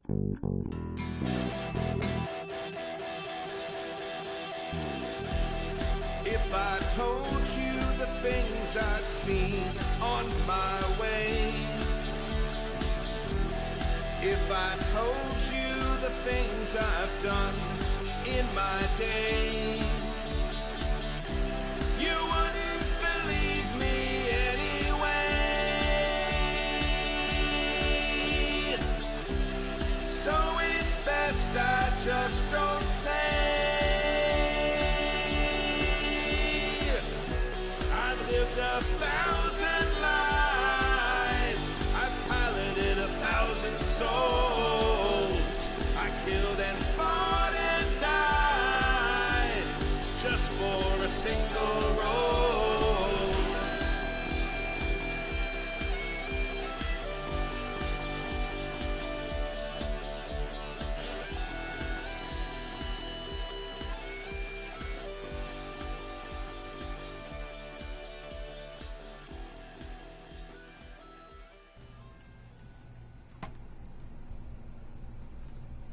If I told you the things I've seen on my ways, if I told you the things I've done in my days, you wouldn't believe me anyway. So it's best I just don't say. I've lived 1,000 lives, I've piloted 1,000 souls, I killed and fought and died just for a single role.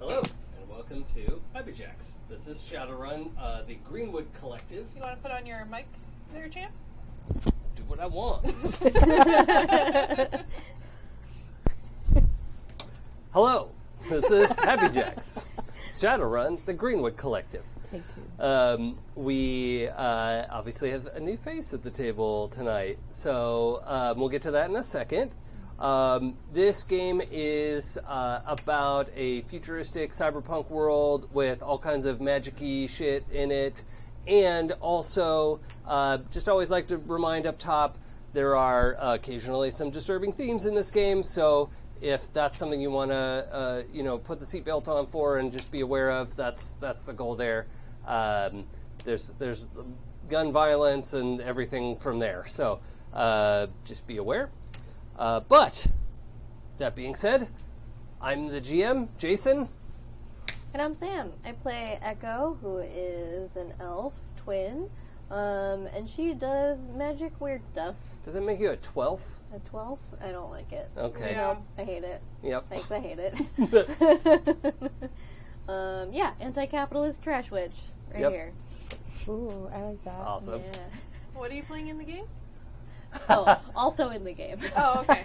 Hello, and welcome to Hyperjacks. This is Shadowrun, the Greenwood Collective. You want to put on your mic there, champ? Do what I want. Hello, this is Hyperjacks. Shadowrun, the Greenwood Collective. Take two. We obviously have a new face at the table tonight, so we'll get to that in a second. This game is about a futuristic cyberpunk world with all kinds of magic-y shit in it, and also just always like to remind up top, there are occasionally some disturbing themes in this game, so if that's something you want to put the seatbelt on for and just be aware of, that's the goal there. There's gun violence and everything from there, so just be aware. But, that being said, I'm the GM, Jason. And I'm Sam. I play Echo, who is an elf twin, and she does magic weird stuff. Does it make you a 12th? A 12th? I don't like it. Okay. Yeah. I hate it. Yep. Thanks, I hate it. Yeah, anti-capitalist trash witch right Yep. here. Ooh, I like that. Awesome. Yeah. What are you playing in the game? Oh, also in the game. Oh, okay.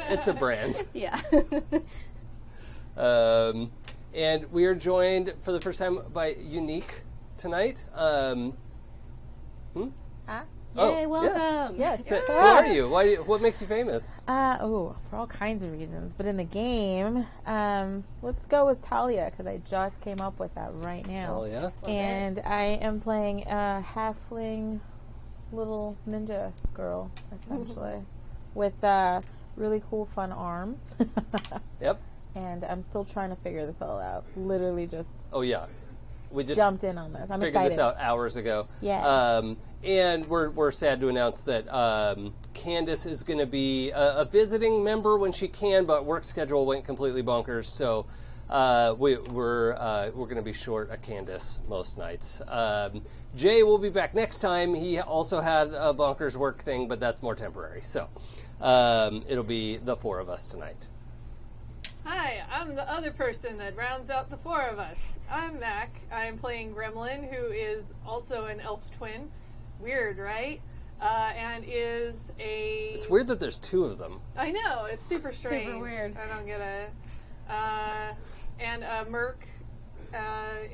It's a brand. Yeah. And we are joined for the first time by Unique tonight. Yay, welcome. Yes. Who are you? What makes you famous? For all kinds of reasons. But in the game, let's go with Talia, because I just came up with that right now. Oh, yeah? And I am playing a halfling little ninja girl, essentially, with a really cool, fun arm. Yep. And I'm still trying to figure this all out. Literally just Oh, yeah. We just jumped in on this. I'm figured excited. this out hours ago. Yeah. And we're sad to announce that Candace is going to be a visiting member when she can, but work schedule went completely bonkers, so we're going to be short a Candace most nights. Jay will be back next time. He also had a bonkers work thing, but that's more temporary. So it'll be the four of us tonight. Hi, I'm the other person that rounds out the four of us. I'm Mac. I'm playing Gremlin, who is also an elf twin. Weird, right? And is a... It's weird that there's two of them. I know, it's super strange. Super weird. I don't get it. And a merc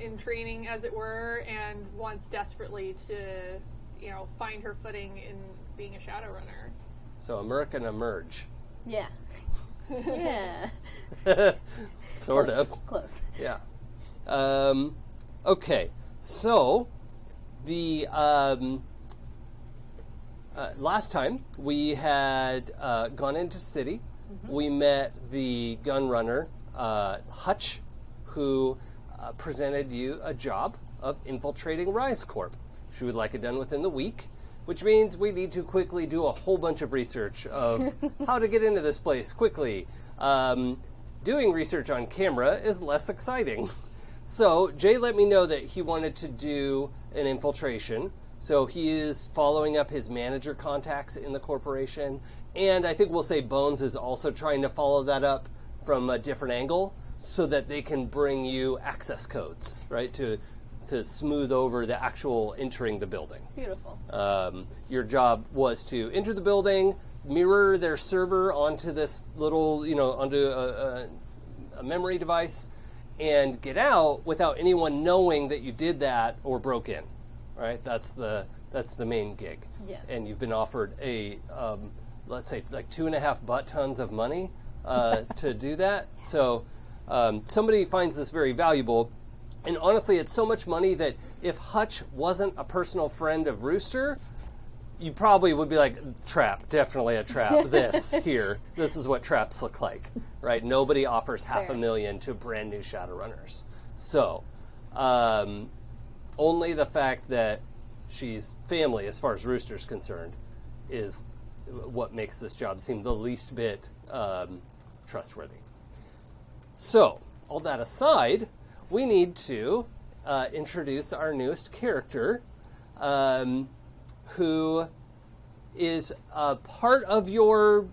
in training, as it were, and wants desperately to, find her footing in being a Shadowrunner. So a merc and a merge. Yeah. Yeah. Sort Close. of. Close. Yeah. Okay. So the last time we had gone into city, we met the gun runner Hutch, who presented you a job of infiltrating Rise Corp. She would like it done within the week, which means we need to quickly do a whole bunch of research of how to get into this place quickly. Doing research on camera is less exciting. So Jay let me know that he wanted to do an infiltration. So he is following up his manager contacts in the corporation. And I think we'll say Bones is also trying to follow that up from a different angle so that they can bring you access codes, right, to smooth over the actual entering the building. Beautiful. Your job was to enter the building, mirror their server onto this little, onto a memory device, and get out without anyone knowing that you did that or broke in, right? That's the main gig. Yeah. And you've been offered a, let's say, like 2.5 butt tons of money to do that. So somebody finds this very valuable. And honestly, it's so much money that if Hutch wasn't a personal friend of Rooster, you probably would be like, trap, definitely a trap. This is what traps look like, right? Nobody offers $500,000 to brand new Shadowrunners. So, only the fact that she's family, as far as Rooster's concerned, is what makes this job seem the least bit trustworthy. So, all that aside, we need to introduce our newest character, who is part of your,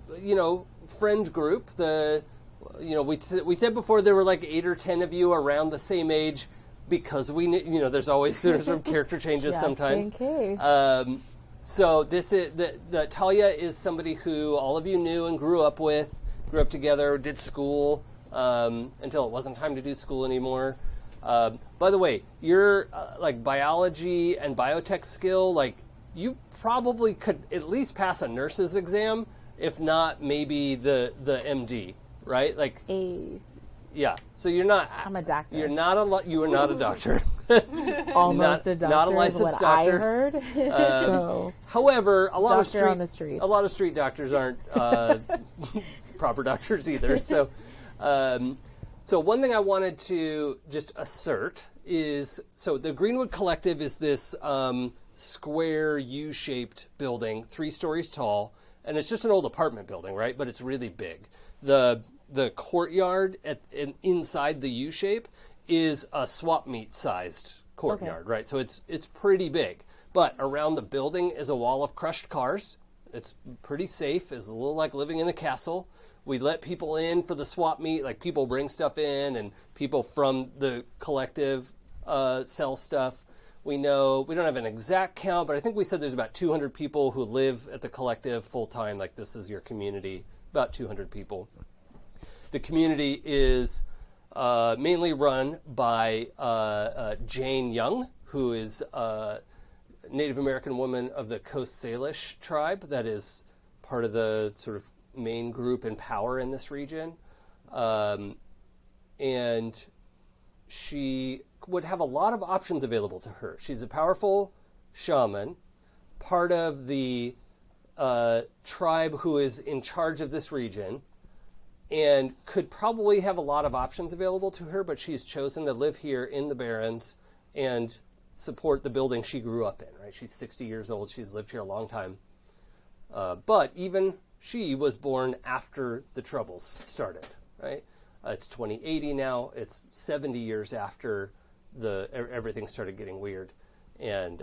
friend group. We said before there were like 8 or 10 of you around the same age, because there's always sort of character changes Just sometimes. in case. So this is the Talia is somebody who all of you knew and grew up together, did school until it wasn't time to do school anymore. By the way, your like biology and biotech skill, like you probably could at least pass a nurse's exam, if not maybe the MD, right? Like yeah. So you're not. I'm a doctor. You're not you are not a doctor. Almost a doctor. Not a is licensed what doctor. I heard. However, a lot of Doctor on the street. A lot of street doctors aren't proper doctors either. So, so one thing I wanted to just assert is, so the Greenwood Collective is this square U-shaped building, 3 stories tall, and it's just an old apartment building, right? But it's really big. The courtyard inside the U-shape is a swap meet sized courtyard, right? So it's pretty big. But around the building is a wall of crushed cars. It's pretty safe. It's a little like living in a castle. We let people in for the swap meet, like people bring stuff in, and people from the collective sell stuff. We don't have an exact count, but I think we said there's about 200 people who live at the collective full time. Like this is your community, about 200 people. The community is mainly run by Jane Young, who is a Native American woman of the Coast Salish tribe that is part of the sort of main group in power in this region. And she would have a lot of options available to her. She's a powerful shaman, part of the tribe who is in charge of this region, and could probably have a lot of options available to her, but she's chosen to live here in the Barrens and support the building she grew up in, right? She's 60 years old. She's lived here a long time. But even she was born after the Troubles started, right? It's 2080 now. It's 70 years after everything started getting weird. And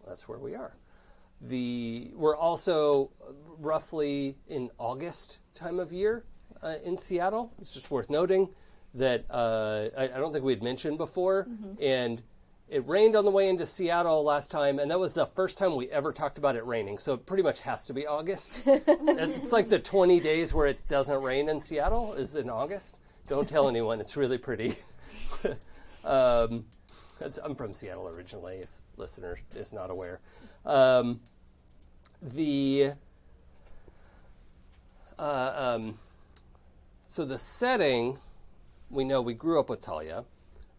that's where we are. We're also roughly in August time of year in Seattle. It's just worth noting that I don't think we had mentioned before. Mm-hmm. And it rained on the way into Seattle last time, and that was the first time we ever talked about it raining. So it pretty much has to be August. It's like the 20 days where it doesn't rain in Seattle is in August. Don't tell anyone. It's really pretty. I'm from Seattle originally, if listener is not aware. So the setting, we know we grew up with Talia.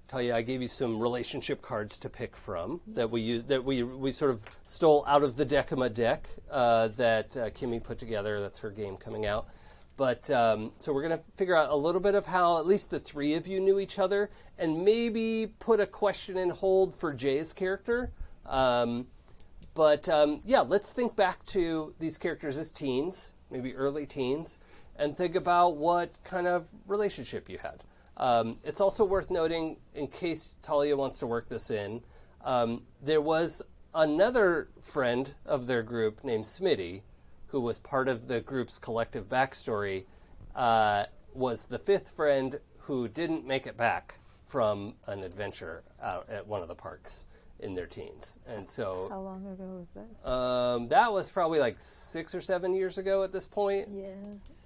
Talia, I gave you some relationship cards to pick from that we sort of stole out of the Decima deck that Kimmy put together. That's her game coming out. But so we're going to figure out a little bit of how at least the 3 of you knew each other, and maybe put a question in hold for Jay's character. But let's think back to these characters as teens, maybe early teens, and think about what kind of relationship you had. It's also worth noting, in case Talia wants to work this in, there was another friend of their group named Smitty, who was part of the group's collective backstory, was the fifth friend who didn't make it back from an adventure out at one of the parks in their teens. And so How long ago was that? that was probably like 6 or 7 years ago at this point. Yeah.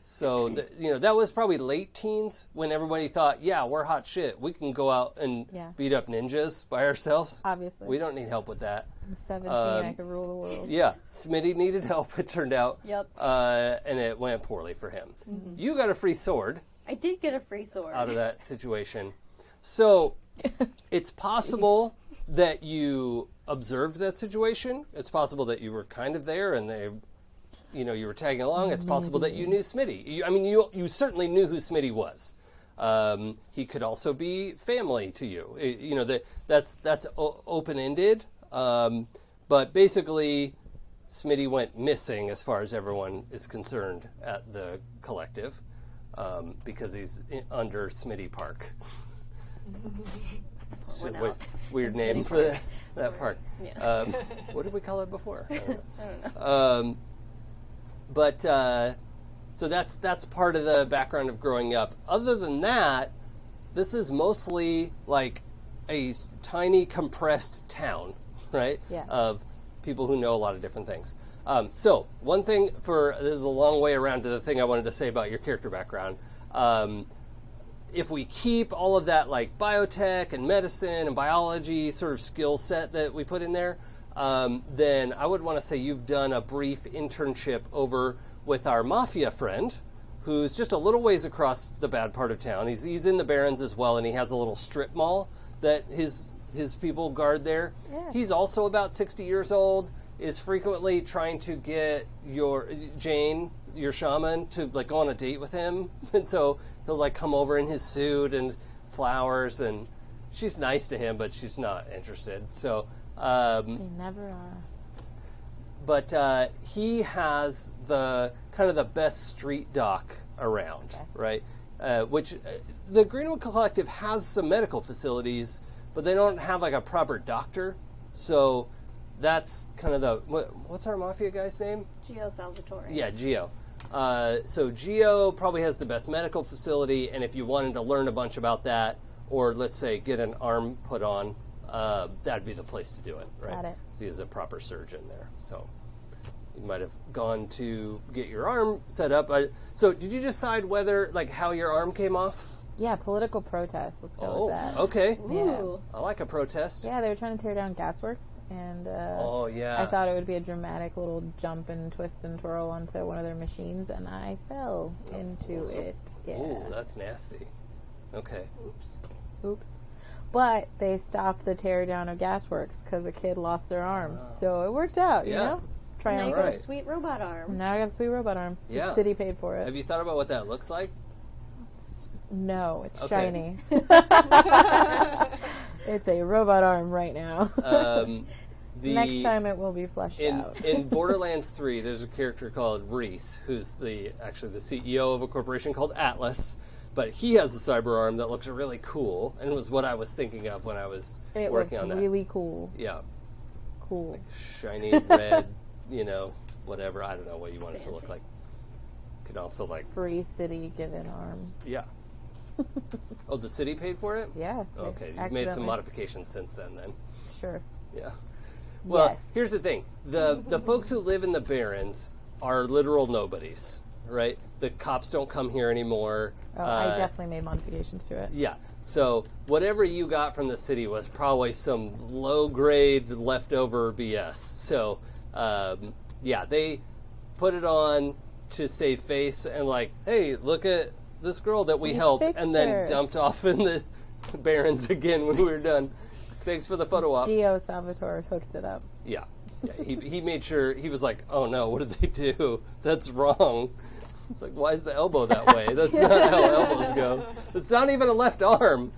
So, that was probably late teens when everybody thought, yeah, we're hot shit. We can go out and beat up ninjas by ourselves. Obviously. We don't need help with that. I'm 17, I could rule the world. Yeah, Smitty needed help, it turned out. Yep. And it went poorly for him. Mm-hmm. You got a free sword. I did get a free sword. Out of that situation. So, it's possible that you observed that situation. It's possible that you were kind of there and you were tagging along. It's possible that you knew Smitty. You certainly knew who Smitty was. He could also be family to you. That's open-ended. But basically, Smitty went missing as far as everyone is concerned at the collective because he's under Smitty Park. So, weird name for that park. Yeah. What did we call it before? I don't know. But so that's part of the background of growing up. Other than that, this is mostly like a tiny compressed town, right? Yeah. Of people who know a lot of different things. So one thing this is a long way around to the thing I wanted to say about your character background. If we keep all of that like biotech and medicine and biology sort of skill set that we put in there, then I would want to say you've done a brief internship over with our mafia friend, who's just a little ways across the bad part of town. He's in the Barrens as well, and he has a little strip mall that his people guard there. Yeah. He's also about 60 years old, is frequently trying to get Jane, your shaman, to like go on a date with him. And so he'll like come over in his suit and flowers, and she's nice to him, but she's not interested. So They never are. But he has the kind of the best street doc around, right? Which the Greenwood Collective has some medical facilities, but they don't have like a proper doctor. So that's kind of what's our mafia guy's name? Gio Salvatore. Yeah, Gio. So Gio probably has the best medical facility, and if you wanted to learn a bunch about that, or let's say get an arm put on, that'd be the place to do it, right? Got it. So he is a proper surgeon there. So you might have gone to get your arm set up. So did you decide how your arm came off? Yeah, political protest. Let's go with that. Okay. Ooh. I like a protest. Yeah, they were trying to tear down gasworks, and I thought it would be a dramatic little jump and twist and twirl onto one of their machines, and I fell into it. Yeah. Ooh, that's nasty. Okay. Oops. But they stopped the tear down of gasworks because a kid lost their arm, so it worked out. You know, And now you got Right. a sweet robot arm. Now I got a sweet robot arm. Yeah. The city paid for it. Have you thought about what that looks like? No, it's Okay. shiny. It's a robot arm right now. Next time it will be fleshed out. In Borderlands 3, there's a character called Reese, who's actually the CEO of a corporation called Atlas, but he has a cyber arm that looks really cool, and it was what I was thinking of when I was working on that. It looks really cool. Yeah. Cool. Shiny red, whatever. I don't know what you want it to look like. Could also Free city given arm. yeah. Oh, the city paid for it? Yeah. Okay, you've made some modifications since then. Sure. Yeah. Well, Yes. here's the thing. The folks who live in the Barrens are literal nobodies, right? The cops don't come here anymore. Oh, I definitely made modifications to it. Yeah. So whatever you got from the city was probably some low-grade leftover BS. So, they put it on to save face and hey, look at this girl that we helped, fixed and then her. dumped off in the Barrens again when we were done. Thanks for the photo op. Gio Salvatore hooked it up. Yeah. He made sure, he was like, oh no, what did they do? That's wrong. It's like, why is the elbow that way? That's not how elbows go. It's not even a left arm.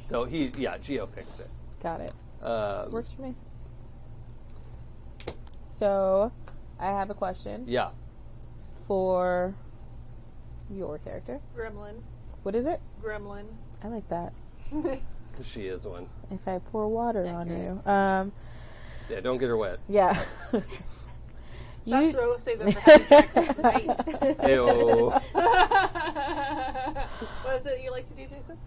So Gio fixed it. Got it. Works for me. So, I have a question Yeah. for your character. Gremlin. What is it? Gremlin. I like that. Because she is one. If I pour water on you. Yeah, don't get her wet. Yeah. That's what I will say though for having checks nights. Ew. What is it you like to do, Jason?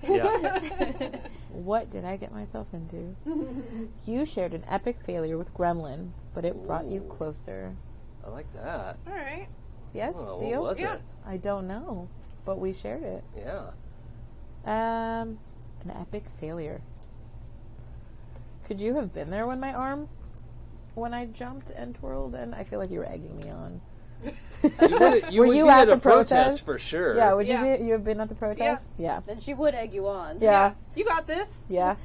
Yeah. What did I get myself into? You shared an epic failure with Gremlin, but it brought you closer. I like that. All right. Yes, Oh, deal? what was Yeah. it? I don't know, but we shared it. Yeah. An epic failure. Could you have been there when I jumped and twirled? And I feel like you were egging me on. You Were would you be at at the a protest protest? for sure. Yeah, would Yeah. you have been at the protest? Yeah. Then she would egg you on. Yeah. You got this. Yeah.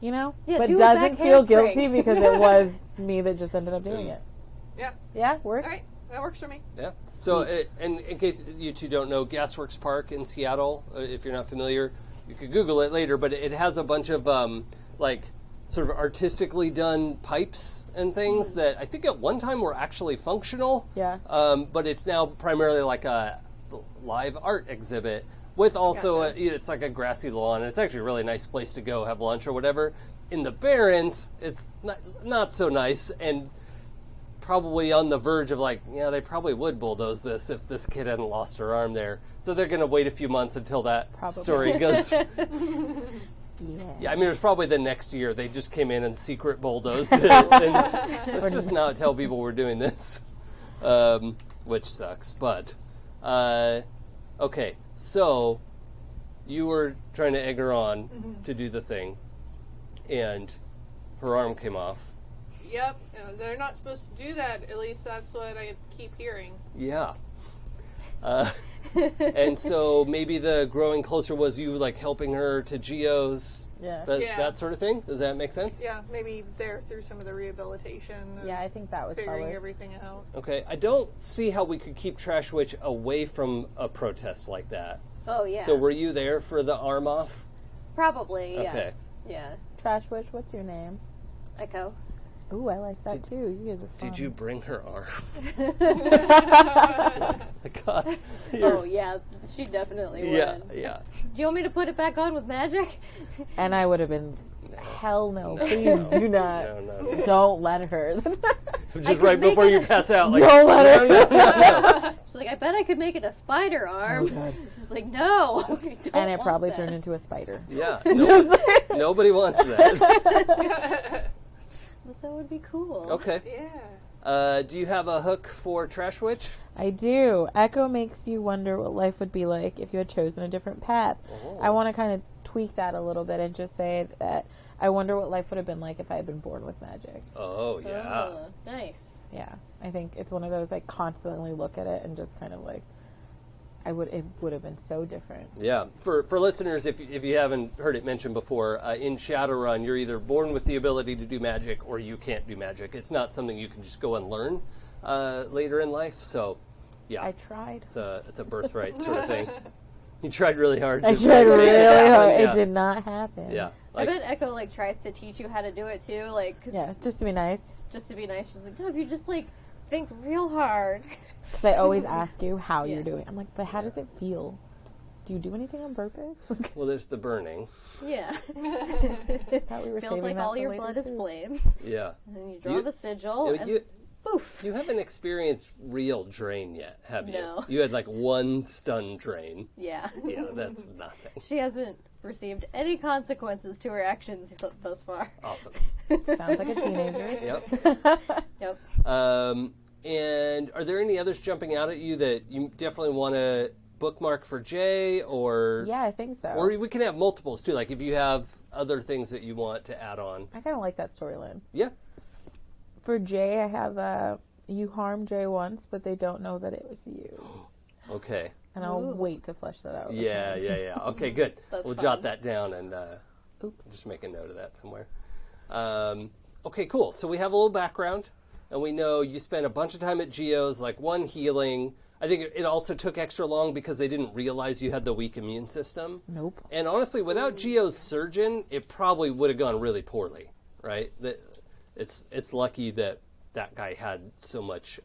You know? Yeah, but do a doesn't back feel handspring. guilty because it was me that just ended up doing it. Yeah. Yeah, works. All right. That works for me. Yeah. So, and in case you two don't know, Gasworks Park in Seattle, if you're not familiar, you could Google it later, but it has a bunch of, sort of artistically done pipes and things that I think at one time were actually functional. Yeah. But it's now primarily like a live art exhibit with also, it's like a grassy lawn, and it's actually a really nice place to go have lunch or whatever. In the Barrens, it's not so nice, and probably on the verge of they probably would bulldoze this if this kid hadn't lost her arm there. So they're going to wait a few months until that story goes. Yeah, I mean, it was probably the next year. They just came in and secret bulldozed it. And let's just not tell people we're doing this, which sucks. But, okay, so you were trying to egg her on to do the thing, and her arm came off. Yep. They're not supposed to do that. At least that's what I keep hearing. Yeah. And so maybe the growing closer was you helping her to geos, that sort of thing. Does that make sense? Yeah. Maybe there through some of the rehabilitation. And Yeah, I think that was figuring probably. everything out. Okay. I don't see how we could keep Trash Witch away from a protest like that. Oh, yeah. So were you there for the arm off? Probably, Okay. yes. Yeah. Trash Witch, what's your name? Echo. Ooh, I like that too. You guys are fun. Did you bring her arm? God. Oh, yeah. She definitely would. Yeah. Do you want me to put it back on with magic? And I would have been, hell no, please no. do not. No. Don't let her. Just right make before it you pass out. Don't let her. She's like, I bet I could make it a spider arm. God. I was like, no. I don't And it want probably that. turned into a spider. Yeah. Nobody wants that. But that would be cool. Okay. Yeah. Do you have a hook for Trash Witch? I do. Echo makes you wonder what life would be like if you had chosen a different path. Oh. I want to kind of tweak that a little bit and just say that I wonder what life would have been like if I had been born with magic. Oh, yeah. Oh, nice. Yeah. I think it's one of those I constantly look at it and just kind of it would have been so different. Yeah, for listeners, if you haven't heard it mentioned before, in Shadowrun, you're either born with the ability to do magic or you can't do magic. It's not something you can just go and learn later in life. So, yeah, I tried. it's a birthright sort of thing. You tried really hard. I to tried make really happen, hard. yeah. It did not happen. Yeah, I bet Echo tries to teach you how to do it too, cause Yeah, just to be nice. just to be nice. She's like, no, if you just think real hard. Because I always ask you how Yeah. you're doing. I'm like, but how does it feel? Do you do anything on purpose? Well, there's the burning. Yeah. Thought we were Feels saving like that all for your later, blood is too. flames. Yeah. And then you draw the sigil, and You, poof. you haven't experienced real drain yet, have you? No. You had one stun drain. Yeah. Yeah, that's nothing. She hasn't received any consequences to her actions thus far. Awesome. Sounds like a teenager. Yep. Yep. And are there any others jumping out at you that you definitely want to bookmark for Jay, or Yeah, I think so. or we can have multiples too, if you have other things that you want to add on. I kind of like that storyline. Yeah. For Jay, I have you harmed Jay once, but they don't know that it was you. Okay. And I'll wait to flesh that out. Yeah. Okay, good. That's We'll fun. jot that down and just make a note of that somewhere. Okay, cool. So we have a little background, and we know you spent a bunch of time at Geo's, one healing. I think it also took extra long because they didn't realize you had the weak immune system. Nope. And honestly, without Geo's surgeon, it probably would have gone really poorly, right? It's lucky that guy had so much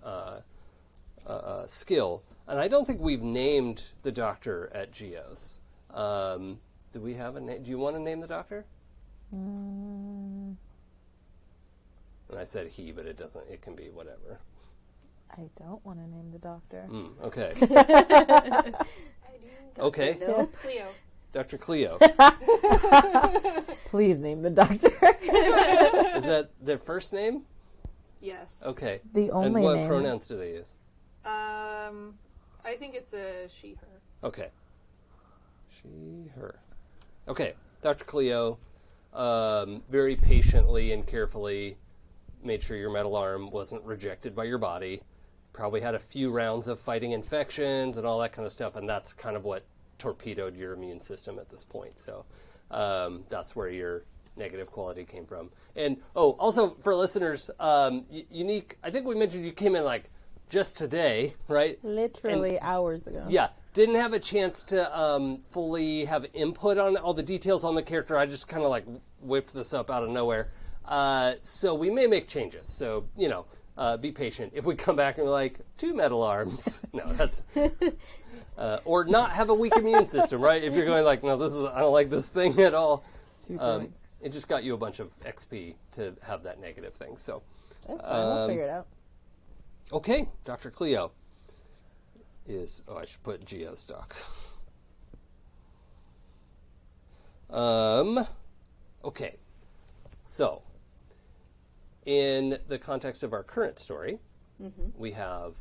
skill. And I don't think we've named the doctor at Geo's. Do we have a name? Do you want to name the doctor? And I said he, but it doesn't. It can be whatever. I don't want to name the doctor. Okay. I do. Okay. No. Cleo. Dr. Cleo. Please name the doctor. Is that their first name? Yes. Okay. The And only what name. pronouns do they use? I think it's a she, her. Okay. She, her. Okay. Dr. Cleo, very patiently and carefully made sure your metal arm wasn't rejected by your body. Probably had a few rounds of fighting infections and all that kind of stuff, and that's kind of what torpedoed your immune system at this point. So that's where your negative quality came from. And, also for listeners, unique, I think we mentioned you came in like just today, right? Literally hours ago. Yeah, didn't have a chance to fully have input on all the details on the character. I just kind of like whipped this up out of nowhere. So we may make changes. So, be patient. If we come back and we're like, 2 metal arms. No, that's... or not have a weak immune system, right? If you're going like, no, I don't like this thing at all. Super. It just got you a bunch of XP to have that negative thing. So, That's fine. We'll figure it out. okay, Dr. Cleo is... Oh, I should put Geostock. Okay. So, in the context of our current story, we have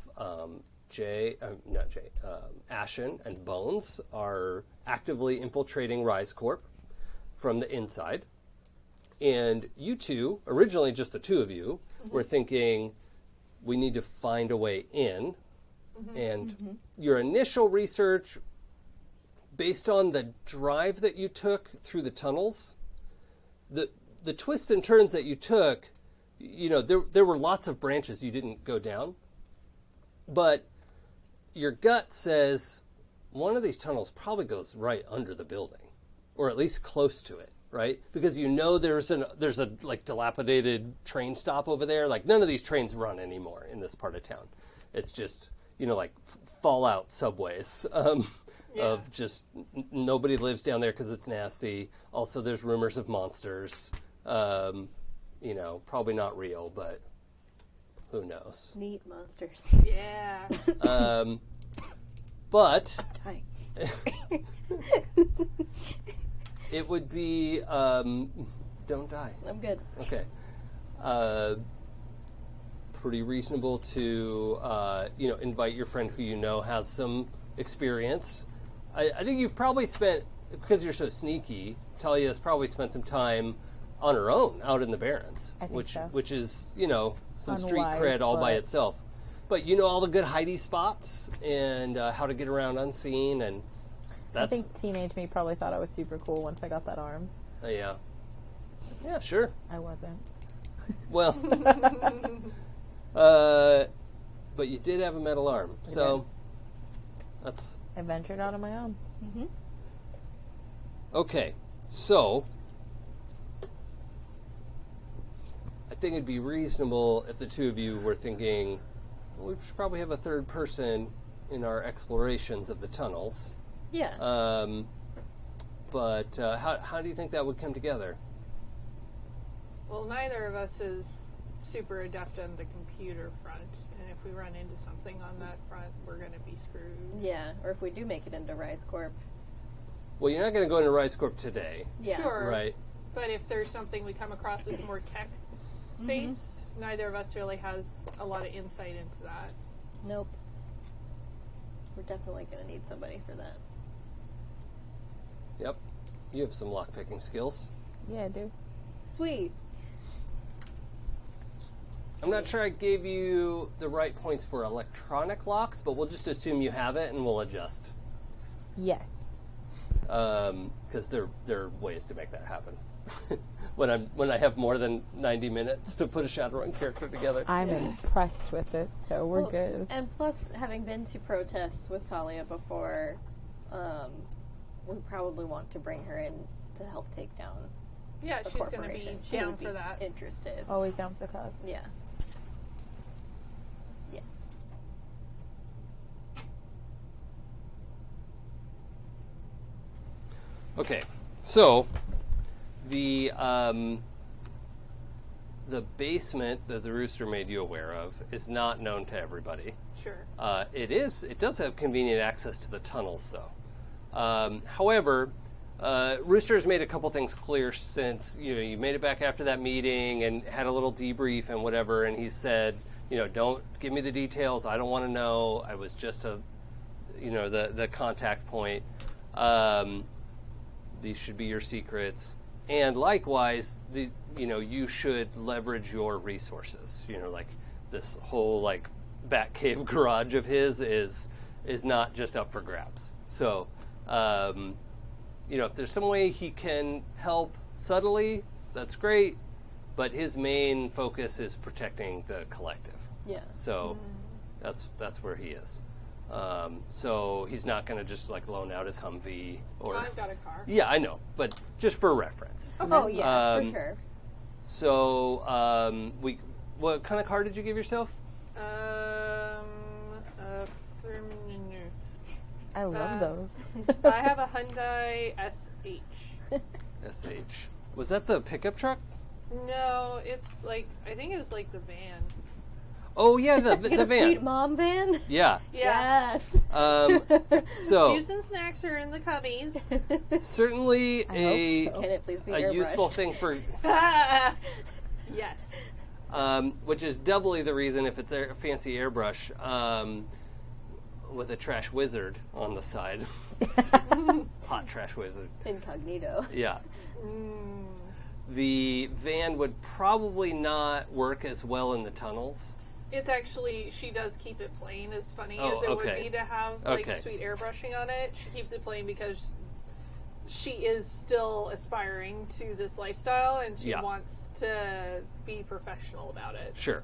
Ashen and Bones are actively infiltrating Rise Corp from the inside. And you two, originally just the two of you, were thinking, we need to find a way in. And your initial research, based on the drive that you took through the tunnels, the twists and turns that you took, there were lots of branches you didn't go down. But your gut says one of these tunnels probably goes right under the building, or at least close to it, right? Because there's a like dilapidated train stop over there. Like none of these trains run anymore in this part of town. It's just like fallout subways of just nobody lives down there because it's nasty. Also, there's rumors of monsters. Probably not real, but who knows? Neat monsters. Yeah. But Hi. it would be don't die. I'm good. Okay. Pretty reasonable to invite your friend who has some experience. I think you've probably spent, because you're so sneaky, Talia has probably spent some time on her own out in the Barrens, I think which so. which is some street Unwise, cred all by but- itself. But you know all the good hidey spots and how to get around unseen, and I that's think teenage me probably thought I was super cool once I got that arm. yeah, sure. I wasn't. Well, but you did have a metal arm, so that's I ventured out on my own. okay. So I think it'd be reasonable if the two of you were thinking, well, we should probably have a third person in our explorations of the tunnels. Yeah. But how do you think that would come together? Well, neither of us is super adept on the computer front, and if we run into something on that front, we're going to be screwed. Yeah. Or if we do make it into Rise Corp. Well, you're not going to go into Rise Corp today, Yeah. Sure. right? But if there's something we come across that's more tech-based, neither of us really has a lot of insight into that. Nope. We're definitely going to need somebody for that. Yep. You have some lockpicking skills. Yeah, I do. Sweet. I'm not sure I gave you the right points for electronic locks, but we'll just assume you have it and we'll adjust. Yes. Because there are ways to make that happen. when I have more than 90 minutes to put a Shadowrun character together. I'm impressed with this, so we're Well, good. And plus, having been to protests with Talia before, we probably want to bring her in to help take down Yeah, a she's going to be corporation. She down would be for that. interested. Always down for the cause. Yeah. Yes. Okay, so the the basement that the rooster made you aware of is not known to everybody. Sure. It does have convenient access to the tunnels, though. However, Rooster's made a couple things clear since you made it back after that meeting and had a little debrief and whatever, and he said, don't give me the details. I don't want to know. I was just the contact point. These should be your secrets, and likewise, you should leverage your resources. Like this whole Batcave garage of his is not just up for grabs. So. If there's some way he can help subtly, that's great. But his main focus is protecting the collective. Yeah. So that's where he is. So he's not going to just loan out his Humvee or. I've got a car. Yeah, I know, but just for reference. Oh yeah, for sure. So what kind of car did you give yourself? I love those. I have a Hyundai SH. SH. Was that the pickup truck? No, it's I think it was the van. Oh yeah, the The van. sweet mom van. Yeah. Yes. So Juice and snacks are in the cubbies. certainly hope so. Can it please be a useful airbrushed? thing for. Yes. Which is doubly the reason if it's a fancy airbrush. With a trash wizard on the side. Hot trash wizard. Incognito. Yeah. The van would probably not work as well in the tunnels. It's actually, she does keep it plain, as funny Oh, as it okay. would be to have Okay. sweet airbrushing on it. She keeps it plain because she is still aspiring to this lifestyle and she Yeah. wants to be professional about it. Sure.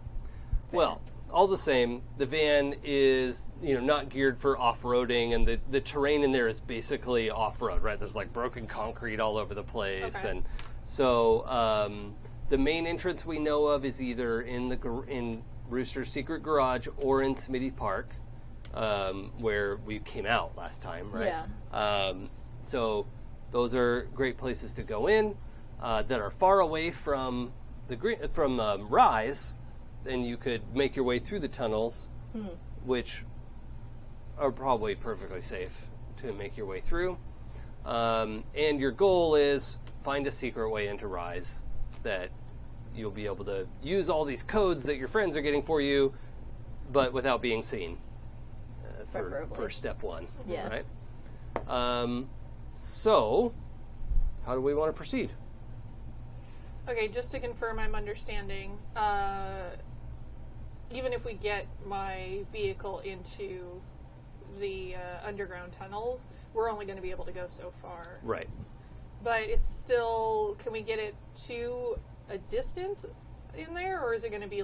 Well, all the same, the van is not geared for off-roading, and the terrain in there is basically off-road, right? There's broken concrete all over the place, Okay. and so the main entrance we know of is either in Rooster's secret garage or in Smitty Park, where we came out last time, right? Yeah. So those are great places to go in that are far away from Rise. Then you could make your way through the tunnels, which are probably perfectly safe to make your way through. And your goal is find a secret way into Rise that you'll be able to use all these codes that your friends are getting for you, but without being seen for Preferably. step one. Yeah. Right? So, how do we want to proceed? Okay, just to confirm I'm understanding, even if we get my vehicle into the underground tunnels, we're only going to be able to go so far. Right. But it's still, can we get it to a distance in there, or is it going to be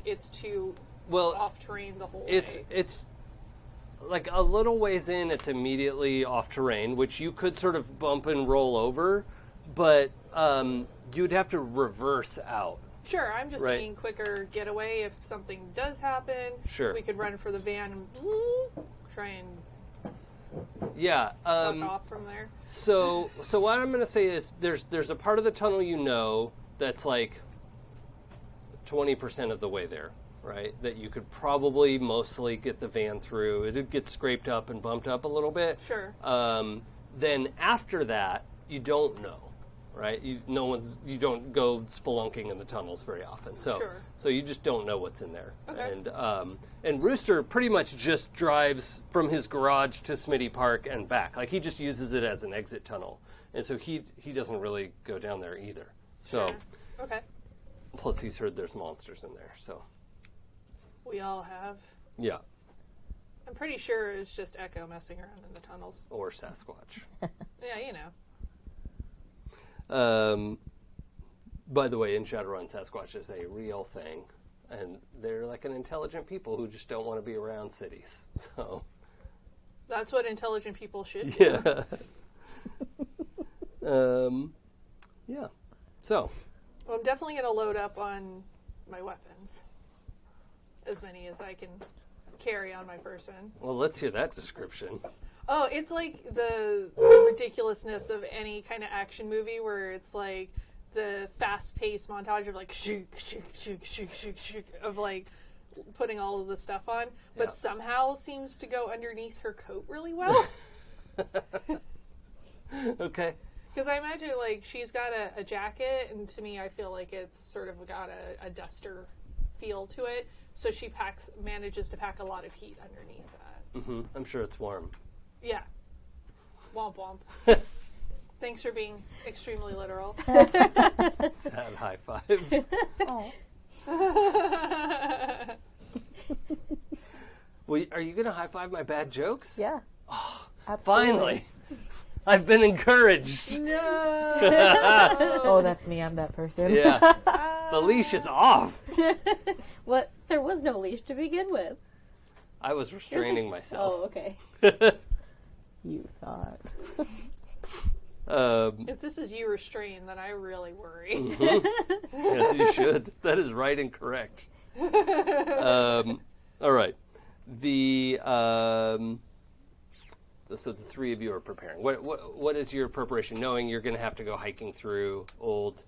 it's too off terrain the whole way? It's a little ways in, it's immediately off terrain, which you could sort of bump and roll over, but you'd have to reverse out. Sure, I'm just Right. saying quicker getaway if something does happen. Sure. We could run for the van and try and Yeah. fuck off from there. So what I'm going to say is there's a part of the tunnel that's 20% of the way there, right? That you could probably mostly get the van through. It'd get scraped up and bumped up a little bit. Sure. Then after that, you don't know, right? You don't go spelunking in the tunnels very often. So Sure. so you just don't know what's in there. Okay. And Rooster pretty much just drives from his garage to Smitty Park and back. He just uses it as an exit tunnel. And so he doesn't really go down there either. So Sure. Okay. plus he's heard there's monsters in there. So We all have. yeah, I'm pretty sure it's just Echo messing around in the tunnels. or Sasquatch. Yeah, you know. By the way, in Shadowrun, Sasquatch is a real thing, and they're an intelligent people who just don't want to be around cities. So, That's what intelligent people should do. yeah, yeah. So, Well, I'm definitely going to load up on my weapons. As many as I can carry on my person. well, let's hear that description. Oh, it's like the ridiculousness of any kind of action movie where it's the fast-paced montage of like shook, shook, shook, shook, shook, shook, of like putting all of the stuff on, but somehow seems to go underneath her coat really well. Okay. Because I imagine like she's got a jacket, and to me I feel like it's sort of got a duster feel to it. So she manages to pack a lot of heat underneath that. Mm-hmm. I'm sure it's warm. Yeah. Womp womp. Thanks for being extremely literal. Sad high five. Oh. Well, are you going to high five my bad jokes? Yeah. Absolutely. Finally. I've been encouraged. No. Oh, that's me. I'm that person. Yeah. The leash is off. What? There was no leash to begin with. I was restraining myself. Oh, okay. You thought. If this is you restrained, then I really worry. Yes, you should. That is right and correct. All right. So the three of you are preparing. What is your preparation, knowing you're going to have to go hiking through old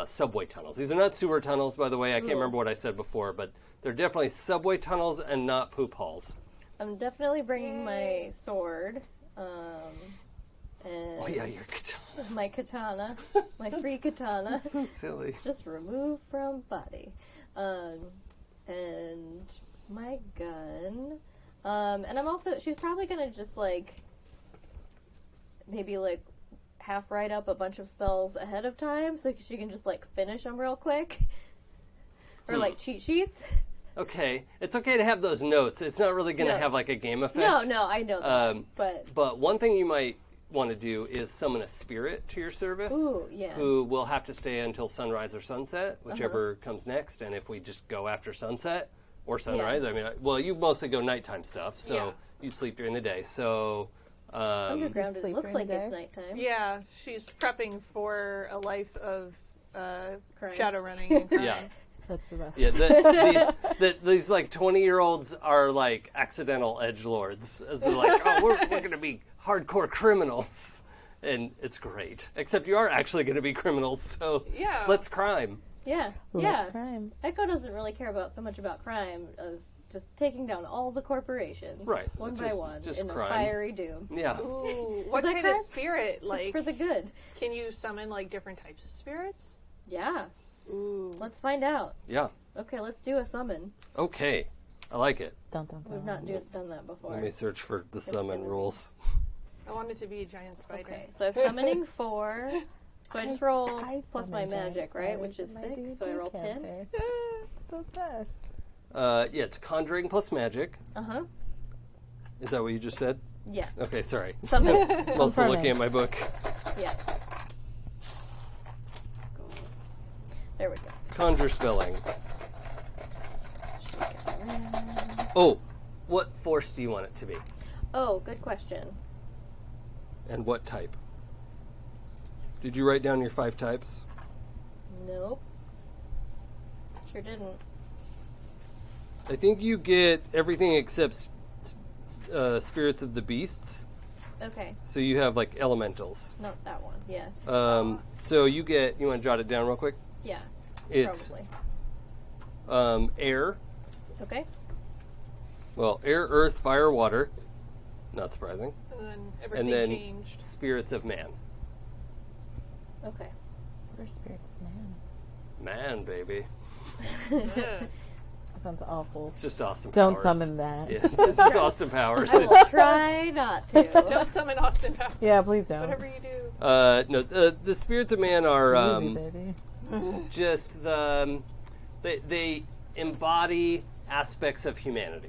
subway tunnels? These are not sewer tunnels, by the way. I can't remember what I said before, but they're definitely subway tunnels and not poop halls. I'm definitely bringing my sword. And Oh, yeah, your katana. my katana. My free katana. So silly. Just remove from body. And my gun. And I'm also, she's probably gonna just like, maybe like half write up a bunch of spells ahead of time so she can just like finish them real quick. Or like cheat sheets. Okay. It's okay to have those notes. It's not really going to Notes. have like a game effect. No, I know that. But one thing you might want to do is summon a spirit to your service. Ooh, yeah. Who will have to stay until sunrise or sunset, whichever comes next. And if we just go after sunset or sunrise, I mean, well, you mostly go nighttime stuff, so you sleep during the day. So Underground, it Sleep looks during like the it's day? nighttime. Yeah, she's prepping for a life of Crime. shadow running and crime. yeah. That's the best. Yeah, these like 20-year-olds are like accidental edgelords. As they're like, oh, we're going to be hardcore criminals, and it's great. Except you are actually going to be criminals, so let's crime. Yeah, Let's crime. Echo doesn't really care about so much about crime as just taking down all the corporations, Right. one Just- by one, just in crime. a fiery doom. Yeah. Ooh, what that kind crime? of spirit? It's Like, for the good. can you summon like different types of spirits? Yeah, Ooh. let's find out. Yeah. Okay, let's do a summon. Okay. I like it. Dun, dun, dun. We've not done that before. Let me search for the summon gonna- rules. I want it to be a giant spider. Okay, so summoning 4. So I just roll plus my summon giant magic, right? Which is spiders in my 6, so I roll 10. D&D the best. Yeah, it's conjuring plus magic. Uh-huh. Is that what you just said? Yeah. Okay, sorry. Summon. I'm also looking at my book. Yeah. There we go. Conjure spelling. Oh, what force do you want it to be? Oh, good question. And what type? Did you write down your 5 types? Nope. Sure didn't. I think you get everything except spirits of the beasts. Okay, So you have like elementals. not that one. Yeah. So you get, you want to jot it down real quick? Yeah. It's Probably. air. Okay. Well, air, earth, fire, water. Not surprising. And then And everything then changed. spirits of man. Okay. What are spirits of man? Man, baby. Ugh. That sounds awful. It's just awesome Don't powers. summon that. Yeah, it's just awesome powers. I will try not to. Don't summon Austin Powers. Yeah, please don't. Whatever you do. No, the spirits of man are Movie, baby. just they embody aspects of humanity,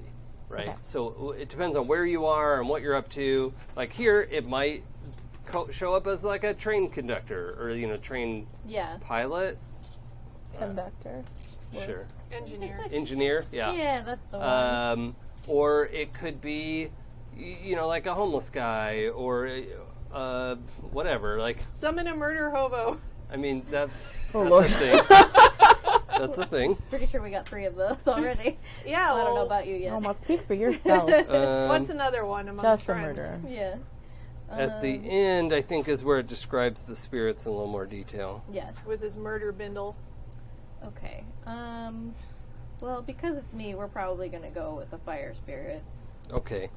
right? Okay. So it depends on where you are and what you're up to. Like here, it might show up as like a train conductor or train Yeah. pilot. Conductor. Sure, Engineer. engineer. Yeah. Yeah, that's the one. Or it could be, like a homeless guy or whatever. Like, Summon a murder hobo. I mean, that's Lord. a thing. That's a thing. Pretty sure we got 3 of those already. Yeah, I don't know about you yet. Almost speak for yourself. What's another one among Just a friends? murderer. Yeah. At the end, I think, is where it describes the spirits in a little more detail. Yes. With his murder bindle. Okay. Well, because it's me, we're probably going to go with a fire spirit. Okay.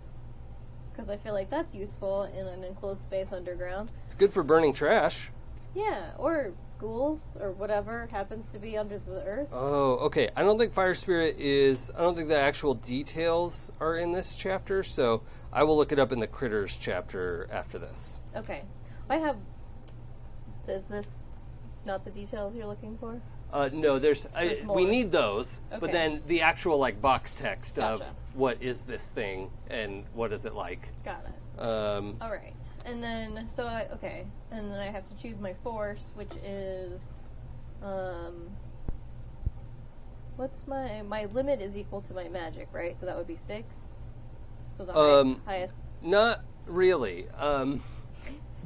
Because I feel like that's useful in an enclosed space underground. It's good for burning trash. Yeah, or ghouls, or whatever happens to be under the earth. Oh, okay. I don't think fire spirit is... I don't think the actual details are in this chapter, so I will look it up in the critters chapter after this. Okay. I have... Is this not the details you're looking for? No, there's more. we need those, but Okay. then the actual like box text of Gotcha. what is this thing and what is it like. Got it. Um, All right. And then, okay. And then I have to choose my force, which is, what's my limit is equal to my magic, right? So that would be 6. So the highest. not really.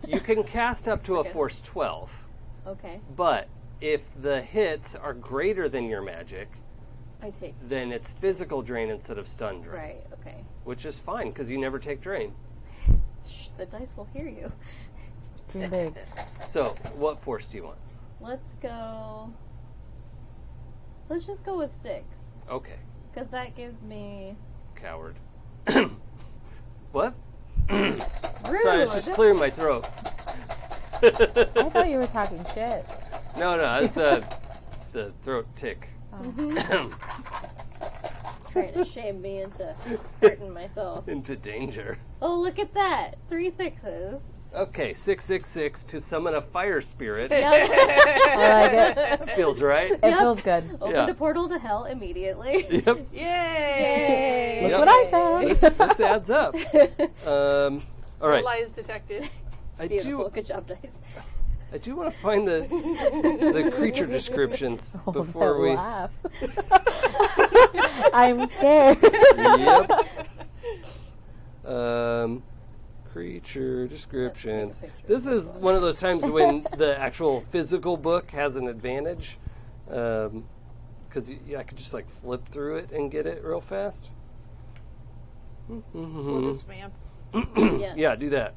You can cast up to a Okay. force 12, Okay. but if the hits are greater than your magic, I take. then it's physical drain instead of stun drain, Right. Okay. which is fine because you never take drain. Shh, the dice will hear you. Dream big. So, what force do you want? Let's go. Let's just go with 6, Okay, because that gives me coward. What? rude. Sorry, it's just clearing my throat. I thought you were talking shit. No, it's a throat tick. Trying to shame me into hurting myself. Into danger. Oh, look at that! 3 6s. Okay, 666 to summon a fire spirit. Yep. I like it. Feels right. It feels good. Opened Yeah. a portal to hell immediately. Yep. Yay! Look Yep. what I found. This adds up. All right. Lies detected. Beautiful. Good job, dice. I do want to find the creature descriptions before we. Laugh. I'm scared. Yep. Creature descriptions. Take a picture. This is one of those times when the actual physical book has an advantage, because I could just like flip through it and get it real fast. We'll just vamp. Yeah. Yeah, do that.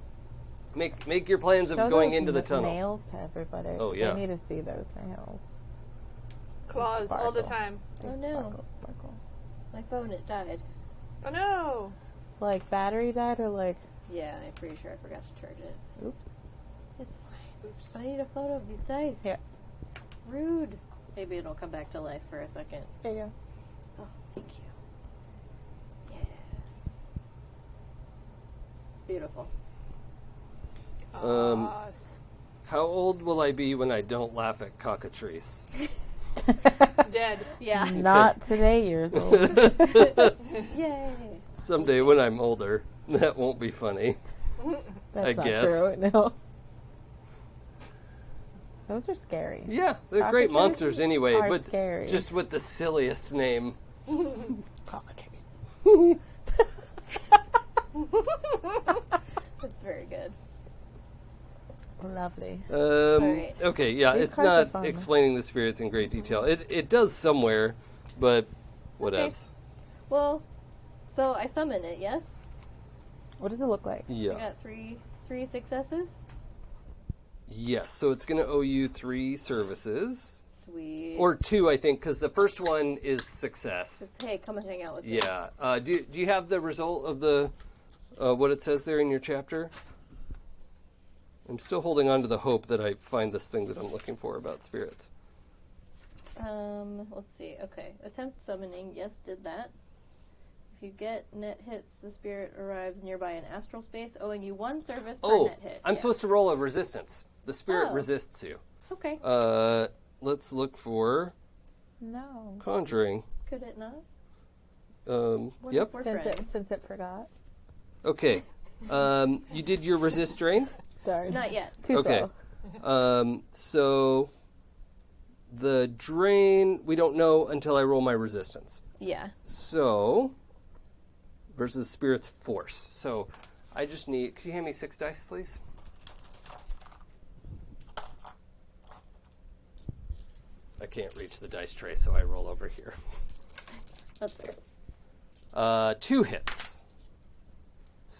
Make your plans of Show going those into the tunnel. nails to everybody. Oh, yeah. They need to see those nails. Claws all the Sparkle. time. They Oh, no. Sparkle, sparkle. My phone, it died. Oh no! Like battery died or like, Yeah, I'm pretty sure I forgot to charge it. oops. It's fine. Oops. But I need a photo of these dice. Here. Rude. Maybe it'll come back to life for a second. There you go. Oh, thank you. Yeah. Beautiful. How old will I be when I don't laugh at cockatrice? Dead. Yeah. Not today years old. Yay. Someday when I'm older, that won't be funny. That's I not guess. true. No. Those are scary. Yeah, they're great Cockatrices monsters anyway, are but scary. just with the silliest name. Cockatrice. That's very good. Lovely. right. Okay, yeah, These it's cards are not fun. explaining the spirits in great detail. It does somewhere, but whatevs. Well, so I summon it, yes? What does it look like? I Yeah. got three successes. Yes, so it's going to owe you 3 services. Sweet. Or 2, I think, because the first one is success. Just, hey, come and hang out with me. Yeah. Do you have the result of the what it says there in your chapter? I'm still holding on to the hope that I find this thing that I'm looking for about spirits. Let's see. Okay. Attempt summoning. Yes, did that. If you get net hits, the spirit arrives nearby in astral space, owing you 1 service per net hit. I'm Yeah. supposed to roll a resistance. The spirit Oh. resists you. Okay. Let's look for No. conjuring. Could it not? What Yep. if we're Since friends? it forgot. Okay. You did your resist drain? Darn. Not yet. Too Okay. slow. So the drain, we don't know until I roll my resistance. Yeah. So, versus spirit's force. So, I just need, can you hand me 6 dice, please? I can't reach the dice tray, so I roll over here. That's fair. 2 hits.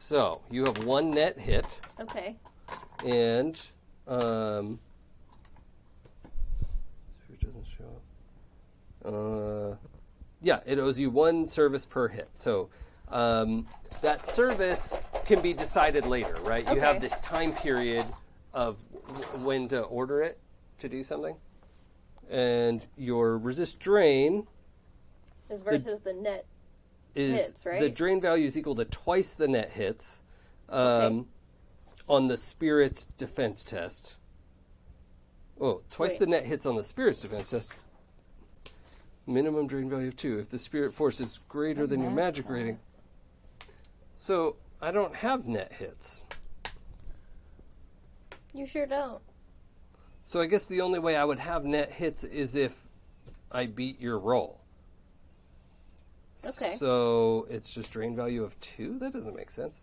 So you have one net hit, Okay. and spirit doesn't show up. Yeah, it owes you one service per hit. So that service can be decided later, right? You have Okay. this time period of when to order it to do something. And your resist drain Is versus the net. is Hits, right? the drain value is equal to twice the net hits Okay. on the spirit's defense test. Oh, twice Wait. the net hits on the spirit's defense test. Minimum drain value of 2 if the spirit force is greater than your magic rating. So I don't have net hits. You sure don't. So I guess the only way I would have net hits is if I beat your roll. Okay. So it's just drain value of 2? That doesn't make sense.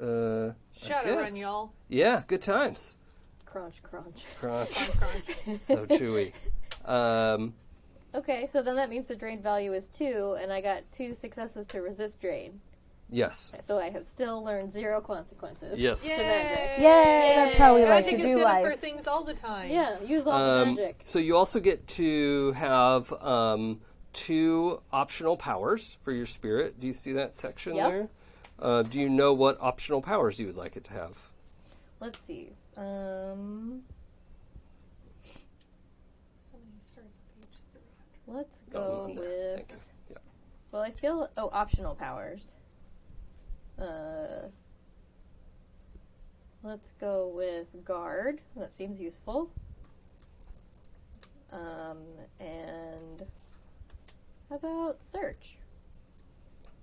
I Shadowrun, guess. y'all. Yeah, good times. Crunch, crunch. Crunch. Crunch. So chewy. Okay, so then that means the drain value is 2, and I got 2 successes to resist drain. Yes. So I have still learned 0 consequences. Yes. To magic. Yay! That's how we like Magic to is do good life. for things all the time. Yeah, use all the magic. So you also get to have 2 optional powers for your spirit. Do you see that section Yep. there? Do you know what optional powers you would like it to have? Let's see. Let's go no, with. thank you. Yeah. Well, I feel. Oh, optional powers. Let's go with guard. That seems useful. And how about search?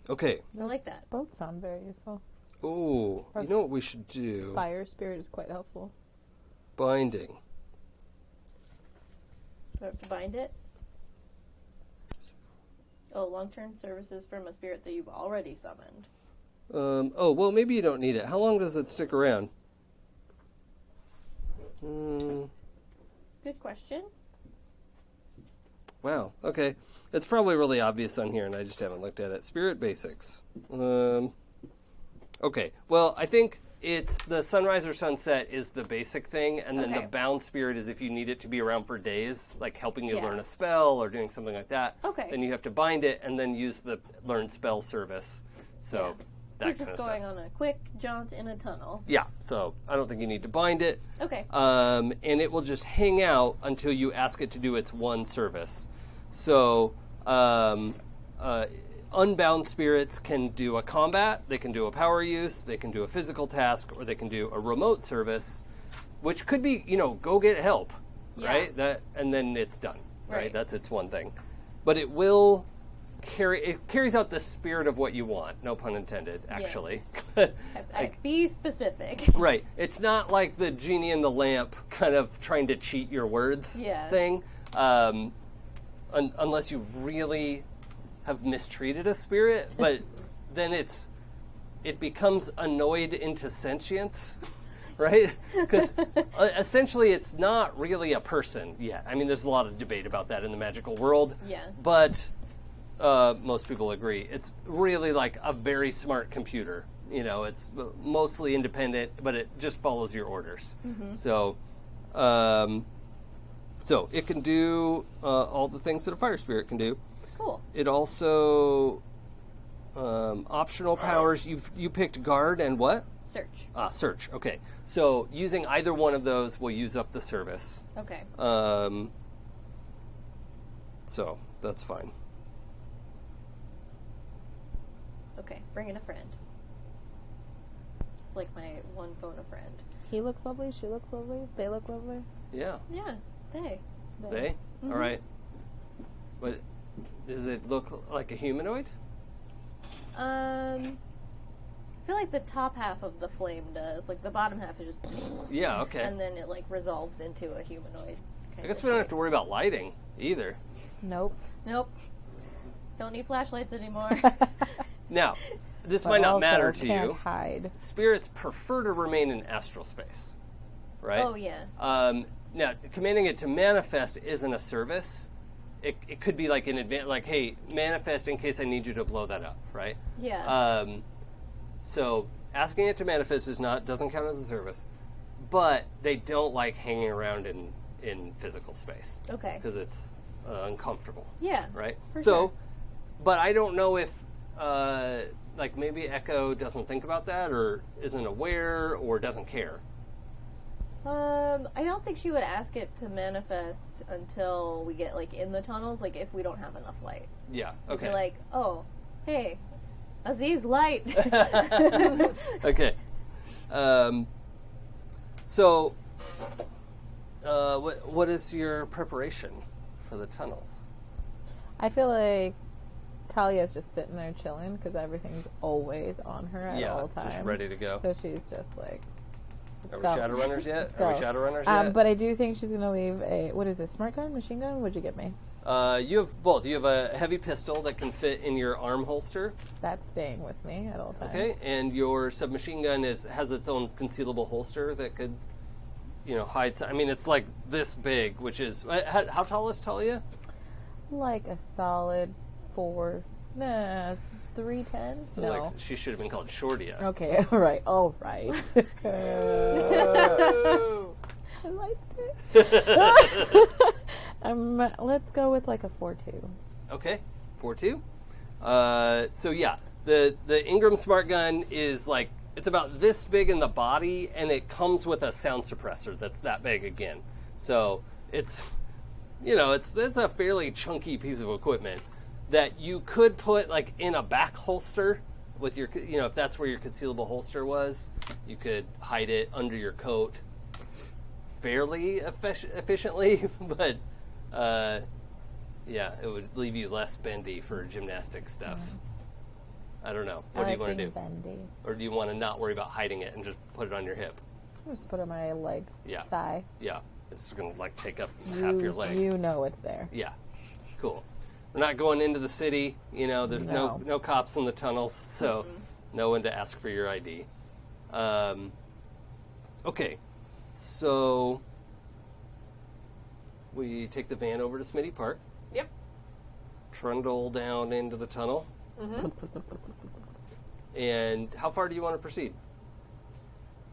Okay. I like that. Both sound very useful. Oh, you know what we should do? Fire spirit is quite helpful. Binding. Do I have to bind it? Oh, long-term services from a spirit that you've already summoned. Oh, well, maybe you don't need it. How long does it stick around? Good question. Wow. Okay. It's probably really obvious on here, and I just haven't looked at it. Spirit basics. Okay. Well, I think it's the sunrise or sunset is the basic thing, and then Okay. the bound spirit is if you need it to be around for days, like helping you Yeah. learn a spell or doing something like that. Okay. Then you have to bind it and then use the learn spell service. So Yeah. that You're kind just of going stuff. on a quick jaunt in a tunnel. Yeah. So I don't think you need to bind it. Okay. And it will just hang out until you ask it to do its one service. So, unbound spirits can do a combat, they can do a power use, they can do a physical task, or they can do a remote service, which could be, go get help, Yeah. right? And then it's done, right? Right. That's its one thing. But it will carries out the spirit of what you want, no pun intended, actually. Be specific. Right. It's not like the genie in the lamp kind of trying to cheat your words Yeah. thing. Unless you really have mistreated a spirit, but then it becomes annoyed into sentience, right? Because essentially it's not really a person yet. I mean, there's a lot of debate about that in the magical world. Yeah. But most people agree. It's really like a very smart computer. It's mostly independent, but it just follows your orders. Mm-hmm. So it can do all the things that a fire spirit can do. Cool. It also optional powers. You picked guard and what? Search. Search. Okay. So using either one of those will use up the service. Okay. So that's fine. Okay. Bring in a friend. It's like my one phone a friend. He looks lovely. She looks lovely. They look lovely. Yeah. Yeah. They. They? All right. But does it look like a humanoid? I feel like the top half of the flame does. Like the bottom half is just. Yeah. Okay. And then it like resolves into a humanoid. I guess we don't have to worry about lighting either. Nope. Nope. Don't need flashlights anymore. Now, this But might not also matter to can't you. hide. Spirits prefer to remain in astral space, right? Oh yeah. Now, commanding it to manifest isn't a service, it could be like in advance, like, hey, manifest in case I need you to blow that up, right? Yeah. So asking it to manifest doesn't count as a service, but they don't like hanging around in physical space. Okay. Because it's uncomfortable. Yeah. Right? For So, sure. but I don't know if, like, maybe Echo doesn't think about that, or isn't aware, or doesn't care. I don't think she would ask it to manifest until we get, like, in the tunnels, like, if we don't have enough light. Yeah, We'd okay. be like, oh, hey, Aziz, light. Okay. So, what is your preparation for the tunnels? I feel like Talia's just sitting there chilling because everything's always on her at all times. Just ready to go. So she's just like, Are we go. Shadowrunners yet? Let's Are we go. Shadowrunners yet? But I do think she's going to leave what is this, smart gun, machine gun? What'd you get me? You have both. You have a heavy pistol that can fit in your arm holster. That's staying with me at all times. Okay, and your submachine gun has its own concealable holster that could, hide. I mean, it's like this big, which is how tall is Talia? Like a solid 310? So No. like she should have been called Shortia. Okay, all right. Ooh. I liked it. Let's go with like a 4.2. Okay, 4.2. So yeah, the Ingram Smart Gun is like, it's about this big in the body, and it comes with a sound suppressor that's that big again. So it's, it's a fairly chunky piece of equipment that you could put like in a back holster with your, if that's where your concealable holster was, you could hide it under your coat fairly efficiently, but yeah, it would leave you less bendy for gymnastic stuff. I don't know. What do you want to do? Bendy. Or do you want to not worry about hiding it and just put it on your hip? I'll just put it on my leg, Yeah. thigh. Yeah. It's going to like take up half your leg. You know it's there. Yeah. Cool. We're not going into the city. There's No. no cops in the tunnels, so no one to ask for your ID. Okay. So we take the van over to Smitty Park, Yep. trundle down into the tunnel. And how far do you want to proceed?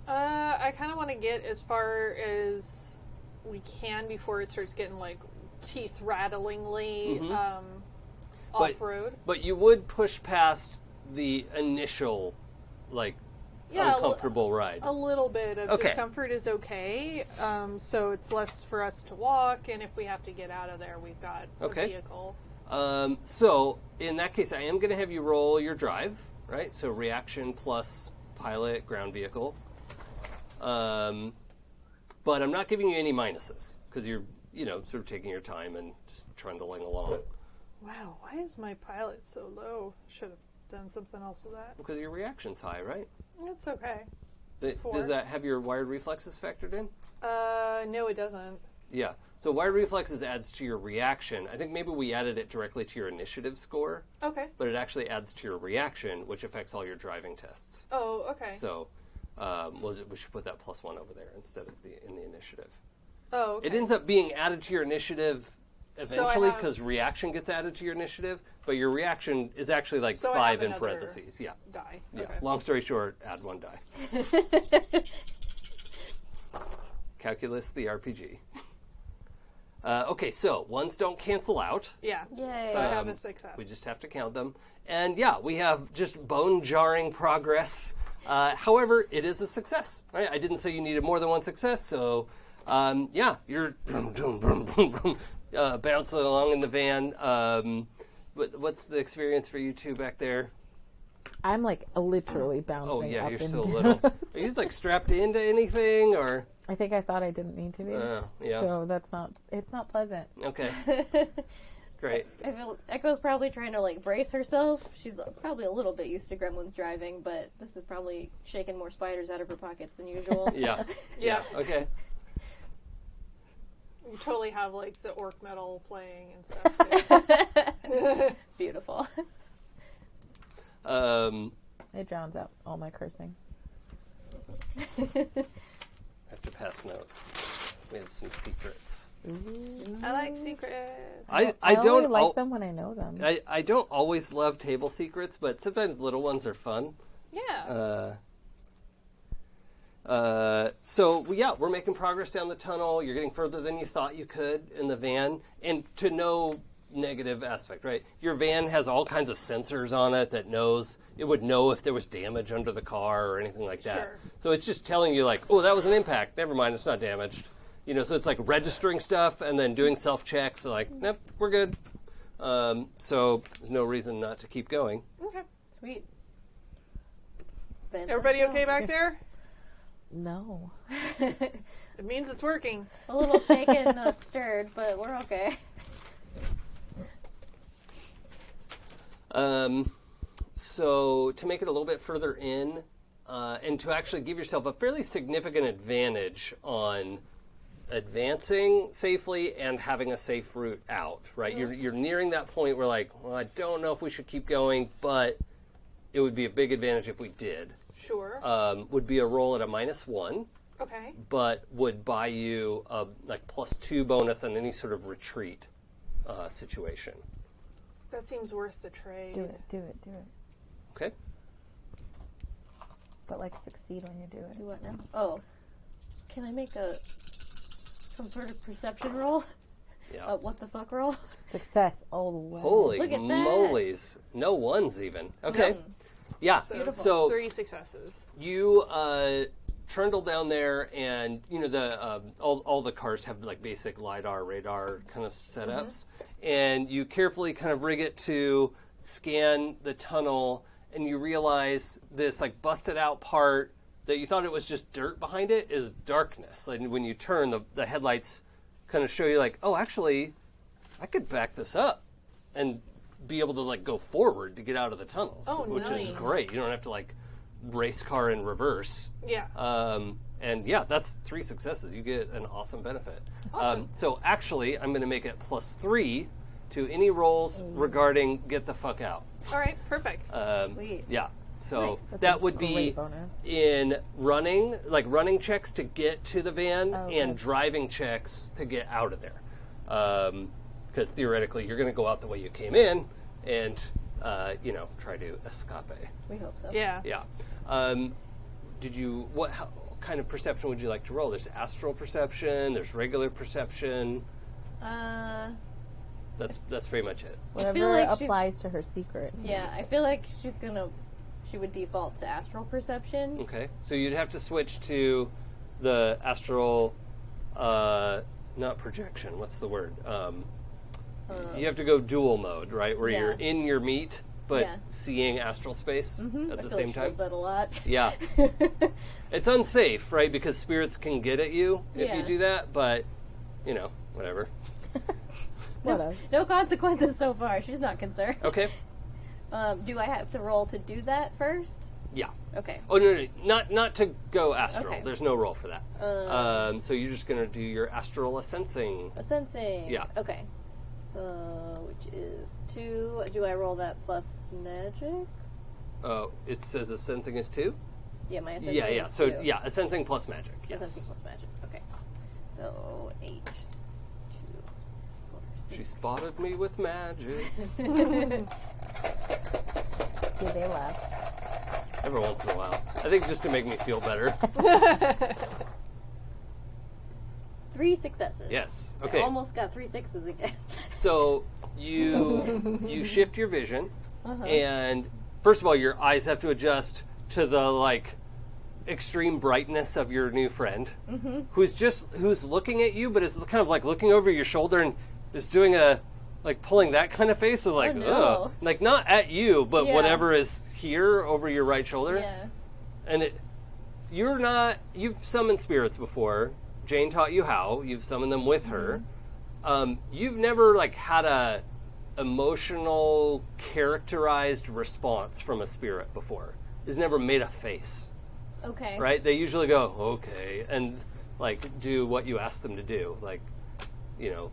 I kind of want to get as far as we can before it starts getting like teeth rattlingly off-road. But you would push past the initial, uncomfortable ride. A little bit of Okay. discomfort is okay. So it's less for us to walk, and if we have to get out of there, we've got a vehicle. So in that case, I am going to have you roll your drive, right? So reaction plus pilot, ground vehicle. But I'm not giving you any minuses because you're, sort of taking your time and just trundling along. Wow, why is my pilot so low? Should have done something else with that. Because your reaction's high, right? It's okay. It's a 4. Does that have your wired reflexes factored in? No, it doesn't. Yeah. So wired reflexes adds to your reaction. I think maybe we added it directly to your initiative score, Okay. but it actually adds to your reaction, which affects all your driving tests. Oh, okay. So we should put that +1 over there instead of in the initiative. Oh, okay. It ends up being added to your initiative eventually have- because reaction gets added to your initiative, but your reaction is actually like So I 5 have in another parentheses. Yeah. Die. Yeah. Okay. Long story short, add 1 die. Calculus the RPG. Okay, so ones don't cancel out. Yeah. Yay. So I have a success. We just have to count them. And yeah, we have just bone-jarring progress. However, it is a success. Right? I didn't say you needed more than 1 success, so yeah, you're bouncing along in the van. What's the experience for you two back there? I'm like literally bouncing. Oh yeah, up you're and so down. little. Are you just like strapped into anything, or? I think I thought I didn't need to be. Yeah. So it's not pleasant. Okay. Great. I feel Echo's probably trying to brace herself. She's probably a little bit used to Gremlin's driving, but this is probably shaking more spiders out of her pockets than usual. Yeah. Yeah. Okay. You totally have the orc metal playing and stuff. Too. Beautiful. It drowns out all my cursing. I have to pass notes. We have some secrets. I like secrets. I only don't like them when I know them. I don't always love table secrets, but sometimes little ones are fun. Yeah. So yeah, we're making progress down the tunnel. You're getting further than you thought you could in the van, and to no negative aspect, right? Your van has all kinds of sensors on it that would know if there was damage under the car or anything like that. Sure. So it's just telling you like, oh, that was an impact. Never mind, it's not damaged. You know, so it's like registering stuff and then doing self-checks. So like, nope, we're good. So there's no reason not to keep going. Okay. Sweet. Everybody okay back there? No. It means it's working. A little shaken, not stirred, but we're okay. So to make it a little bit further in, and to actually give yourself a fairly significant advantage on advancing safely and having a safe route out, right? You're nearing that point where like, well, I don't know if we should keep going, but it would be a big advantage if we did. Sure. Would be a roll at a -1, Okay. but would buy you a like +2 bonus on any sort of retreat situation. That seems worth the trade. Do it. Okay. But like succeed when you do it. Do what now? Oh. Can I make some sort of perception roll? Yeah. What the fuck roll? Success all the way. Holy Look at that. moly's. No ones even. Okay. Yeah. So 3 successes. you trundle down there, and you know the all the cars have like basic lidar, radar kind of setups, and you carefully kind of rig it to scan the tunnel, and you realize this like busted out part that you thought it was just dirt behind it is darkness. Like when you turn, the headlights kind of show you like, oh, actually, I could back this up and be able to like go forward to get out of the tunnels, which is nice. great. You don't have to like race car in reverse. Yeah. And yeah, that's 3 successes. You get an awesome benefit. Awesome. So actually, I'm going to make it +3 to any rolls regarding get the fuck out. All right. Perfect. Sweet. Yeah. So Nice. That's that a would be great bonus. in running checks to get to the van Okay. and driving checks to get out of there. Because theoretically, you're going to go out the way you came in and, try to escape. We hope so. Yeah. Yeah. How kind of perception would you like to roll? There's astral perception, there's regular perception. That's pretty much it. Whatever like she's- applies to her secret. Yeah, I feel like she would default to astral perception. Okay. So you'd have to switch to the astral, not projection, what's the word? You have to go dual mode, right? Where you're Yeah. in your meat, but Yeah. seeing astral space at I the feel same like she time. does that a lot. Yeah. It's unsafe, right? Because spirits can get at you if you Yeah. do that, but, whatever. Whatever. No consequences so far. She's not concerned. Okay. Do I have to roll to do that first? Yeah. Okay. Oh, no, not to go astral. Okay. There's no roll for that. So you're just going to do your astral sensing. A sensing. Yeah. Okay. Which is 2. Do I roll that plus magic? It says a sensing is 2? Yeah, my sensing Yeah. is So, 2. yeah, a sensing plus magic. A Yes. sensing plus magic. Okay. So 8. 2, 4, 6. She spotted me with magic. Do they laugh? Every once in a while. I think just to make me feel better. 3 successes. Yes. I Okay. almost got 3 6s again. So you shift your vision, and first of all, your eyes have to adjust to the extreme brightness of your new friend, who's looking at you, but is kind of like looking over your shoulder and is doing a pulling that kind of face of Oh, no. ugh, not at you, but Yeah. whatever is here over your right shoulder. Yeah. And you've summoned spirits before. Jane taught you how. You've summoned them with her. You've never had a emotional, characterized response from a spirit before. It's never made a face, Okay. right? They usually go, okay, and do what you ask them to do,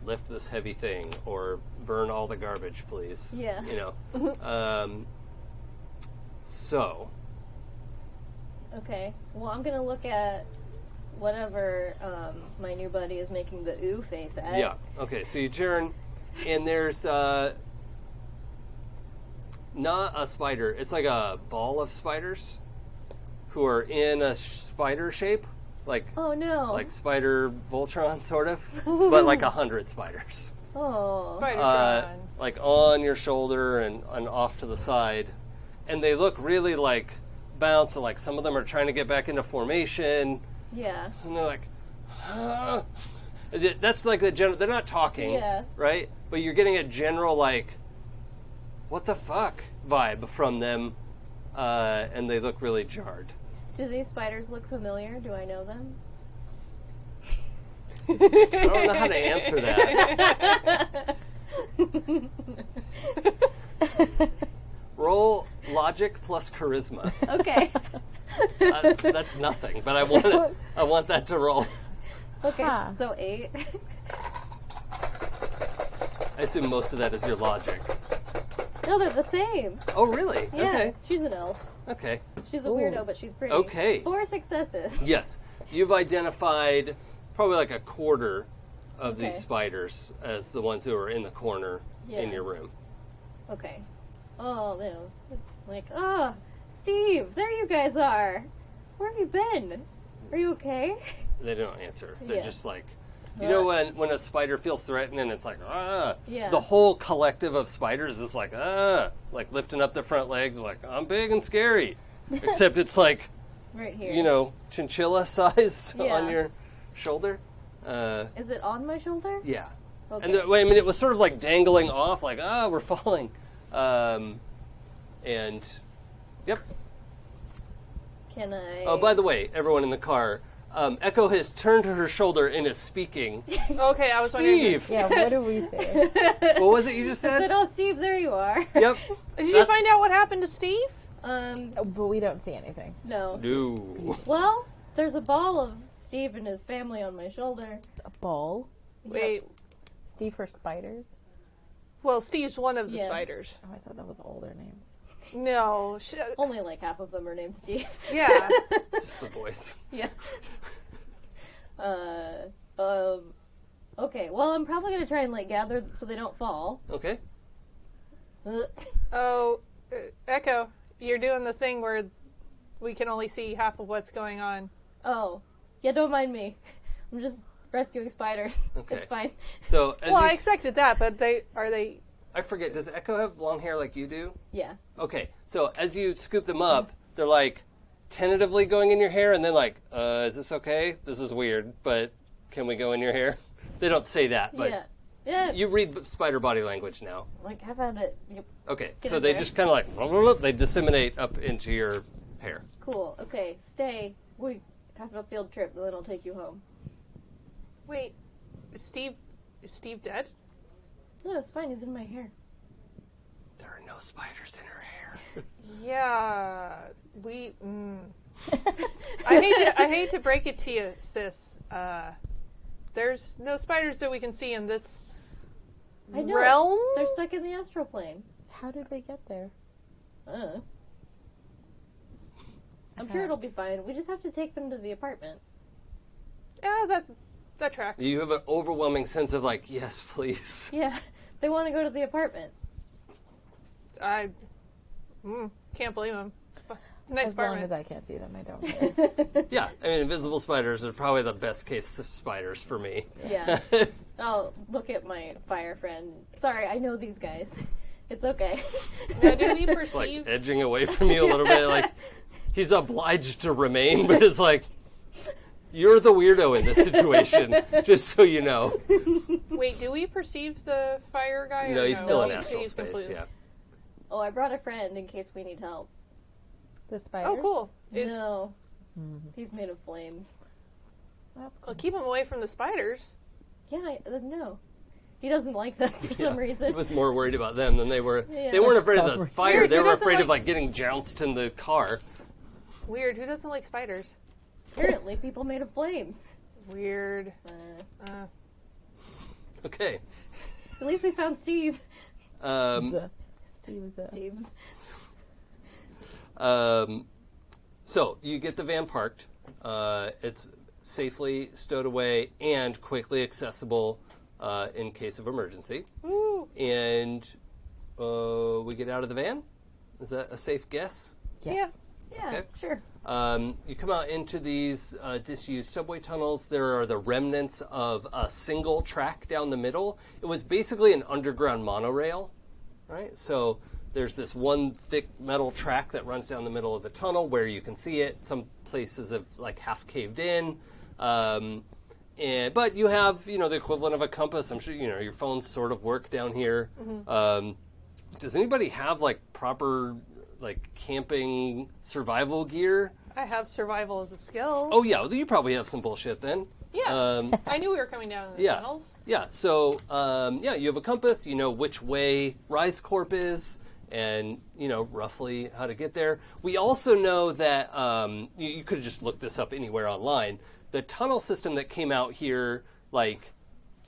lift this heavy thing or burn all the garbage, please. Yeah. So. Okay. Well, I'm gonna look at whatever my new buddy is making the ooh face at. Yeah. Okay. So you turn, and there's not a spider. It's like a ball of spiders who are in a spider shape, like Oh no. like Spider Voltron, sort of, but like 100 spiders, Oh. Spider-Tron. like on your shoulder and off to the side, and they look really like bounce. And like some of them are trying to get back into formation, Yeah. and they're like. "Ah." That's like the general. They're not talking, Yeah. right? But you're getting a general like, what the fuck vibe from them, and they look really jarred. Do these spiders look familiar? Do I know them? I don't know how to answer that. Roll logic plus charisma. Okay. That's nothing, but I want that to roll. Okay, Huh. so 8. I assume most of that is your logic. No, they're the same. Oh, really? Yeah. Okay. She's an elf. Okay. She's a Ooh. weirdo, but she's pretty. Okay. 4 successes. Yes. You've identified probably like a quarter of Okay. these spiders as the ones who are in the corner in Yeah. your room. Okay. Oh, no. Like, oh, Steve, there you guys are. Where have you been? Are you okay? They don't answer. They're Yeah. just like, you know, when a spider feels threatened and it's like, ah. Yeah. The whole collective of spiders is like, ah, like lifting up their front legs, like, I'm big and scary. Except it's like, Right here. you know, chinchilla size Yeah. on your shoulder. Is it on my shoulder? Yeah. Okay. And I mean, it was sort of like dangling off, like, ah, we're falling. And, yep. Can I? Oh, by the way, everyone in the car, Echo has turned to her shoulder and is speaking. Okay, I was wondering. Steve! Yeah, what do we say? What was it you just I said? said, oh, Steve, there you are. Yep. Did you That's- find out what happened to Steve? Oh, but we don't see anything. No. No. Well, there's a ball of Steve and his family on my shoulder. A ball? Wait. Steve for spiders? Well, Steve's one of the Yeah. spiders. Oh, I thought that was older names. No. Only like half of them are named Steve. Yeah. Just the voice. Yeah. Okay, well, I'm probably going to try and, like, gather so they don't fall. Okay. Oh, Echo, you're doing the thing where we can only see half of what's going on. Oh. Yeah, don't mind me. I'm just rescuing spiders. Okay. It's fine. So, as Well, you I expected that, but are they? I forget, does Echo have long hair like you do? Yeah. Okay, so as you scoop them up, they're like tentatively going in your hair, and then like, is this okay? This is weird, but can we go in your hair? They don't say that, but Yeah. Yeah. you read spider body language now. Like, I found it. Yep. Okay, Get so in they there. just kind of like, they disseminate up into your hair. Cool. Okay, stay. We have a field trip, and then I'll take you home. Wait, is Steve dead? No, it's fine. He's in my hair. There are no spiders in her hair. Yeah, we. I hate to break it to you, sis. There's no spiders that we can see in this I know. realm. They're stuck in the astral plane. How did they get there? I'm sure it'll be fine. We just have to take them to the apartment. Yeah, that tracks. You have an overwhelming sense of like, yes, please. Yeah, they want to go to the apartment. I can't blame him. It's a nice As long apartment. as I can't see them, I don't care. Yeah, I mean, invisible spiders are probably the best case spiders for me. Yeah. I'll look at my fire friend. Sorry, I know these guys. It's okay. Now, do we It's like perceive? edging away from you a little bit. Like he's obliged to remain, but it's like you're the weirdo in this situation. Just so you know. Wait, do we perceive the fire guy? No, or he's still in He's- astral he's space. completely- Yeah. Oh, I brought a friend in case we need help. The spiders? Oh, cool. No. He's made of flames. That's cool. Well, keep him away from the spiders. Yeah, no. He doesn't like them for some He reason. was more worried about them than they were. Yeah. They weren't afraid of the Suffering. fire. Weird, They who were doesn't afraid of like- like getting jounced in the car. Weird. Who doesn't like spiders? Apparently, people made of flames. Weird. Okay. At least we found Steve. Steve's Steve's. So you get the van parked. It's safely stowed away and quickly accessible in case of emergency. Woo. And we get out of the van. Is that a safe guess? Yes. Yeah, Okay. sure. You come out into these disused subway tunnels. There are the remnants of a single track down the middle. It was basically an underground monorail, right? So there's this one thick metal track that runs down the middle of the tunnel where you can see it. Some places have like half caved in. But you have, the equivalent of a compass. I'm sure, your phones sort of work down here. Mm-hmm. Does anybody have like proper camping survival gear? I have survival as a skill. Oh yeah, well, you probably have some bullshit then. Yeah. I knew we were coming down in the tunnels. Yeah, so you have a compass, you know which way Rise Corp is, and roughly how to get there. We also know that you could just look this up anywhere online. The tunnel system that came out here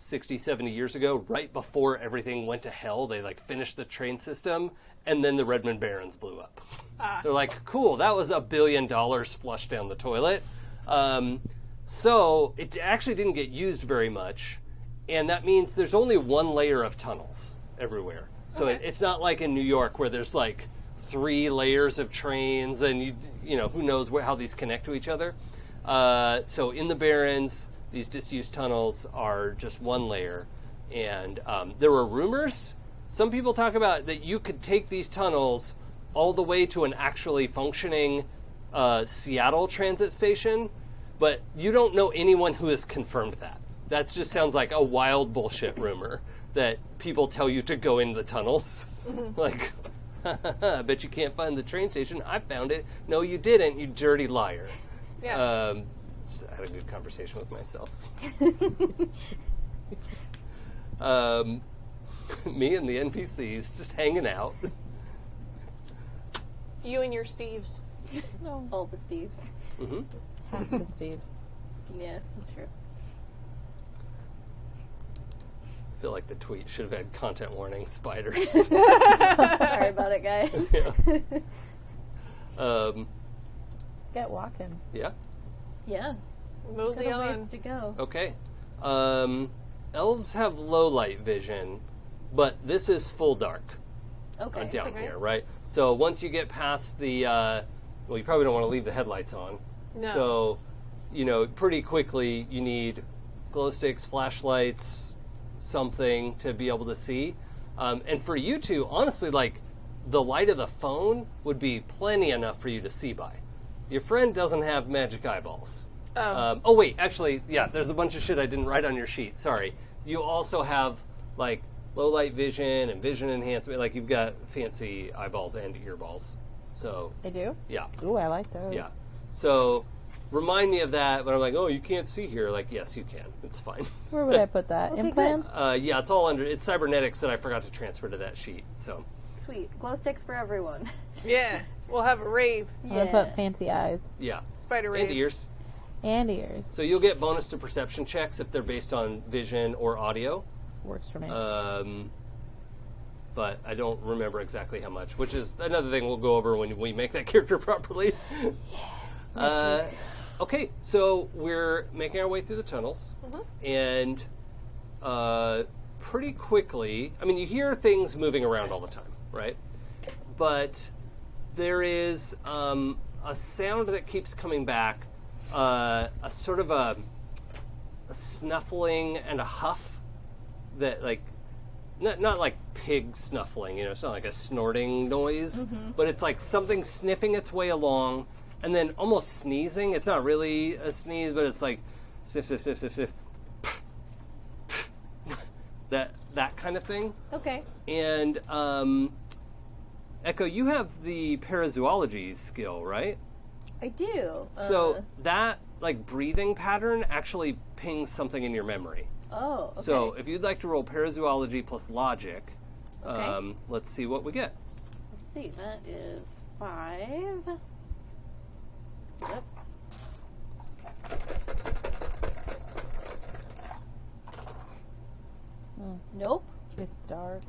60, 70 years ago, right before everything went to hell, they finished the train system, and then the Redmond Barrens blew up. They're like, cool, that was $1 billion flushed down the toilet. So it actually didn't get used very much, and that means there's only one layer of tunnels everywhere. So it's not like in New York where there's 3 layers of trains, and who knows how these connect to each other. So in the Barrens, these disused tunnels are just one layer, and there were rumors. Some people talk about that you could take these tunnels all the way to an actually functioning Seattle transit station, but you don't know anyone who has confirmed that. That just sounds like a wild bullshit rumor that people tell you to go into the tunnels. I bet you can't find the train station. I found it. No, you didn't, you dirty liar. Yeah. I had a good conversation with myself. Me and the NPCs just hanging out. You and your Steves. No. All the Steves. Mm-hmm. Half the Steves. Yeah, that's true. I feel like the tweet should have had content warning spiders. Sorry about it, guys. Yeah. Let's get walking. Yeah. Yeah. Mosey Got a ways on. to go. Okay. Elves have low light vision, but this is full dark Okay. down Okay. here, right? So once you get past the, you probably don't want to leave the headlights on. No. So, pretty quickly you need glow sticks, flashlights, something to be able to see. And for you two, honestly, the light of the phone would be plenty enough for you to see by. Your friend doesn't have magic eyeballs. Oh. Wait, actually, yeah, there's a bunch of shit I didn't write on your sheet. Sorry. You also have, low light vision and vision enhancement. You've got fancy eyeballs and earballs. So, I do? yeah. Ooh, I like those. Yeah. So, remind me of that, but I'm like, oh, you can't see here. Yes, you can. It's fine. Where would I put that? Okay, Implants? Yeah, it's all under, it's cybernetics that I forgot to transfer to that sheet, so. Sweet. Glow sticks for everyone. Yeah. We'll have a rave. I'm going to put fancy eyes. Yeah. Spider rave. And ears. And ears. So you'll get bonus to perception checks if they're based on vision or audio. Works for me. But I don't remember exactly how much, which is another thing we'll go over when we make that character properly. Yeah. Okay, so we're making our way through the tunnels, and pretty quickly, you hear things moving around all the time, right? But there is a sound that keeps coming back, a sort of a snuffling and a huff that, not like pig snuffling, it's not like a snorting noise, but it's like something sniffing its way along and then almost sneezing. It's not really a sneeze, but it's like sniff, sniff, sniff, sniff, sniff. that kind of thing. Okay. And Echo, you have the parazoology skill, right? I do. So that breathing pattern actually pings something in your memory. Oh, okay. So if you'd like to roll parazoology plus logic, Okay. Let's see what we get. Let's see. That is 5. Yep. Nope. It's dark.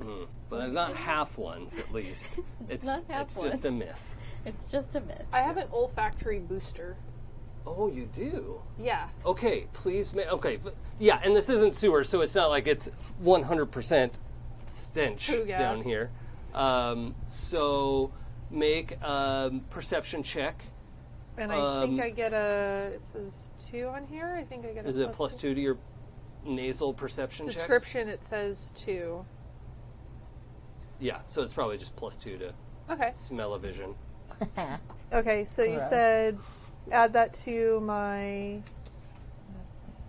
But not half ones, at least. It's not half It's just a miss. It's just a miss. I have an olfactory booster. Oh, you do? Yeah. Okay, please yeah, and this isn't sewer, so it's not like it's 100% stench True gas. down here. So make a perception check. And I think I get it says 2 on here. I think I get a Is it plus 2 to your nasal perception checks? description. It says 2. Yeah, so it's probably just plus 2 to Okay. smell-o-vision. Okay, so you Alright. said add that to my...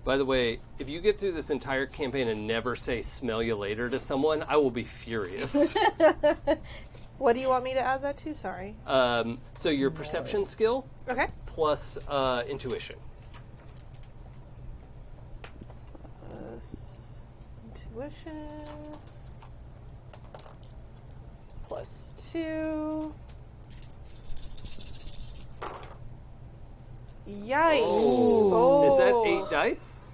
By the way, if you get through this entire campaign and never say "smell you later" to someone, I will be furious. What do you want me to add that to? Sorry. So your perception skill Okay. plus intuition. Intuition. Plus 2. Yikes. Is that 8 dice?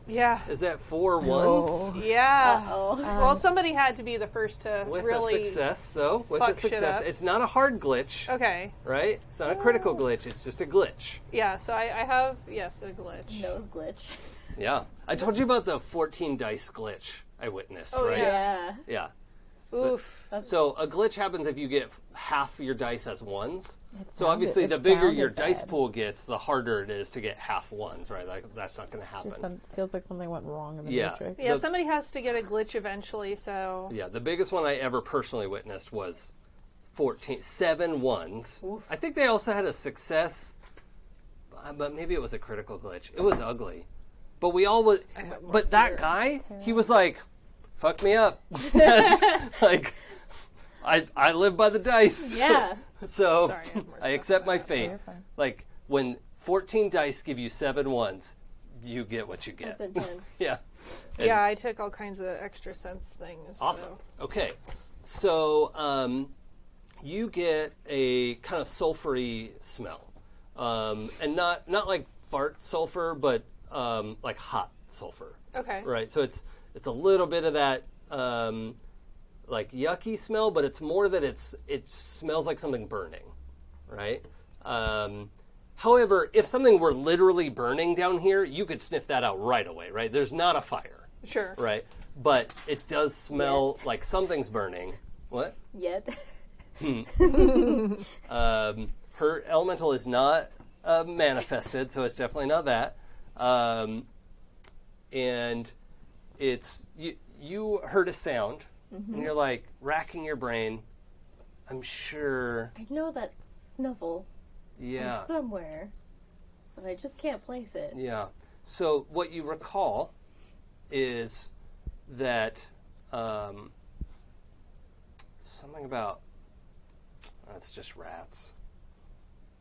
Yeah. Is that 4 ones? Yeah. Uh-oh. Well, somebody had to be the first to With really... a success, though. With fuck a shit success. up. It's not a hard glitch, Okay. right? It's not a critical glitch. It's just a glitch. Yeah, so I have, yes, a glitch. Nose glitch. Yeah. I told you about the 14 dice glitch I witnessed, Oh, right? Yeah. Yeah. Oof. So a glitch happens if you get half your dice as ones. So sounded- obviously, it the bigger your sounded dice bad. pool gets, the harder it is to get half ones, right? Like, that's not going to happen. Just feels like something went wrong in the Yeah. matrix. Yeah, The- somebody has to get a glitch eventually, so... Yeah, the biggest one I ever personally witnessed was 7 ones. Oof. I think they also had a success, but maybe it was a critical glitch. It was ugly. But we all would. But that guy, he was like, "Fuck me up." That's, like, I live by the dice. Yeah. So Sorry, I have more I stuff. accept my fate. you're fine. Like when 14 dice give you 7 ones, you get what you get. That's intense. Yeah. And- Yeah, I took all kinds of extra sense things. Awesome. So. Okay. So you get a kind of sulfury smell. And not like fart sulfur, but like hot sulfur. Okay. Right. So it's a little bit of that like yucky smell, but it's more that it smells like something burning. Right? However, if something were literally burning down here, you could sniff that out right away, right? There's not a fire. Sure. Right, but it does smell like something's burning. What? Yet. Her elemental is not manifested, so it's definitely not that. And it's you heard a sound, and you're like racking your brain. I'm sure. I know that snuffle Yeah. from somewhere, but I just can't place it. Yeah. So what you recall is that something about that's just rats.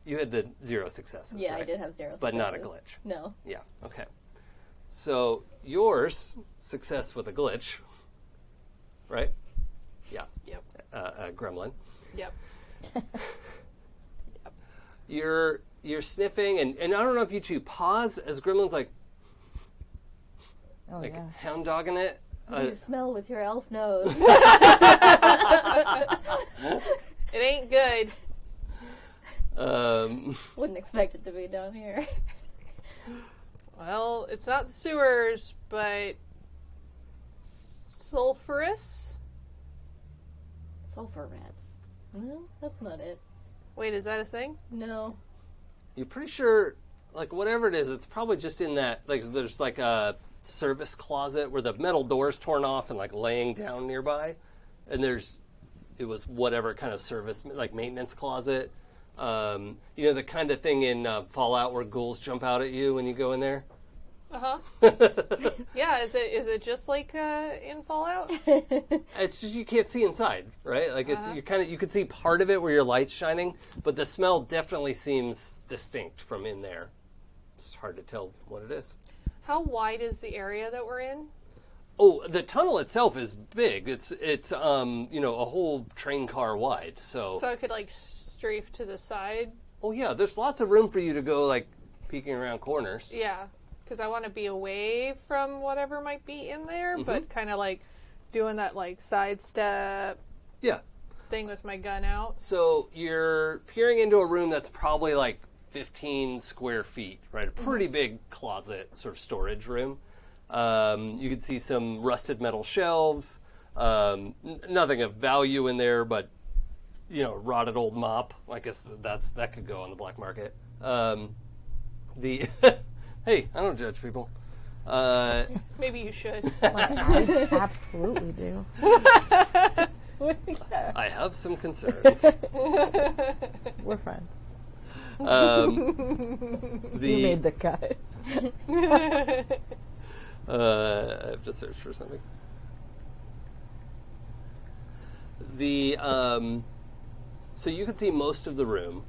You had the 0 successes. Yeah, right? I did have 0 But not a successes. glitch. No. Yeah. Okay. So yours success with a glitch, right? Yeah. Yep. Gremlin. Yep. You're sniffing, and I don't know if you two pause as Gremlin's like Oh, yeah. hound dogging it. You smell with your elf nose. It ain't good. Wouldn't expect it to be down here. Well, it's not the sewers, but sulfurous. Sulfur rats. No, that's not it. Wait, is that a thing? No. You're pretty sure, like whatever it is, it's probably just in that. Like there's like a service closet where the metal door's torn off and like laying down nearby, and it was whatever kind of service, like maintenance closet. You know, the kind of thing in Fallout where ghouls jump out at you when you go in there. Yeah, is it just like in Fallout? It's just you can't see inside, right? Like it's you can see part of it where your light's shining, but the smell definitely seems distinct from in there. It's hard to tell what it is. How wide is the area that we're in? Oh, the tunnel itself is big. It's you know, a whole train car wide. So So I could like strafe to the side. oh yeah, there's lots of room for you to go like peeking around corners. Yeah, because I want to be away from whatever might be in there, but kind of like doing that like sidestep Yeah. thing with my gun out. So you're peering into a room that's probably like 15 square feet, right? A pretty big closet, sort of storage room. You can see some rusted metal shelves. Nothing of value in there, but rotted old mop. I guess that could go on the black market. Hey, I don't judge people. Maybe you should. I absolutely do. I have some concerns. We're friends. You You made the cut. I have to search for something. So you can see most of the room.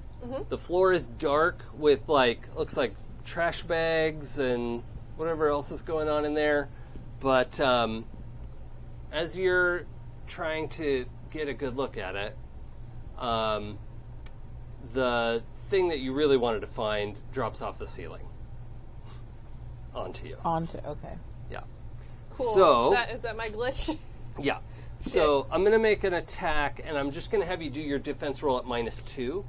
The floor is dark with looks like trash bags and whatever else is going on in there. But as you're trying to get a good look at it, the thing that you really wanted to find drops off the ceiling onto you. Okay. Yeah. Cool. So Is that my glitch? yeah. So I'm going to make an attack, and I'm just going to have you do your defense roll at -2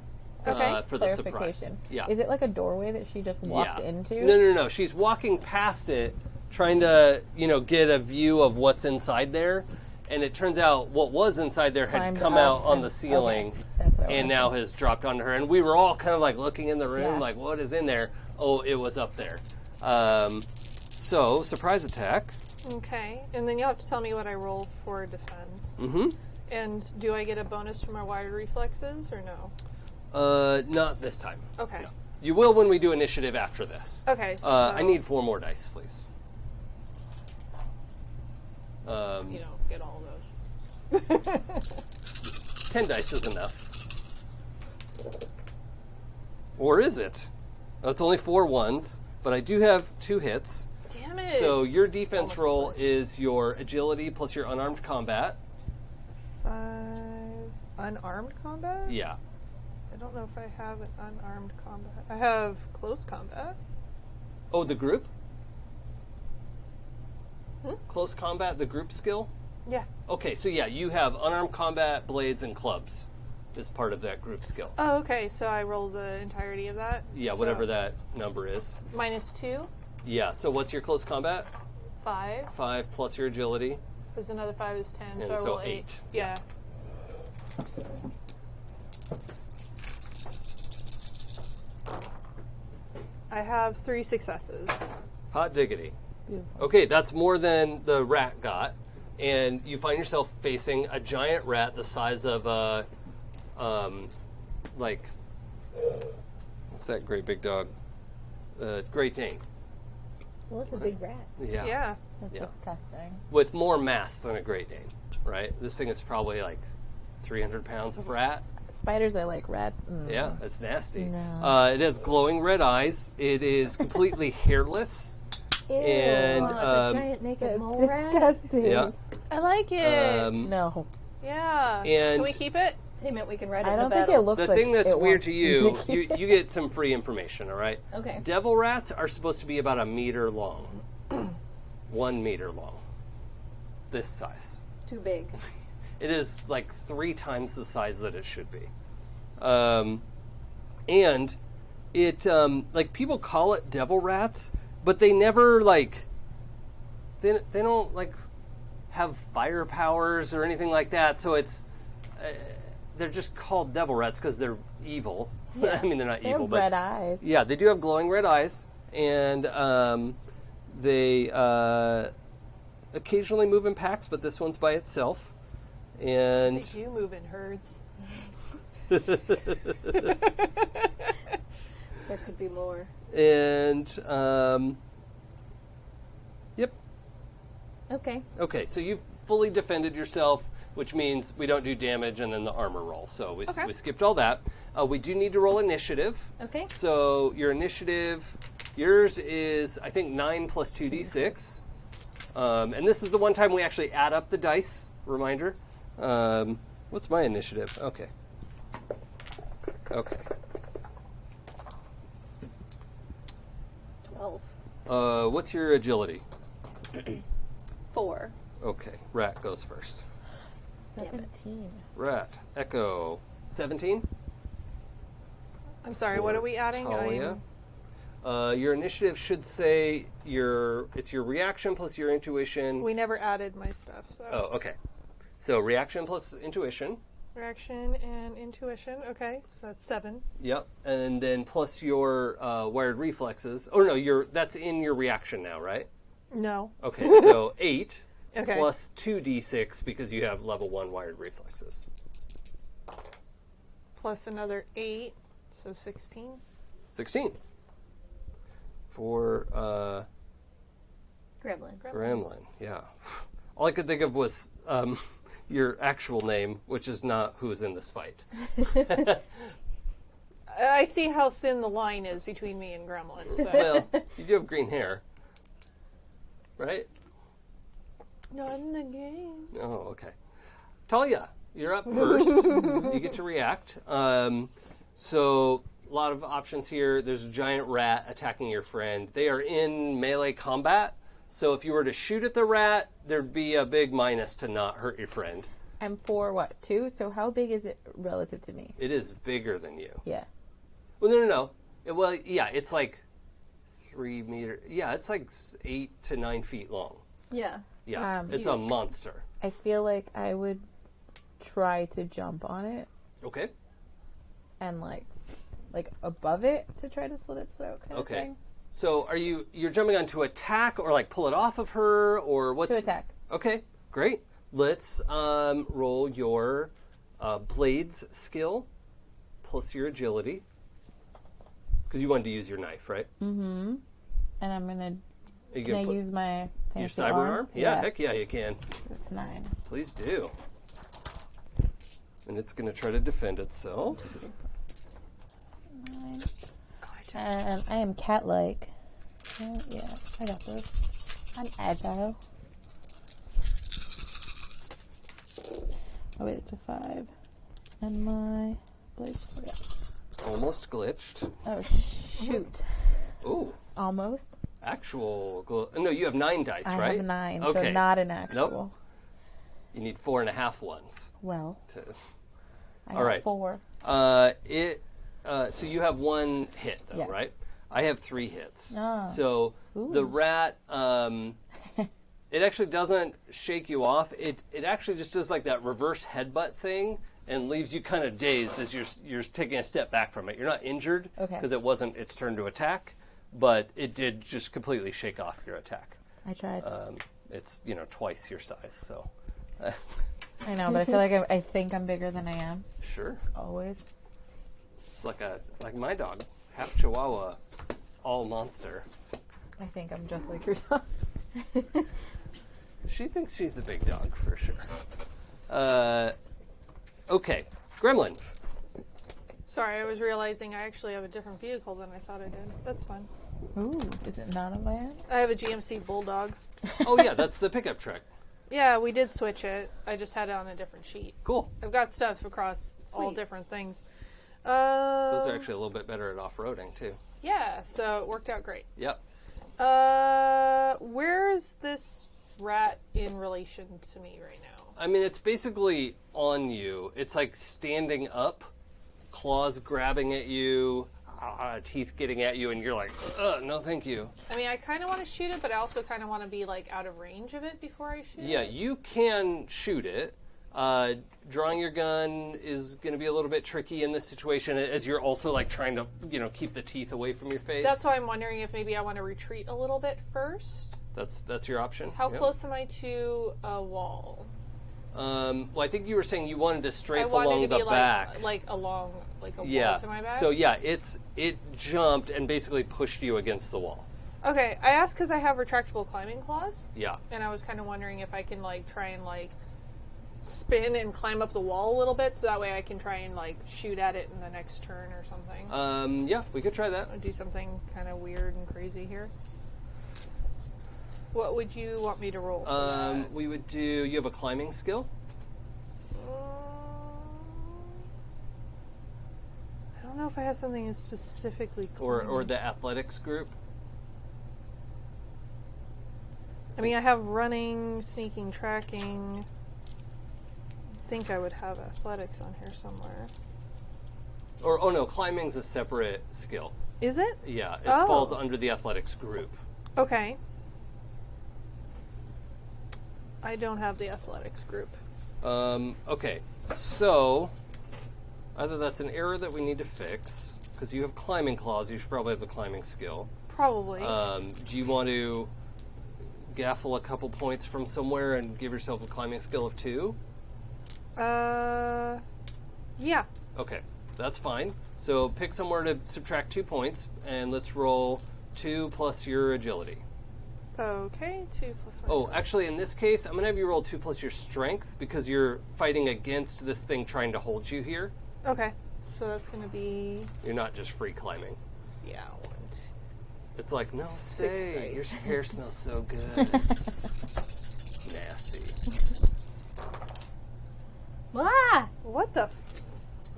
Okay. for the surprise. Clarification. Yeah. Is it like a doorway that she just walked into? No. She's walking past it, trying to get a view of what's inside there, and it turns out what was inside there had Climbed come up out on and- the ceiling, okay. That's what I and wanted now to- has dropped onto her. And we were all kind of looking in the room, Yeah. what is in there? Oh, it was up there. So surprise attack. Okay. And then you'll have to tell me what I roll for defense. Mm-hmm. And do I get a bonus for my wired reflexes or no? Not this time. Okay. No. You will when we do initiative after this. Okay. So I need 4 more dice, please. You don't get all of those. 10 dice is enough. Or is it? Oh, it's only 4 ones, but I do have 2 hits. Damn it. So your defense much roll worse. is your agility plus your unarmed combat. 5 unarmed combat? Yeah. I don't know if I have an unarmed combat. I have close combat. Oh, the group? Close combat, the group skill? Yeah. Okay, so yeah, you have unarmed combat, blades, and clubs as part of that group skill. Oh, okay. So I roll the entirety of that? Yeah, So whatever that number is. -2, Yeah, so what's your close combat? 5. 5 plus your agility. Because another 5 is 10, And so I so roll 8. 8. Yeah. I have 3 successes. Hot diggity. Beautiful. Okay, that's more than the rat got. And you find yourself facing a giant rat the size of a, what's that great big dog? Great Dane. Well, it's a big rat. Yeah. Yeah. That's Yeah. disgusting. With more mass than a Great Dane, right? This thing is probably 300 pounds of rat. Spiders, I like rats. Yeah, it's nasty. No. It has glowing red eyes. It is completely hairless. Ew. And, It's a giant naked That's mole rat. disgusting. Yeah. I like it. No. Yeah. and- Can we keep it? They meant we can ride it I in a don't think battle. it looks The like thing that's it weird wants to you, me to you get some free information, all right? Okay. Devil rats are supposed to be about 1 meter long. 1 meter long. This size. Too big. It is 3 times the size that it should be. And it, people call it devil rats, but they never, they don't, have fire powers or anything like that, so it's, they're just called devil rats because they're evil. Yeah. I mean, they're not They evil, have but... red eyes. Yeah, they do have glowing red eyes, and they occasionally move in packs, but this one's by itself. And They do move in herds. There could be more. Yep. Okay. Okay, so you've fully defended yourself, which means we don't do damage and then the armor roll. So we skipped all that. We do need to roll initiative. Okay. So your initiative, yours is, I think, 9 plus 2d6. And this is the one time we actually add up the dice. Reminder. What's my initiative? Okay. Okay. 12. What's your agility? 4. Okay, Rat goes first. 17. Rat, Echo, 17? I'm sorry, what are we adding? Talia. Your initiative should say it's your reaction plus your intuition. We never added my stuff. So. Oh, okay. So reaction plus intuition. Reaction and intuition. Okay, so that's 7. Yep, and then plus your wired reflexes. Oh no, that's in your reaction now, right? No. Okay, so 8 Okay. plus 2d6 because you have level 1 wired reflexes. Plus another 8, so 16. 16 for Gremlin. Yeah. All I could think of was your actual name, which is not who is in this fight. I see how thin the line is between me and Gremlin. So. Well, you do have green hair, right? Not in the game. Oh, okay. Talia, you're up first. You get to react. So, a lot of options here. There's a giant rat attacking your friend. They are in melee combat. So if you were to shoot at the rat, there'd be a big minus to not hurt your friend. I'm 2, so how big is it relative to me? It is bigger than you. Yeah. Well, no. It's like 3 meters. Yeah, it's like 8 to 9 feet long. Yeah. Yeah, it's a monster. I feel like I would try to jump on it Okay. and like above it to try to slit its throat kind of Okay. thing. So you're jumping on to attack or like pull it off of her or what's... To attack. Okay, great. Let's roll your blades skill plus your agility. Because you wanted to use your knife, right? Mm-hmm. And I'm going to... Can Can I use my your fancy cyber arm? arm? Yeah, heck yeah, you can. That's 9. Please do. And it's going to try to defend itself. 9. And I am cat-like. Yeah, I got this. I'm agile. Oh wait, it's a 5. And my blaze forgot. Almost glitched. Oh shoot. Ooh. Almost. No, you have 9 dice, I right? have 9, Okay. so not an actual. Nope. You need 4.5 ones. Well, I All got right. 4. So you have 1 hit, though, Yes. right? I have 3 hits. Ah. So the rat, it actually doesn't shake you off. It actually just does like that reverse headbutt thing and leaves you kind of dazed as you're taking a step back from it. You're not injured because it wasn't its turn to attack, but it did just completely shake off your attack. I tried. It's twice your size, so I know, but I feel like I think I'm bigger than I am. sure. Always. It's like my dog, half Chihuahua, all monster. I think I'm just like your dog. She thinks she's a big dog for sure. Okay, Gremlin. Sorry, I was realizing I actually have a different vehicle than I thought I did. That's fine. Ooh, is it not on my end? I have a GMC Bulldog. Oh yeah, that's the pickup truck. Yeah, we did switch it. I just had it on a different sheet. Cool. I've got stuff across all Sweet. different things. Those are actually a little bit better at off-roading too. Yeah, so it worked out great. Yep. Where's this rat in relation to me right now? I mean, it's basically on you. It's like standing up, claws grabbing at you, teeth getting at you, and you're like, no thank you. I mean, I kind of want to shoot it, but I also kind of want to be like out of range of it before I shoot Yeah, it. you can shoot it. Drawing your gun is going to be a little bit tricky in this situation as you're also like trying to, keep the teeth away from your face. That's why I'm wondering if maybe I want to retreat a little bit first. That's your option. How Yep. close am I to a wall? Well, I think you were saying you wanted to I strafe wanted along to be the back. like along like a Yeah. wall to my back. So yeah, it jumped and basically pushed you against the wall. Okay, I asked because I have retractable climbing claws, Yeah. and I was kind of wondering if I can like try and like spin and climb up the wall a little bit, so that way I can try and like shoot at it in the next turn or something. Yeah, we could try that. I'll do something kind of weird and crazy here. What would you want me to roll for that? We would do. You have a climbing skill. I don't know if I have something that's specifically Or climbing. the athletics group. I mean, I have running, sneaking, tracking. I think I would have athletics on here somewhere. Or, oh no, climbing's a separate skill. Is it? Yeah, it Oh. falls under the athletics group. Okay. I don't have the athletics group. Okay, so either that's an error that we need to fix, because you have climbing claws, you should probably have a climbing skill. Probably. Do you want to gaffle a couple points from somewhere and give yourself a climbing skill of 2? Yeah. Okay, that's fine. So pick somewhere to subtract 2 points, and let's roll 2 plus your agility. Okay, 2 plus 1. Oh, actually, in this case, I'm going to have you roll 2 plus your strength, because you're fighting against this thing trying to hold you here. Okay, so that's going to be... You're not just free climbing. Yeah, 1, 2. It's like, no, stay. Your dice. hair smells so good. Nasty. Ah! What the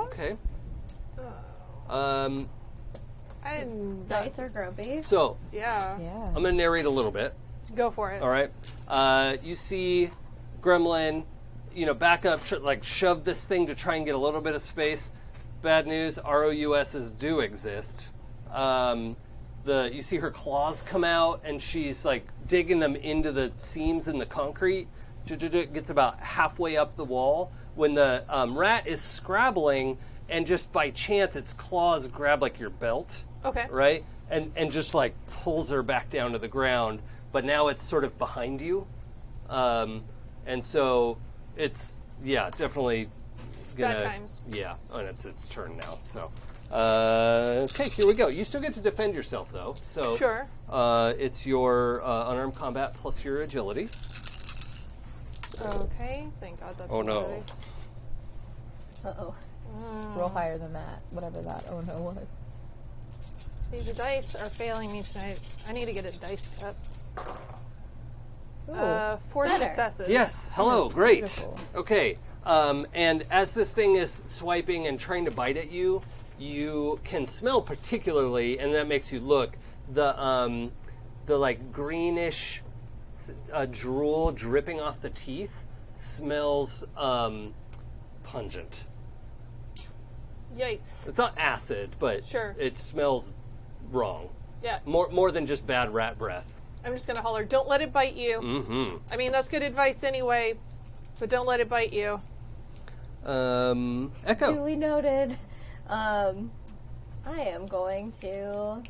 Okay. I'm... Dice are grumpy. So, Yeah. Yeah. I'm going to narrate a little bit. Go for it. All right. You see Gremlin, back up, shove this thing to try and get a little bit of space. Bad news, ROUSs do exist. You see her claws come out, and she's digging them into the seams in the concrete. It gets about halfway up the wall when the rat is scrabbling, and just by chance its claws grab your belt. Okay. Right? And just pulls her back down to the ground, but now it's sort of behind you. And so it's, definitely gonna... Bad times. Yeah, and it's its turn now, so... okay, here we go. You still get to defend yourself, though. So Sure. It's your unarmed combat plus your agility. Okay, thank God that's Oh, no. another dice. Uh-oh. Roll higher than that, whatever that oh no was. See, the dice are failing me tonight. I need to get a dice cup. Ooh, 4 better. successes. Yes, hello, great. Beautiful. Okay, and as this thing is swiping and trying to bite at you, you can smell particularly, and that makes you look, the greenish drool dripping off the teeth smells pungent. Yikes. It's not acid, but Sure. it smells wrong. Yeah. More than just bad rat breath. I'm just going to holler, don't let it bite you. Mm-hmm. I mean, that's good advice anyway, but don't let it bite you. Echo. Duly noted. I am going to...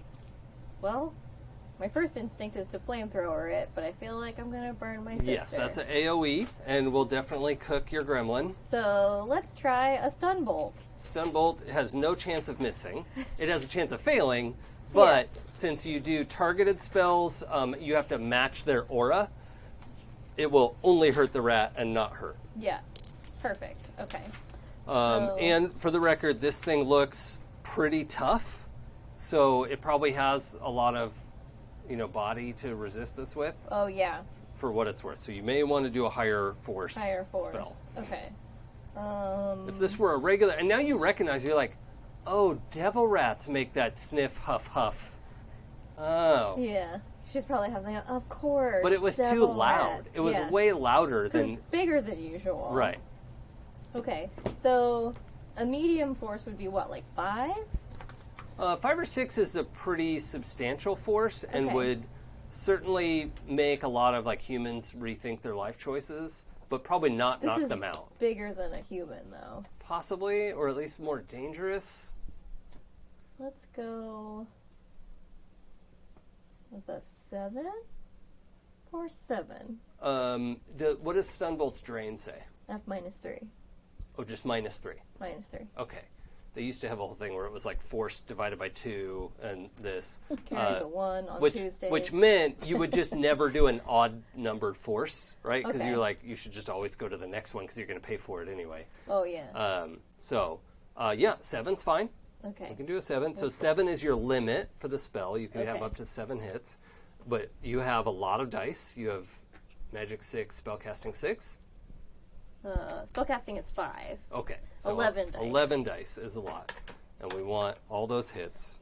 Well, my first instinct is to flamethrower it, but I feel like I'm going to burn my sister. Yes, that's an AoE, and will definitely cook your gremlin. So let's try a stun bolt. Stun bolt has no chance of missing. It has a chance of failing, but since you do targeted spells, you have to match their aura. It will only hurt the rat and not hurt. Yeah. Perfect. Okay. And for the record, this thing looks pretty tough, so it probably has a lot of, body to resist this with, Oh, yeah. for what it's worth. So you may want to do a higher force Higher force. spell. Okay. If this were a regular, and now you recognize, you're like, oh, devil rats make that sniff, huff, huff. Oh. Yeah. She's probably having of course. But it was too devil loud. rats. It was Yeah. way louder 'Cause than... it's bigger than usual. Right. Okay. So a medium force would be what, 5? 5 or 6 is a pretty substantial force and Okay. would certainly make a lot of humans rethink their life choices, but probably not This knock is them out. bigger than a human, though. Possibly, or at least more dangerous. Let's go with a 7 or 7. What does Stunbolt's drain say? F -3. Oh, just -3. -3. Okay. They used to have a whole thing where it was force divided by 2 and this. Carry the 1 on which, Tuesdays. Which meant you would just never do an odd numbered force, right? Because Okay. you're you should just always go to the next one because you're going to pay for it anyway. Oh, yeah. So 7's fine. Okay. You can do a 7. So 7 is your limit for the spell. You can have Okay. up to 7 hits. But you have a lot of dice. You have Magic 6, Spellcasting 6. Spellcasting is 5. Okay. So 11 dice. 11 dice is a lot. And we want all those hits.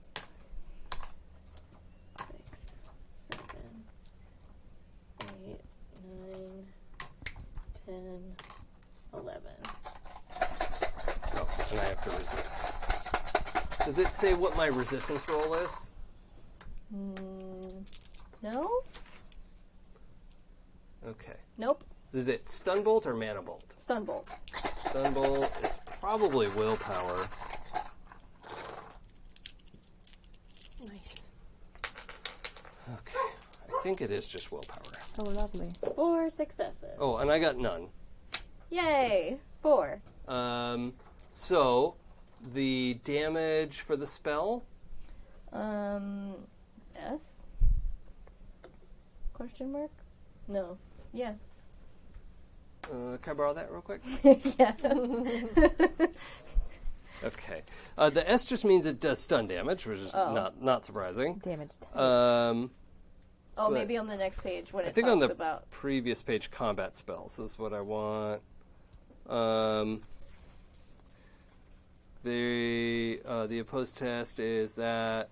6, 7, 8, 9, 10, 11. Oh, and I have to resist. Does it say what my resistance roll is? No? Okay. Nope. Is it stun bolt or mana bolt? Stun bolt. Stun bolt is probably willpower. Nice. Okay. I think it is just willpower. Oh, lovely. 4 successes. Oh, and I got none. Yay! 4. So the damage for the spell? S? Question mark? No. Yeah. Can I borrow that real quick? Yeah. Okay. The S just means it does stun damage, which is not surprising. Damage. Oh, maybe on the next page when I it think talks on the about... previous page, combat spells is what I want. The opposed test is that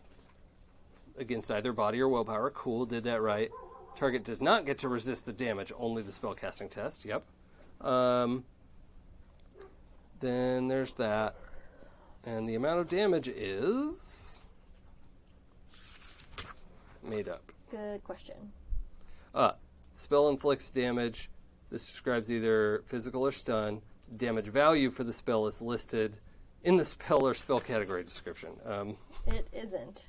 against either body or willpower. Cool, did that right. Target does not get to resist the damage, only the spellcasting test. Yep. Then there's that. And the amount of damage is made up. Good question. Spell inflicts damage. This describes either physical or stun. Damage value for the spell is listed in the spell or spell category description. It isn't.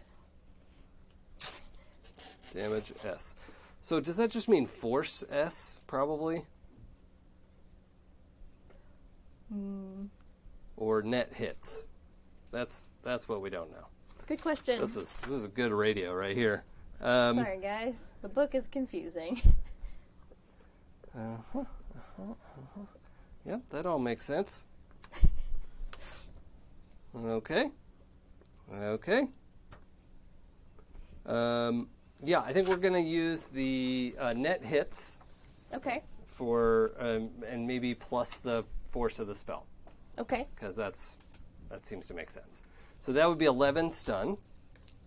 Damage S. So does that just mean force S, probably? Or net hits? That's what we don't know. Good question. This is good radio right here. Sorry, guys. The book is confusing. Yep, that all makes sense. Okay. Yeah, I think we're going to use the net hits Okay. for, and maybe plus the force of the spell, Okay. because that seems to make sense. So that would be 11 stun,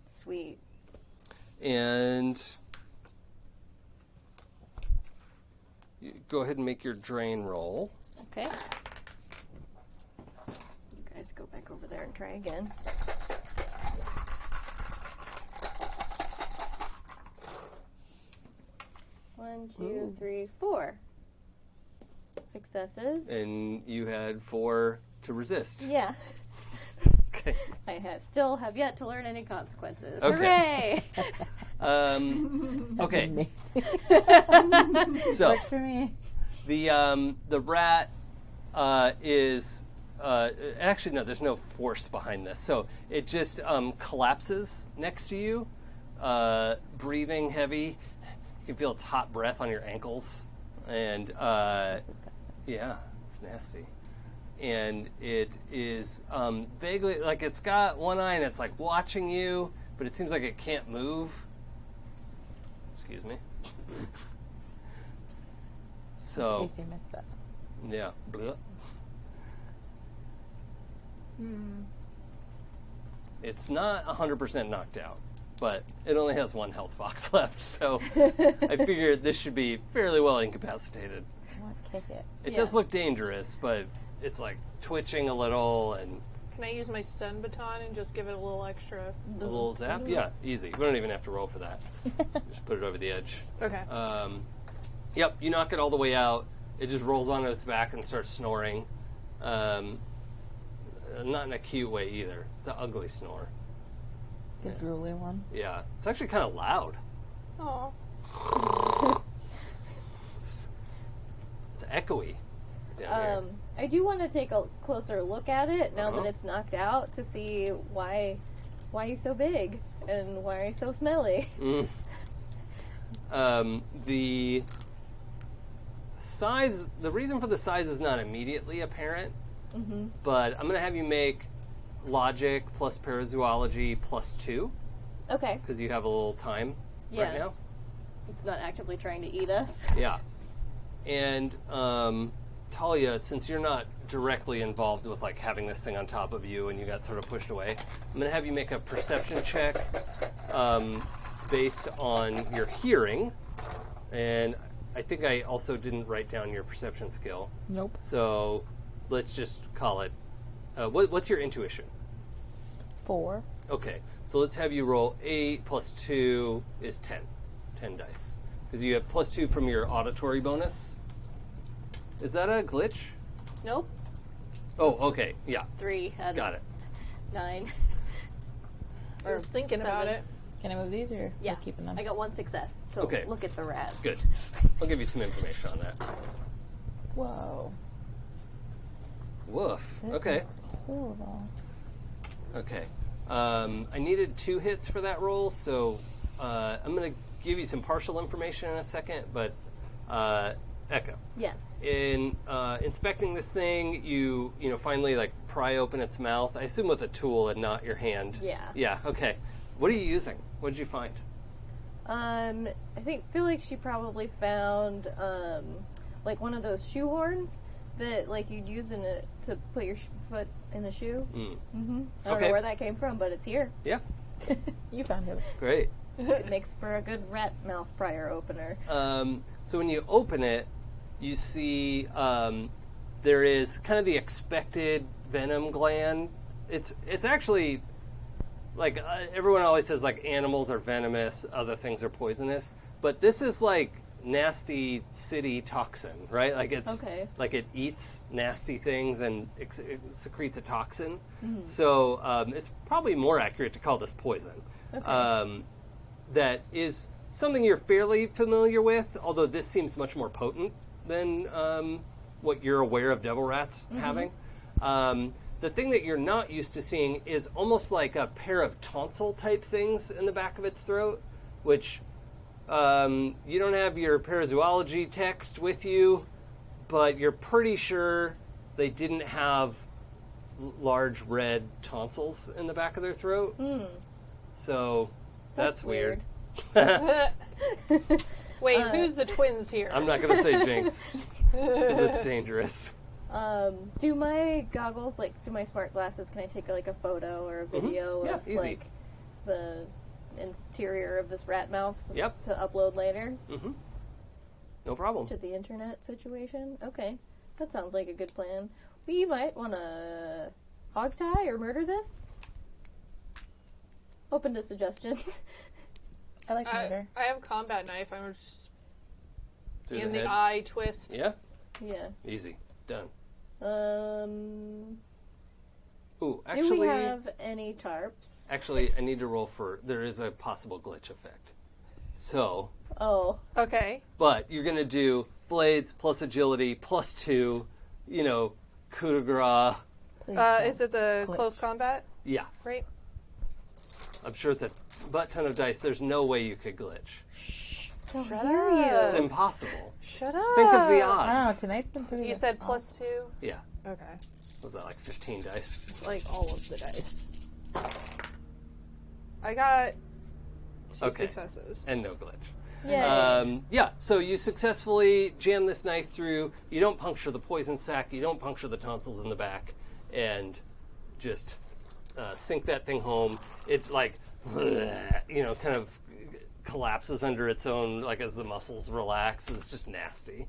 Sweet. and you go ahead and make your drain roll. Okay. You guys go back over there and try again. One, two, 3, 4 successes. And you had 4 to resist. Yeah. Okay. I still have yet to learn any consequences. Okay. Hooray! Okay. Amazing. So Works for me. the rat is actually no. There's no force behind this, so it just collapses next to you, breathing heavy. You can feel its hot breath on your ankles, and That's disgusting. yeah, it's nasty. And it is vaguely like it's got one eye and it's like watching you, but it seems like it can't move. Excuse me. So In case you missed that. yeah. Blah. It's not 100% knocked out, but it only has 1 health box left, so I figured this should be fairly well incapacitated. I want to kick it. It Yeah. does look dangerous, but it's like twitching a little and Can I use my stun baton and just give it a little extra? a little zap. Yeah, easy. We don't even have to roll for that. Just put it over the edge. Okay. Yep, you knock it all the way out. It just rolls onto its back and starts snoring. Not in a cute way either. It's an ugly snore. The drooly one. Yeah, it's actually kind of loud. Aw. It's echoey down here. I do want to take a closer look at it now Uh-huh. that it's knocked out to see why he's so big and why he's so smelly. The size, the reason for the size is not immediately apparent, but I'm going to have you make logic plus parazoology plus 2, Okay. because you have a little time right Yeah. now. It's not actively trying to eat us. Yeah. And Talia, since you're not directly involved with like having this thing on top of you and you got sort of pushed away, I'm going to have you make a perception check based on your hearing. And I think I also didn't write down your perception skill. Nope. So let's just call it. What's your intuition? 4. Okay, so let's have you roll 8 plus 2 is 10. 10 dice. Because you have plus 2 from your auditory bonus. Is that a glitch? Nope. Oh, okay, yeah. 3 out Got of it. 9. I was thinking about 7. it. Can I move these or Yeah. we're keeping them? I got 1 success. So Okay. look at the rat. Good. I'll give you some information on that. Whoa. Woof. This Okay. is horrible. Okay. I needed 2 hits for that roll, so I'm going to give you some partial information in a second, but Echo. Yes. In inspecting this thing, you finally like pry open its mouth. I assume with a tool and not your hand. Yeah. Yeah. Okay. What are you using? What did you find? I feel like she probably found like one of those shoe horns that like you'd use to put your foot in a shoe. Mm-hmm. I don't Okay. know where that came from, but it's here. Yeah. You found it. Great. It makes for a good rat mouth prior opener. So when you open it, you see there is kind of the expected venom gland. It's actually like everyone always says like animals are venomous, other things are poisonous, but this is like nasty city toxin, right? Like it's Okay. like it eats nasty things and it secretes a toxin. So it's probably more accurate to call this poison. Okay. That is something you're fairly familiar with, although this seems much more potent than what you're aware of devil rats having. The thing that you're not used to seeing is almost like a pair of tonsil type things in the back of its throat, which you don't have your parazoology text with you, but you're pretty sure they didn't have large red tonsils in the back of their throat. So that's weird. Wait, who's the twins here? I'm not going to say jinx, because it's dangerous. Do my goggles, like, do my smart glasses, can I take like a photo or a video Yeah, of easy. like the interior of this rat mouth Yep. to upload later No problem. to the internet situation? Okay, that sounds like a good plan. We might want to hog tie or murder this. Open to suggestions. I like murder. I have combat knife. I'm just Through in the the head. eye twist. Yeah, Yeah. easy. Done. Ooh, Do we have any tarps? actually, I need to roll for. There is a possible glitch effect. So, Oh, Okay. but you're going to do blades plus agility plus 2, coup de grace. Please Is it the Glitch. close combat? Yeah, Right. I'm sure it's a butt ton of dice. There's no way you could glitch. don't Shut hear up. It's you. impossible. Shut up. Think of the I don't know. odds. Tonight's been pretty. You good. said plus 2? Yeah. Okay. Was that like 15 dice? It's like all of the dice. I got 2 Okay. successes. And no glitch. Yay. So you successfully jam this knife through. You don't puncture the poison sac. You don't puncture the tonsils in the back. And just sink that thing home. It like, kind of collapses under its own, like as the muscles relax. It's just nasty.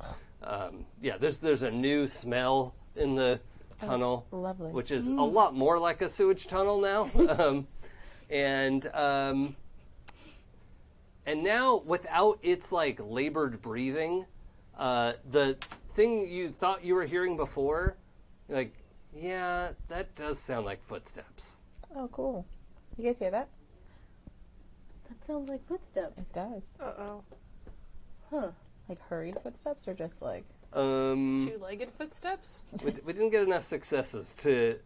There's a new smell in the tunnel. lovely. Which is a lot more like a sewage tunnel now. And now, without its like labored breathing, the thing you thought you were hearing before, like, yeah, that does sound like footsteps. Oh, cool. You guys hear that? That sounds like footsteps. It does. Uh-oh. Huh. Like hurried footsteps or just like. 2-legged footsteps? We didn't get enough successes to.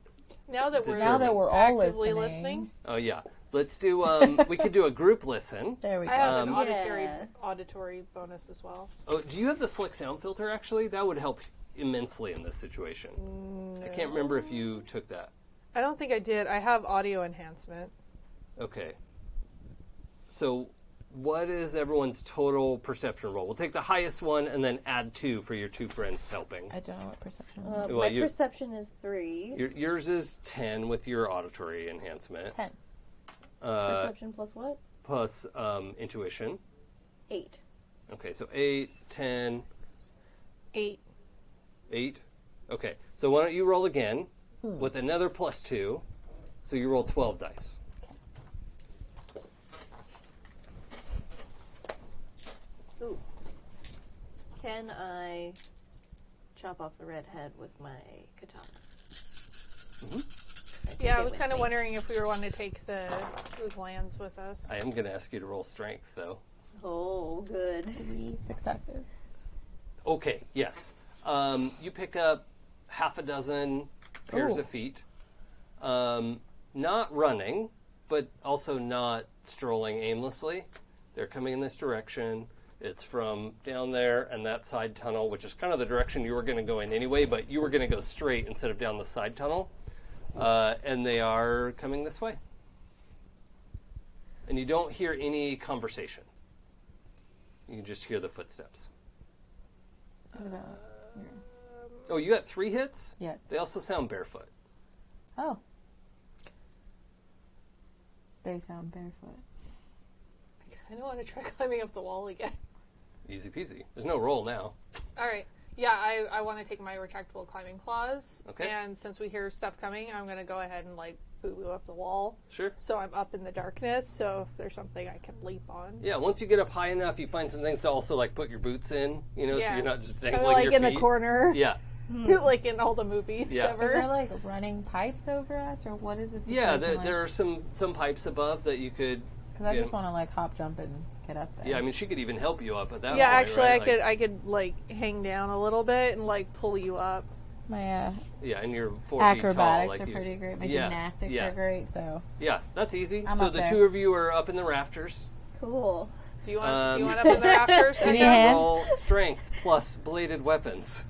Now that we're Now that we're all actively listening. Oh yeah, let's do. We could do a group listen. There we go. I have an Yeah. auditory bonus as well. Oh, do you have the slick sound filter? Actually, that would help immensely in this situation. I can't remember if you took that. I don't think I did. I have audio enhancement. Okay. So, what is everyone's total perception roll? We'll take the highest one and then add 2 for your 2 friends helping. I don't know what perception. Well, My you- perception is 3. Yours is 10 with your auditory enhancement. 10. Perception plus what? Plus intuition. 8. Okay, so 8, 10, 8. 8. Okay, so why don't you roll again with another plus 2. So you roll 12 dice. Ooh. Can I chop off the red head with my katana? Yeah, I was kind of wondering if we were wanting to take the glands with us. I am going to ask you to roll strength, though. Oh, good. 3 successes. Okay, yes. You pick up half a dozen pairs of feet. Not running, but also not strolling aimlessly. They're coming in this direction. It's from down there and that side tunnel, which is kind of the direction you were going to go in anyway, but you were going to go straight instead of down the side tunnel. And they are coming this way. And you don't hear any conversation. You can just hear the footsteps. Oh, you got 3 hits? Yes. They also sound barefoot. Oh. They sound barefoot. I don't want to try climbing up the wall again. Easy peasy. There's no roll now. All right. Yeah, I want to take my retractable climbing claws. Okay. And since we hear stuff coming, I'm going to go ahead and, like, boo-boo up the wall. Sure. So I'm up in the darkness, so if there's something I can leap on. Yeah, once you get up high enough, you find some things to also, like, put your boots in, you know, so Yeah. you're not just Kinda dangling like your in feet. the corner. Yeah. Like in all the movies Yeah. Is there ever. like running pipes over us, or what is this? Yeah, situation there are some pipes above that you could... Because I you just know- want to like hop, jump, and get up there. Yeah, I mean, she could even help you up at that Yeah, point, actually, right? I could like hang down a little bit and like pull you up. My Yeah, and you're 4 acrobatics feet tall. Like are you- pretty great. My Yeah, gymnastics yeah. are great. So Yeah, that's easy. I'm So up the there. 2 of you are up in the rafters. Cool. Do you want Um, up in the rafters? Give me Echo? a hand. Roll strength plus bladed weapons.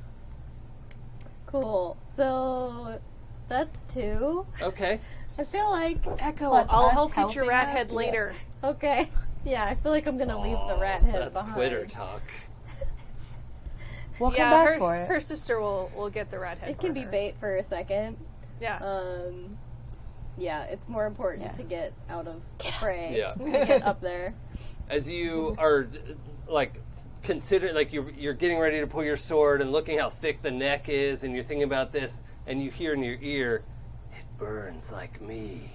Cool. So that's 2. Okay. I feel like Echo, Plus I'll us help get your helping rat us? head Yeah. later. okay. Yeah, I feel like I'm gonna leave the rat head That's behind. quitter talk. we'll come Yeah, back her, for it. her sister will get the rat head. It can for be her. bait for a second. Yeah. Yeah, it's more important Yeah. to get out of the fray. Yeah. than get up there. As you are, like, consider, like, you're getting ready to pull your sword and looking how thick the neck is, and you're thinking about this, and you hear in your ear, "It burns like me."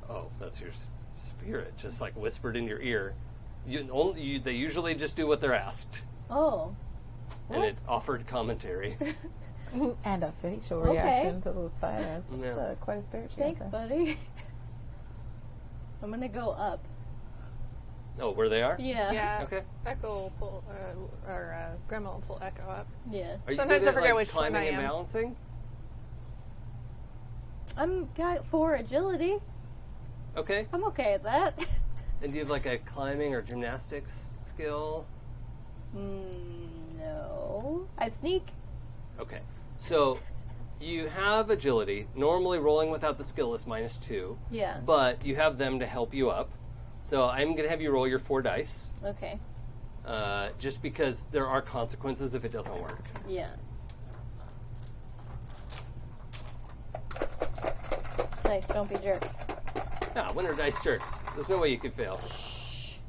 Oh, that's your spirit, just like whispered in your ear. They usually just do what they're asked, Oh. and it offered commentary. And a facial Okay. reaction to those spiders. Yeah. It's quite a spirit Thanks, chancer. buddy. I'm gonna go up. Oh, where they are? Yeah. Yeah. Okay. Echo will pull, Grandma will pull Echo up. Yeah. Are you Sometimes good I at, forget like, which one climbing I and am. balancing? I'm got 4 agility. Okay. I'm okay at that. And do you have like a climbing or gymnastics skill? No. I sneak. Okay. So you have agility. Normally rolling without the skill is -2. Yeah. But you have them to help you up. So I'm going to have you roll your 4 dice. Okay. Just because there are consequences if it doesn't work. Yeah. Nice, don't be jerks. Ah, winner dice jerks. There's no way you could fail.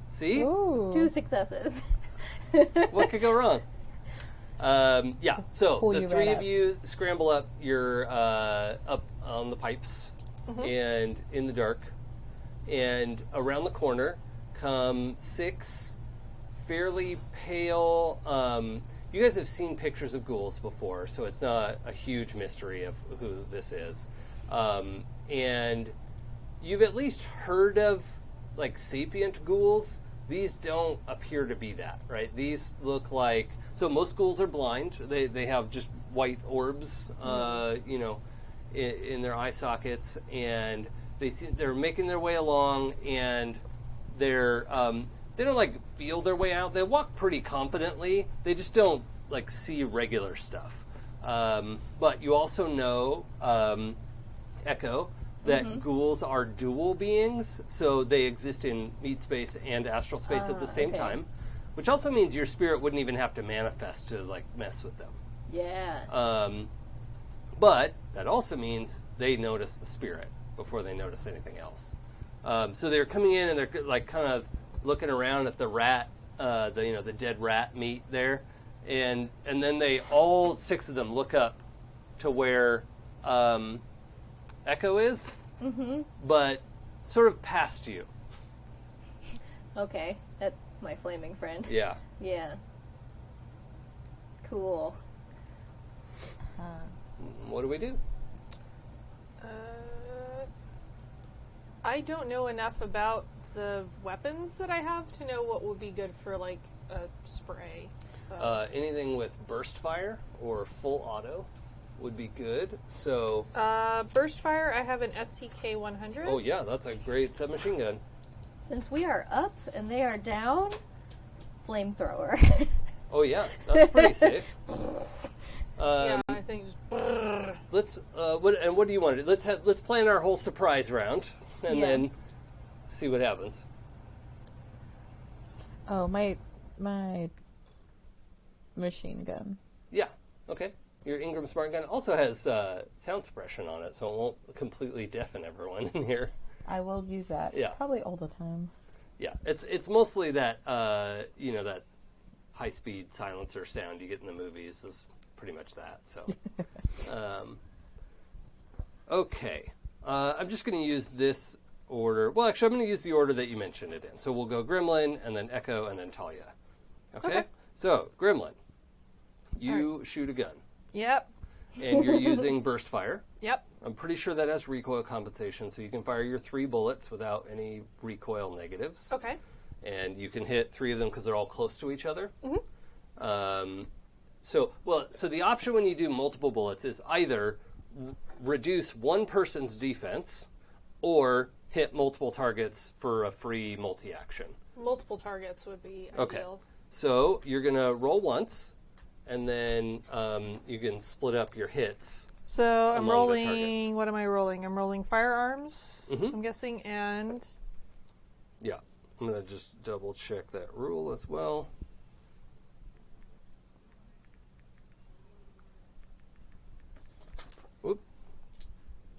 See? Ooh. 2 successes. What could go wrong? Yeah, so Pull the you 3 right of up. you scramble up. You're up on the pipes and in the dark. And around the corner come 6 fairly pale... you guys have seen pictures of ghouls before, so it's not a huge mystery of who this is. And you've at least heard of, like, sapient ghouls. These don't appear to be that, right? These look like... So most ghouls are blind. They have just white orbs, you know, in their eye sockets, and they're making their way along, and they're they don't like feel their way out. They walk pretty confidently. They just don't like see regular stuff. But you also know, Echo, that ghouls are dual beings, so they exist in meat space and astral space at the same okay. time, which also means your spirit wouldn't even have to manifest to like mess with them. Yeah. But that also means they notice the spirit before they notice anything else. So they're coming in and they're like kind of looking around at the rat, the dead rat meat there, and then they all 6 of them look up to where Echo is, but sort of past you. Okay, that's my flaming friend. Yeah. Yeah. Cool. What do we do? I don't know enough about the weapons that I have to know what would be good for, like, a spray. Anything with burst fire or full auto would be good. So, burst fire, I have an STK 100. oh yeah, that's a great submachine gun. Since we are up and they are down, flamethrower. Oh yeah, that's pretty safe. Yeah, I think just... Let's. What do you want to do? Let's plan our whole surprise round, and Yeah. then see what happens. Oh, my machine gun. Yeah. Okay. Your Ingram Smart Gun also has sound suppression on it, so it won't completely deafen everyone in here. I will use that. Yeah. Probably all the time. Yeah. It's mostly that that high speed silencer sound you get in the movies is pretty much that. So. Okay. I'm just going to use this order. Well, actually, I'm going to use the order that you mentioned it in. So we'll go Gremlin, and then Echo, and then Talia. Okay? So, Gremlin, you shoot a gun, Yep. and you're using burst fire. Yep. I'm pretty sure that has recoil compensation, so you can fire your 3 bullets without any recoil negatives. Okay. And you can hit 3 of them because they're all close to each other. So the option when you do multiple bullets is either reduce one person's defense or hit multiple targets for a free multi-action. Multiple targets would be Okay. ideal. So you're going to roll once, and then you can split up your hits. So I'm among the rolling. targets. What am I rolling? I'm rolling firearms. Mhm. I'm guessing, and Yeah. I'm going to just double check that rule as well. Whoop.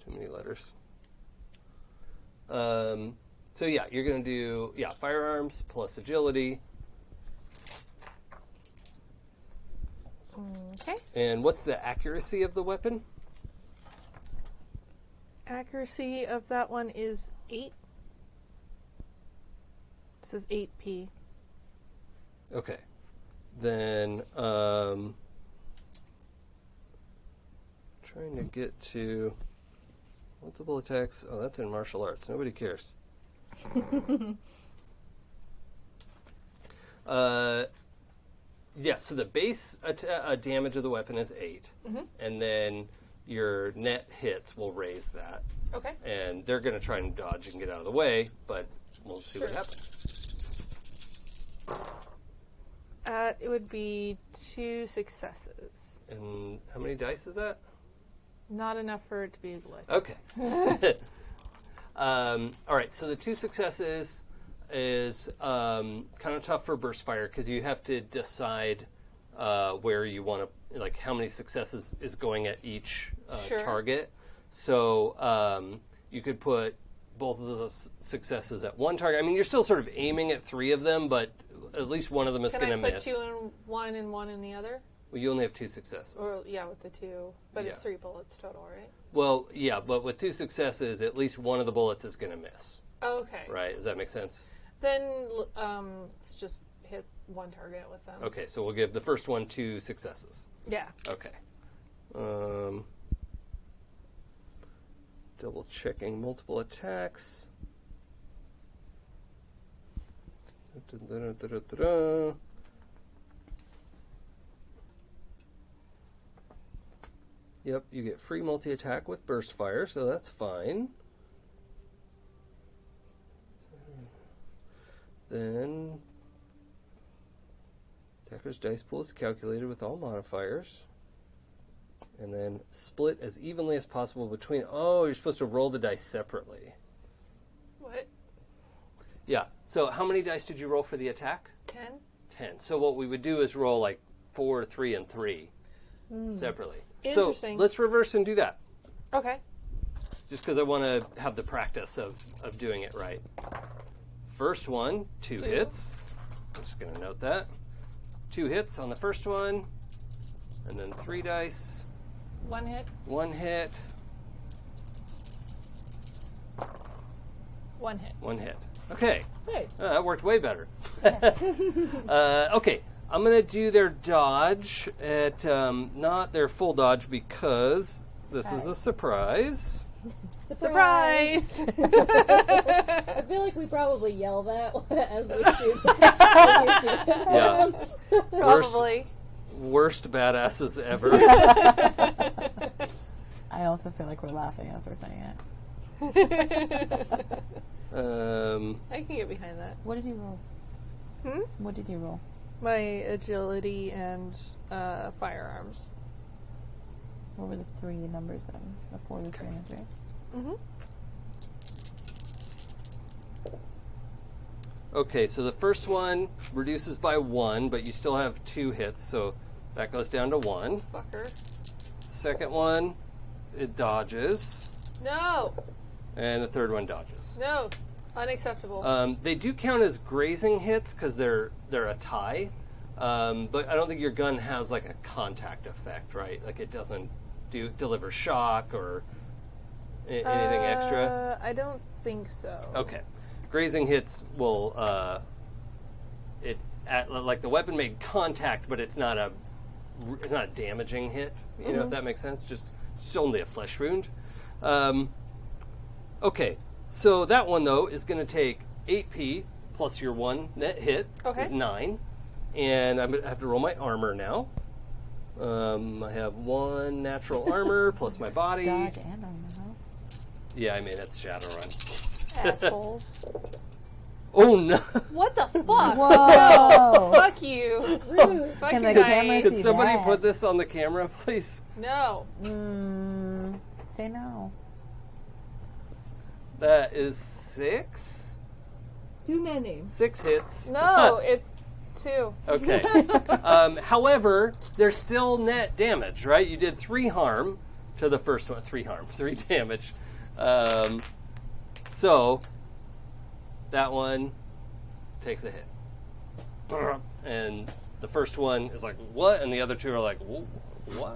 Too many letters. So yeah, you're going to do firearms plus agility. okay. And what's the accuracy of the weapon? Accuracy of that one is 8. It says 8p. Okay. Then trying to get to multiple attacks. Oh, that's in martial arts. Nobody cares. So the base damage of the weapon is 8, and then your net hits will raise that. Okay. And they're going to try and dodge and get out of the way, but we'll see what Sure. happens. It would be 2 successes. And how many dice is that? Not enough for it to be lit. Okay. All right, so the 2 successes is kind of tough for burst fire because you have to decide where you want to, like how many successes is going at each Sure. target. So you could put both of those successes at one target. I mean, you're still sort of aiming at 3 of them, but at least one of them is Can going I to put miss. 2 in one and 1 in the other? Well, you only have 2 successes. Or, yeah, with the 2. But it's Yeah. 3 bullets total, right? Well, yeah, but with 2 successes, at least one of the bullets is going to miss. Okay. Right? Does that make sense? Then let's just hit one target with them. Okay, so we'll give the first one 2 successes. Yeah. Okay. Double checking multiple attacks. Yep, you get free multi-attack with burst fire, so that's fine. Then attacker's dice pool is calculated with all modifiers. And then split as evenly as possible between... Oh, you're supposed to roll the dice separately. What? Yeah. So how many dice did you roll for the attack? 10? 10. So what we would do is roll like 4, 3, and 3 separately. Interesting. So let's reverse and do that. Okay. Just because I want to have the practice of doing it right. First one, 2 hits. I'm just going to note that. 2 hits on the first one. And then 3 dice. 1 hit. 1 hit. 1 hit. 1 hit. Okay. Nice. That worked way better. Okay. I'm going to do their dodge at not their full dodge because this is a surprise. Surprise! I feel like we probably yell that as we shoot. Yeah. Probably. Worst badasses ever. I also feel like we're laughing as we're saying it. I can get behind that. What did you roll? What did you roll? My agility and firearms. What were the 3 numbers then? The 4, the 3, and the 3? Okay, so the first one reduces by 1, but you still have 2 hits, so that goes down to 1. Fucker. Second one, it dodges, No! and the third one dodges. No! Unacceptable. They do count as grazing hits because they're a tie, but I don't think your gun has like a contact effect, right? Like it doesn't deliver shock or anything extra. I don't think so. Okay, grazing hits will like the weapon made contact, but it's not a damaging hit. You know if that makes sense. Just it's only a flesh wound. Okay. So that one, though, is going to take 8p plus your 1 net hit, Okay. is 9. And I'm going to have to roll my armor now. I have 1 natural armor plus my body. Dodge and armor, huh? Yeah, I mean, that's Shadowrun. Assholes. Oh, no. What the fuck? Whoa! Fuck you. Rude. Fuck Can you the guys. camera Could see somebody that? put this on the camera, please? No. Say no. That is 6. Too many. 6 hits. No, it's 2. Okay. However, there's still net damage, right? You did 3 harm to the first one. 3 damage. So, that one takes a hit. And the first one is like, what? And the other 2 are like, wow.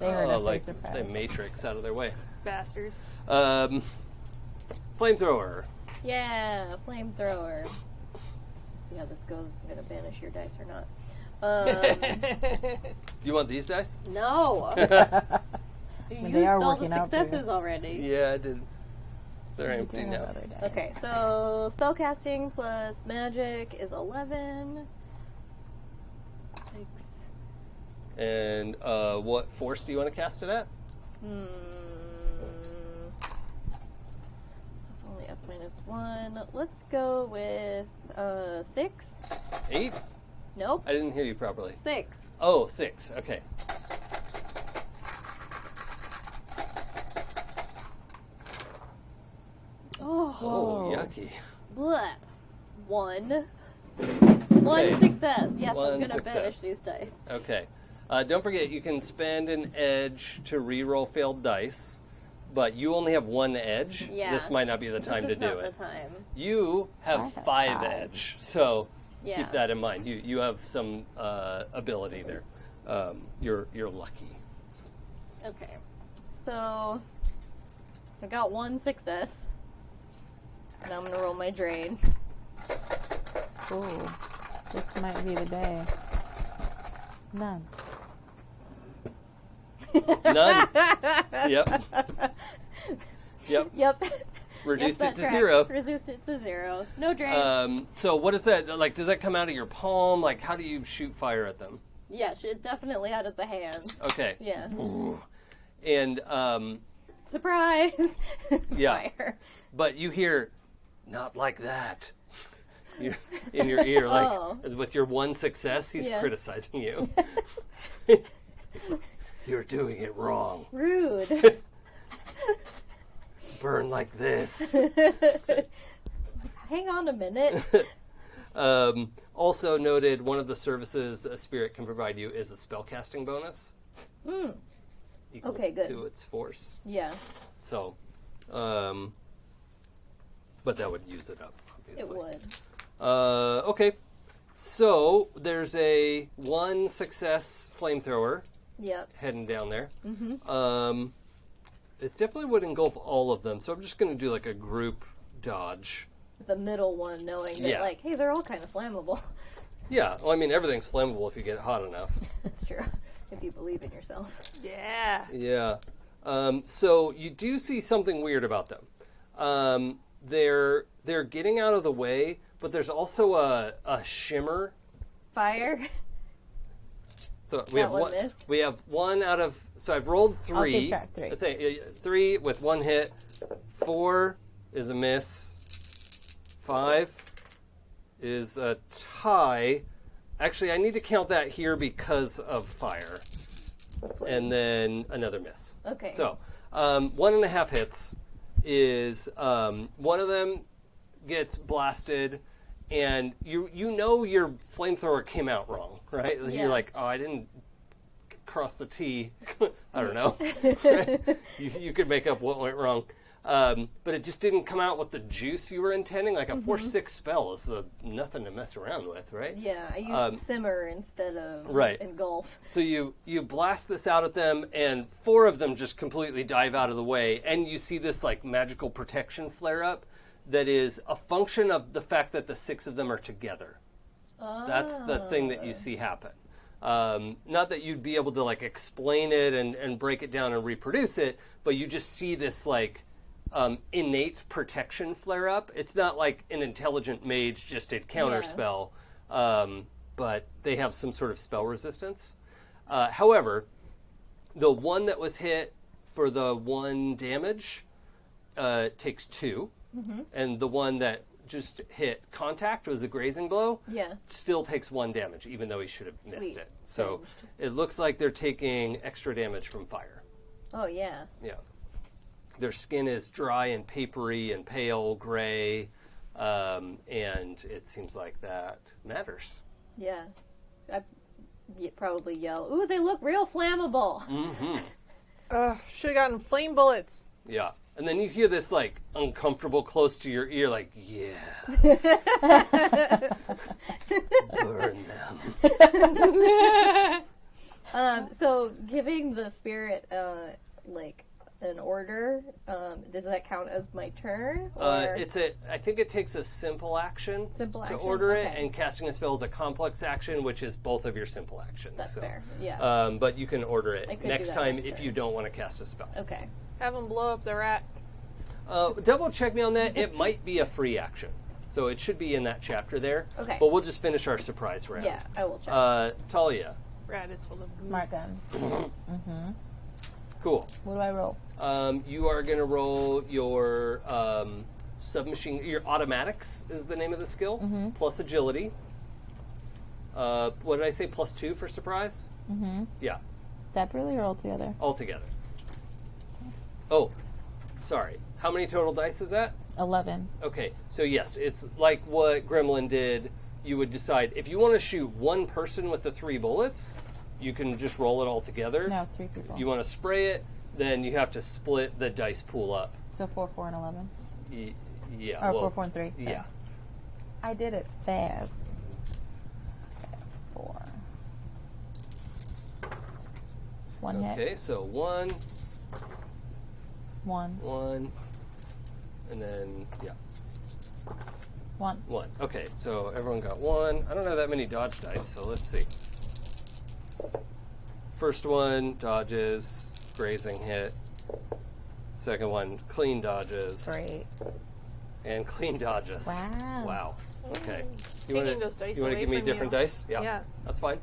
They heard us say Like, surprise. they matrix out of their way. Bastards. Flamethrower. Yeah, flamethrower. See how this goes. I'm gonna banish your dice or not. Do you want these dice? No. You They used are all the working out for you. successes already. Yeah, I did. They're You empty do have now. other dice. Okay, so spellcasting plus magic is 11. 6. And what force do you want to cast it at? That's only F -1. Let's go with 6. 8? Nope. I didn't hear you properly. 6. Oh, 6. Okay. Oh, Oh, yucky. bleh. 1. Okay. 1 success. Yes, One I'm gonna success. banish these dice. Okay. Don't forget, you can spend an edge to re-roll failed dice, but you only have 1 edge. Yeah. This might not be the time This to is do not it. the time. You have I have 5 5. edge, so Yeah. keep that in mind. You have some ability there. You're lucky. Okay. So I got 1 success. Now I'm gonna roll my drain. Ooh, this might be the day. None. None. Yep. Yep. Yep. Reduced Yes, it to that 0. tracks. Reduced it to 0. No drain. So what is that? Like, does that come out of your palm? Like, how do you shoot fire at them? Yeah, definitely out of the hands. Okay. Yeah. Ooh. And Surprise! Yeah. Fire. but you hear, not like that. In your ear, like Oh. with your 1 success, he's Yeah. criticizing you. You're doing it wrong. Rude. Burn like this. Hang on a minute. Also noted, one of the services a spirit can provide you is a spellcasting bonus. Equal Okay, good. to its force. Yeah, So, but that would use it up, obviously. it would. Okay. So there's a 1 success flamethrower Yep. heading down there. It definitely would engulf all of them, so I'm just going to do like a group dodge the middle one, knowing that, Yeah. like, hey, they're all kind of flammable. Yeah, well, I mean, everything's flammable if you get it hot enough. That's true, if you believe in yourself. Yeah. Yeah. So you do see something weird about them. They're getting out of the way, but there's also a shimmer. Fire. So we have one one. missed? We have one out of. So I've rolled 3. I'll keep track, 3. I think, 3 with 1 hit. 4 is a miss. 5 is a tie. Actually, I need to count that here because of fire. And then another miss. Okay. So 1.5 hits is one of them gets blasted, and you know your flamethrower came out wrong, right? Yeah. You're like, oh, I didn't cross the T. I don't know. you could make up what went wrong. But it just didn't come out with the juice you were intending. Like a 4/6 spell is nothing to mess around with, right? Yeah, I used simmer instead of Right. engulf. So you blast this out at them, and 4 of them just completely dive out of the way, and you see this like magical protection flare up that is a function of the fact that the 6 of them are together. That's the thing that you see happen. Not that you'd be able to like explain it and break it down and reproduce it, but you just see this like innate protection flare up. It's not like an intelligent mage just did counterspell, but they have some sort of spell resistance. However, the one that was hit for the 1 damage takes 2, and the one that just hit contact was a grazing blow. Yeah. Still takes 1 damage, even though he should have missed Sweet. it. So Singed. it looks like they're taking extra damage from fire. Oh, yeah. Yeah. Their skin is dry and papery and pale gray, and it seems like that matters. Yeah. I'd probably yell, ooh, they look real flammable. Should have gotten flame bullets. Yeah. And then you hear this, like, uncomfortable close to your ear, like, yes. Burn them. So giving the spirit, like, an order, does that count as my turn? Or? I think it takes a simple action, Simple to action? order it, Okay. and casting a spell is a complex action, which is both of your simple actions. That's so, fair, yeah. But you can order I it could do next that time next if turn. you don't want to cast a spell. Okay. Have them blow up the rat. Double check me on that. It might be a free action. So it should be in that chapter there. Okay. But we'll just finish our surprise round. Yeah, I will check. Talia. Rat is full of goo. Smart gun. Cool. What do I roll? You are going to roll your submachine. Your automatics is the name of the skill, plus agility. What did I say? +2 for surprise? Yeah, Separately or all together? altogether. Oh, sorry. How many total dice is that? 11. Okay, so yes, it's like what Gremlin did. You would decide if you want to shoot one person with the 3 bullets, you can just roll it all together. No, 3 people. You want to spray it, then you have to split the dice pool up. So 4, 4, and 11. Yeah. Or well, 4, 4, and 3. Yeah. I did it fast. Okay, 4. 1 hit. Okay, so 1, 1. and then, yeah, 1. 1. Okay, so everyone got 1. I don't have that many dodge dice, so let's see. First one, dodges, grazing hit. Second one, clean dodges. Great. And clean dodges. Wow. Wow. Okay. Taking those dice You want to away give me from different you. dice? Yeah. That's fine.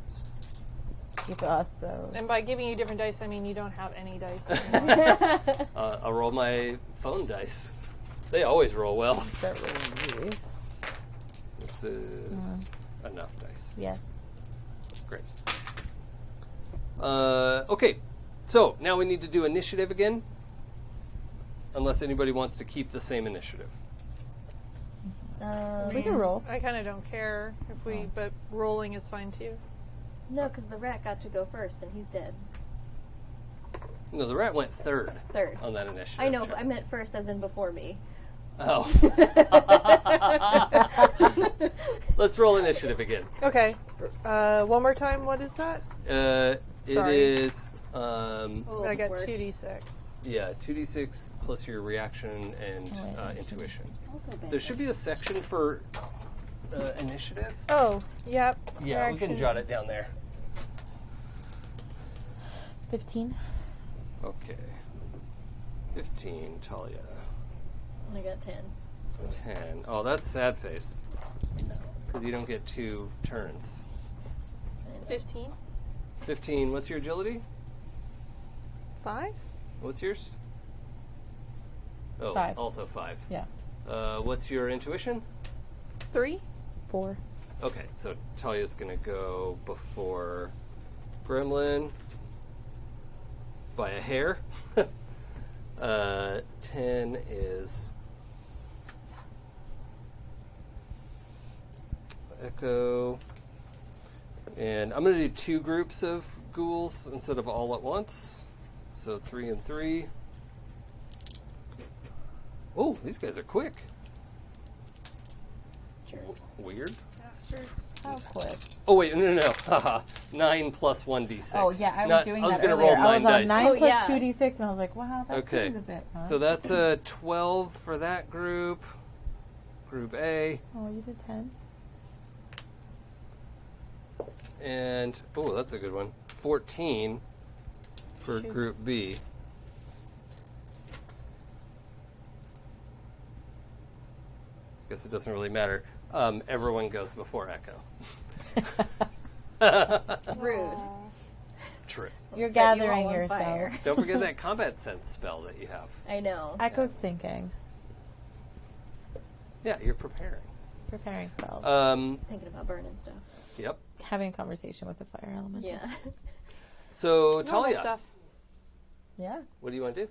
Give us those. And by giving you different dice, I mean you don't have any dice anymore. I'll roll my phone dice. They always roll well. Start rolling these. This is enough dice. Yes. Great. Okay, so now we need to do initiative again. Unless anybody wants to keep the same initiative. We can roll. I kind of don't care if we, but rolling is fine too. No, because the rat got to go first, and he's dead. No, the rat went third Third. on that initiative. I know, check. but I meant first as in before me. Oh. Let's roll initiative again. Okay. One more time. What is that? It Sorry. is Oh, I got worse. 2d6. Yeah, 2d6 plus your reaction and intuition. Also bad. There should be a section for initiative. Oh, yep. Yeah, we can Reaction. jot it down there. 15. Okay. 15, Talia. I got 10. 10. Oh, that's sad face. Because you don't get 2 turns. 15. 15, what's your agility? 5? What's yours? Oh, 5. also 5. Yeah. What's your intuition? 3? 4. Okay, so Talia's going to go before Gremlin by a hair. 10 is Echo. And I'm going to do 2 groups of ghouls instead of all at once. So 3 and 3. Oh, these guys are quick. Jerks. Weird. Bastards. How quick. Oh, wait, no. Haha. 9 plus 1d6. Oh, yeah, I was doing I was that gonna earlier. roll 9 I was on dice. 9 Oh, plus yeah. 2d6, and I was like, wow, that Okay. seems a bit, huh? So that's a 12 for that group. Group A. Oh, you did 10? And, oh, that's a good one. 14 for Shoot. Group B. Guess it doesn't really matter. Everyone goes before Echo. Rude. True. You're Set you all gathering on yourself. fire. Don't forget that combat sense spell that you have. I know. Echo's thinking. Yeah, you're preparing. Preparing self. Thinking about burning stuff. Yep. Having a conversation with the fire element. Yeah. So, Normal Talia, stuff. Yeah. what do you want to do?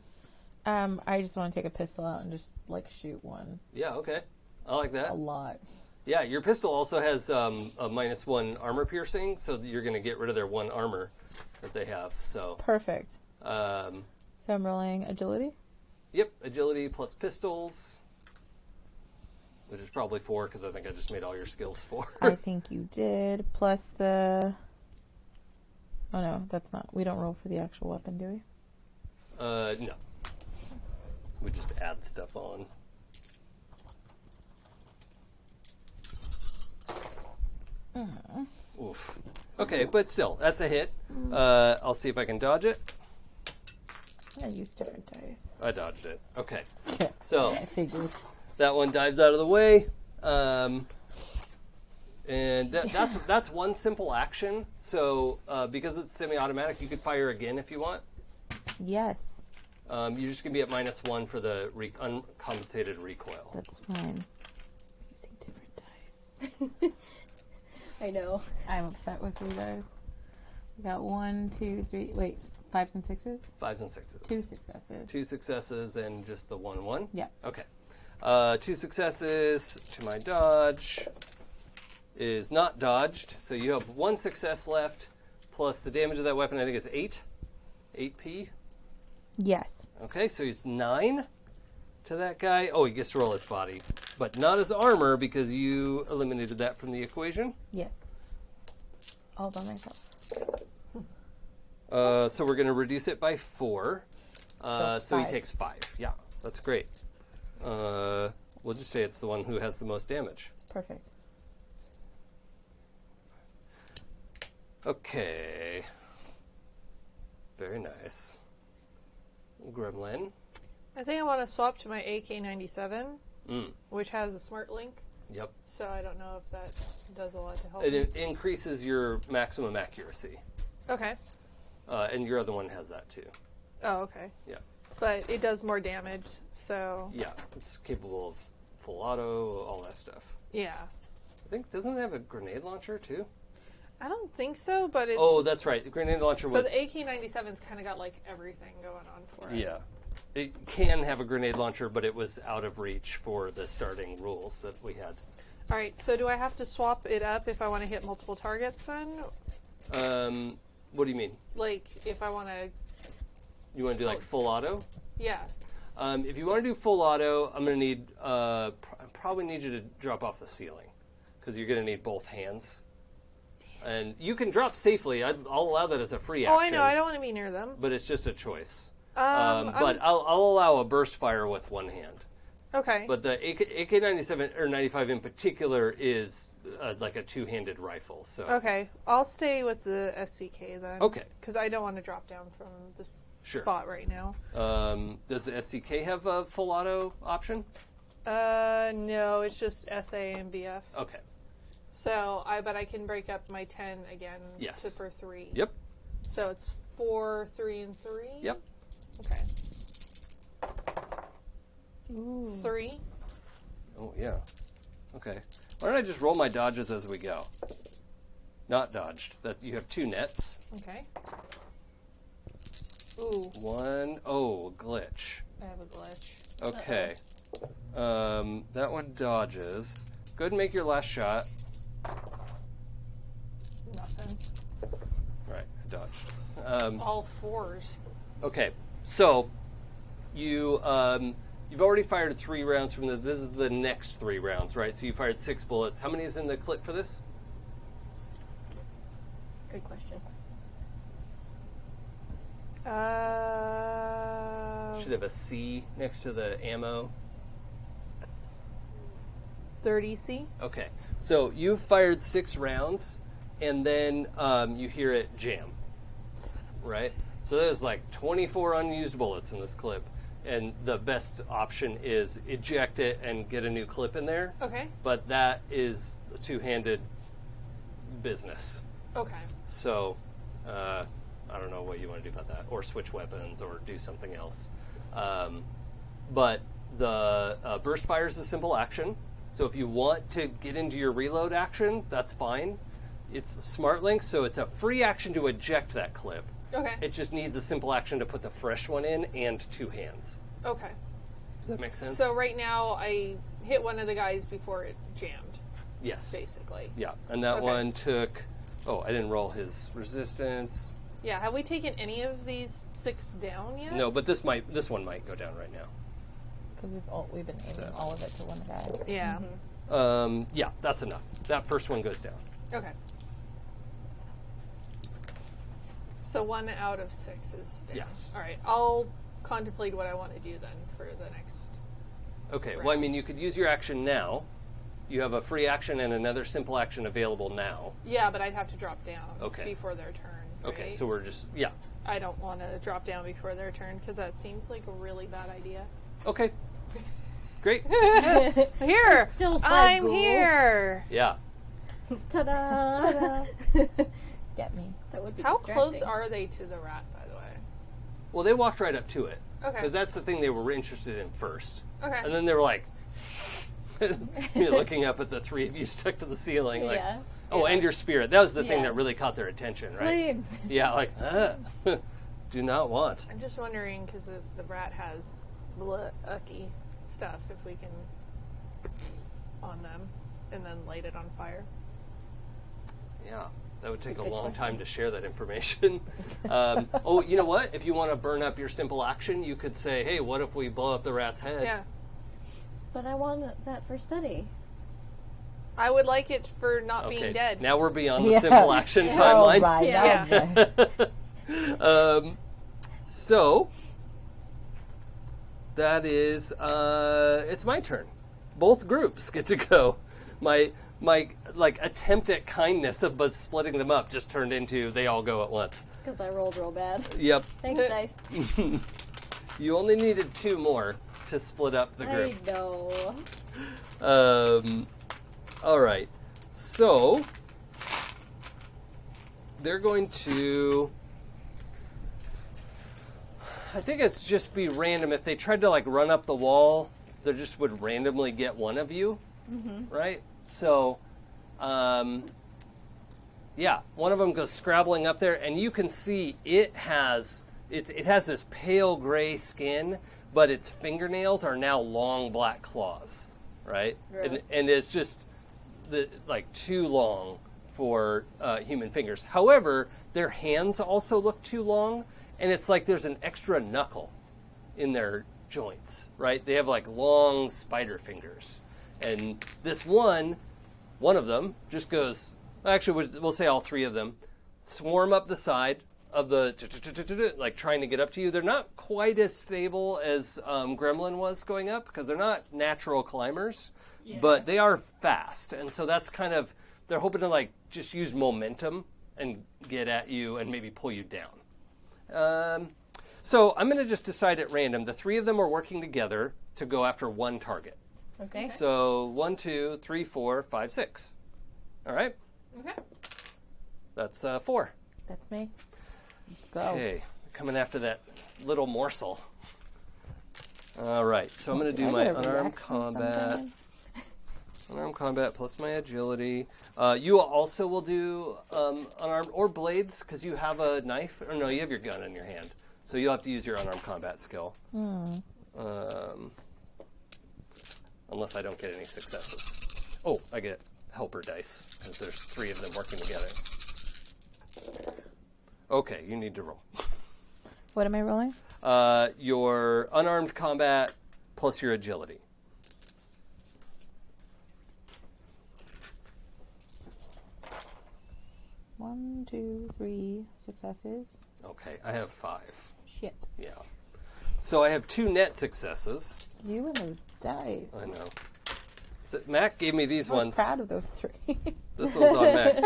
I just want to take a pistol out and just, like, shoot one. Yeah, okay. I like that. A lot. Yeah, your pistol also has a -1 armor piercing, so that you're going to get rid of their 1 armor that they have. So, Perfect. um, So I'm rolling agility. yep, agility plus pistols, which is probably 4 because I think I just made all your skills 4. I think you did. Plus the... Oh, no, that's not... We don't roll for the actual weapon, do we? No. We just add stuff on. Oof. Okay, but still, that's a hit. I'll see if I can dodge it. I use different dice. I dodged it. Okay. So, I figured. that one dives out of the way. And that's one simple action. So, because it's semi-automatic, you could fire again if you want. Yes, You're just going to be at -1 for the uncompensated recoil. that's fine. Using different dice. I know. I'm upset with you guys. We got 1, 2, 3... Wait, 5s and 6s? 5s and 6s. 2 successes. 2 successes and just the 1/1? Yeah. Okay. 2 successes to my dodge is not dodged. So you have 1 success left, plus the damage of that weapon, I think is 8. 8p. Yes. Okay, so it's 9 to that guy. Oh, he gets to roll his body, but not his armor because you eliminated that from the equation. Yes. All by myself. So we're going to reduce it by 4. So he 5. takes 5. Yeah, that's great. We'll just say it's the one who has the most damage. Perfect. Okay. Very nice. Gremlin. I think I want to swap to my AK-97, Mm. which has a smart link. Yep. So I don't know if that does a lot to help. It increases your maximum accuracy. Okay. And your other one has that too. Oh, okay. Yeah. But it does more damage, so Yeah. It's capable of full auto, all that stuff. yeah. I think, doesn't it have a grenade launcher too? I don't think so, but it's. Oh, that's right. The grenade launcher was. But the AK-97's kind of got like everything going on for it. Yeah. It can have a grenade launcher, but it was out of reach for the starting rules that we had. All right. So do I have to swap it up if I want to hit multiple targets then? What do you mean? Like if I want to. You want to do like full auto? Yeah. If you want to do full auto, I'm going to need, probably need you to drop off the ceiling because you're going to need both hands. And you can drop safely. I'll allow that as a free action. Oh, I know. I don't want to be near them. But it's just a choice. But I'll allow a burst fire with one hand. Okay. But the AK-97 or 95 in particular is like a two-handed rifle. So Okay, I'll stay with the SCK then. Okay. Because I don't want to drop down from this Sure. spot right now. Does the SCK have a full auto option? No, it's just SA and BF. Okay. So but I can break up my 10 again Yes. for 3. Yep. So it's 4, 3, and 3. Yep. Okay. 3. Oh yeah. Okay. Why don't I just roll my dodges as we go? Not dodged. That you have 2 nets. Okay. Ooh, 1. Oh, glitch. I have a glitch. Okay. That one dodges. Go ahead and make your last shot. Nothing. Right, I dodged. All 4s. Okay, so you've already fired 3 rounds from this. This is the next 3 rounds, right? So you fired 6 bullets. How many is in the clip for this? Good question. Should have a C next to the ammo. 30C. Okay, so you've fired 6 rounds, and then you hear it jam, right? So there's like 24 unused bullets in this clip, and the best option is eject it and get a new clip in there. Okay. But that is a two-handed business. Okay. So I don't know what you want to do about that, or switch weapons, or do something else. But the burst fire is the simple action. So if you want to get into your reload action, that's fine. It's smart link, so it's a free action to eject that clip. Okay. It just needs a simple action to put the fresh one in and 2 hands. Okay. Does that make sense? So right now I hit one of the guys before it jammed, Yes. basically. Yeah, and that Okay. one took... Oh, I didn't roll his resistance. Yeah. Have we taken any of these 6 down yet? No, but this one might go down right now. Because we've been aiming So. all of it to one guy. Yeah. Yeah, that's enough. That first one goes down. Okay. So 1 out of 6 is down. Yes. All right. I'll contemplate what I want to do then for the next. Okay, Right. well, I mean, you could use your action now. You have a free action and another simple action available now. Yeah, but I'd have to drop down Okay. before their turn. Okay, right? so we're just... Yeah. I don't want to drop down before their turn because that seems like a really bad idea. Okay. Great. Here, Still 5 I'm ghouls. here. Yeah. Ta-da! Get me. That would be How distracting. close are they to the rat, by the way? Well, they walked right up to it. Okay. Because that's the thing they were interested in first. Okay. And then they were like... looking up at the 3 of you stuck to the ceiling. Like, Yeah. oh, and your spirit. That was the thing Yeah. that really caught their attention, right? Flames. Yeah, like, do not want. I'm just wondering because the rat has ucky stuff. If we can on them and then light it on fire. Yeah, that would take a good long question. time to share that information. Oh, you know what? If you want to burn up your simple action, you could say, hey, what if we blow up the rat's head? Yeah. But I want that for study. I would like it for not Okay, being dead. now we're beyond the Yeah. simple action Oh, timeline. right. Yeah. that was good. So, that is, it's my turn. Both groups get to go. My like attempt at kindness of splitting them up just turned into they all go at once. Because I rolled real bad. Yep. Thanks, dice. You only needed 2 more to split up the group. I know. All right. So they're going to. I think it's just be random. If they tried to like run up the wall, they just would randomly get one of you, right? So, yeah, one of them goes scrabbling up there, and you can see it has this pale gray skin, but its fingernails are now long black claws, right? Gross. And it's just like too long for human fingers. However, their hands also look too long, and it's like there's an extra knuckle in their joints, right? They have like long spider fingers. And this one of them just goes, actually we'll say all 3 of them, swarm up the side, of the like trying to get up to you. They're not quite as stable as Gremlin was going up because they're not natural climbers, but they are fast, and so that's kind of they're hoping to like just use momentum and get at you and maybe pull you down. So I'm going to just decide at random. The 3 of them are working together to go after one target. Okay. So 1, 2, 3, 4, 5, 6. All right. Okay. That's 4. That's me. Let's go. Okay, coming after that little morsel. All right, so I'm going to do Did I my get a unarmed reaction combat. sometime? Unarmed combat plus my agility. You also will do unarmed or blades because you have a knife. Or no, you have your gun in your hand. So you'll have to use your unarmed combat skill. Unless I don't get any successes. Oh, I get helper dice because there's 3 of them working together. Okay, you need to roll. What am I rolling? Your unarmed combat plus your agility. One, 2, 3 successes. Okay, I have 5. Shit. Yeah. So I have 2 net successes. You and those dice. I know. Mac gave me these I was ones. proud of those 3. This one's on Mac.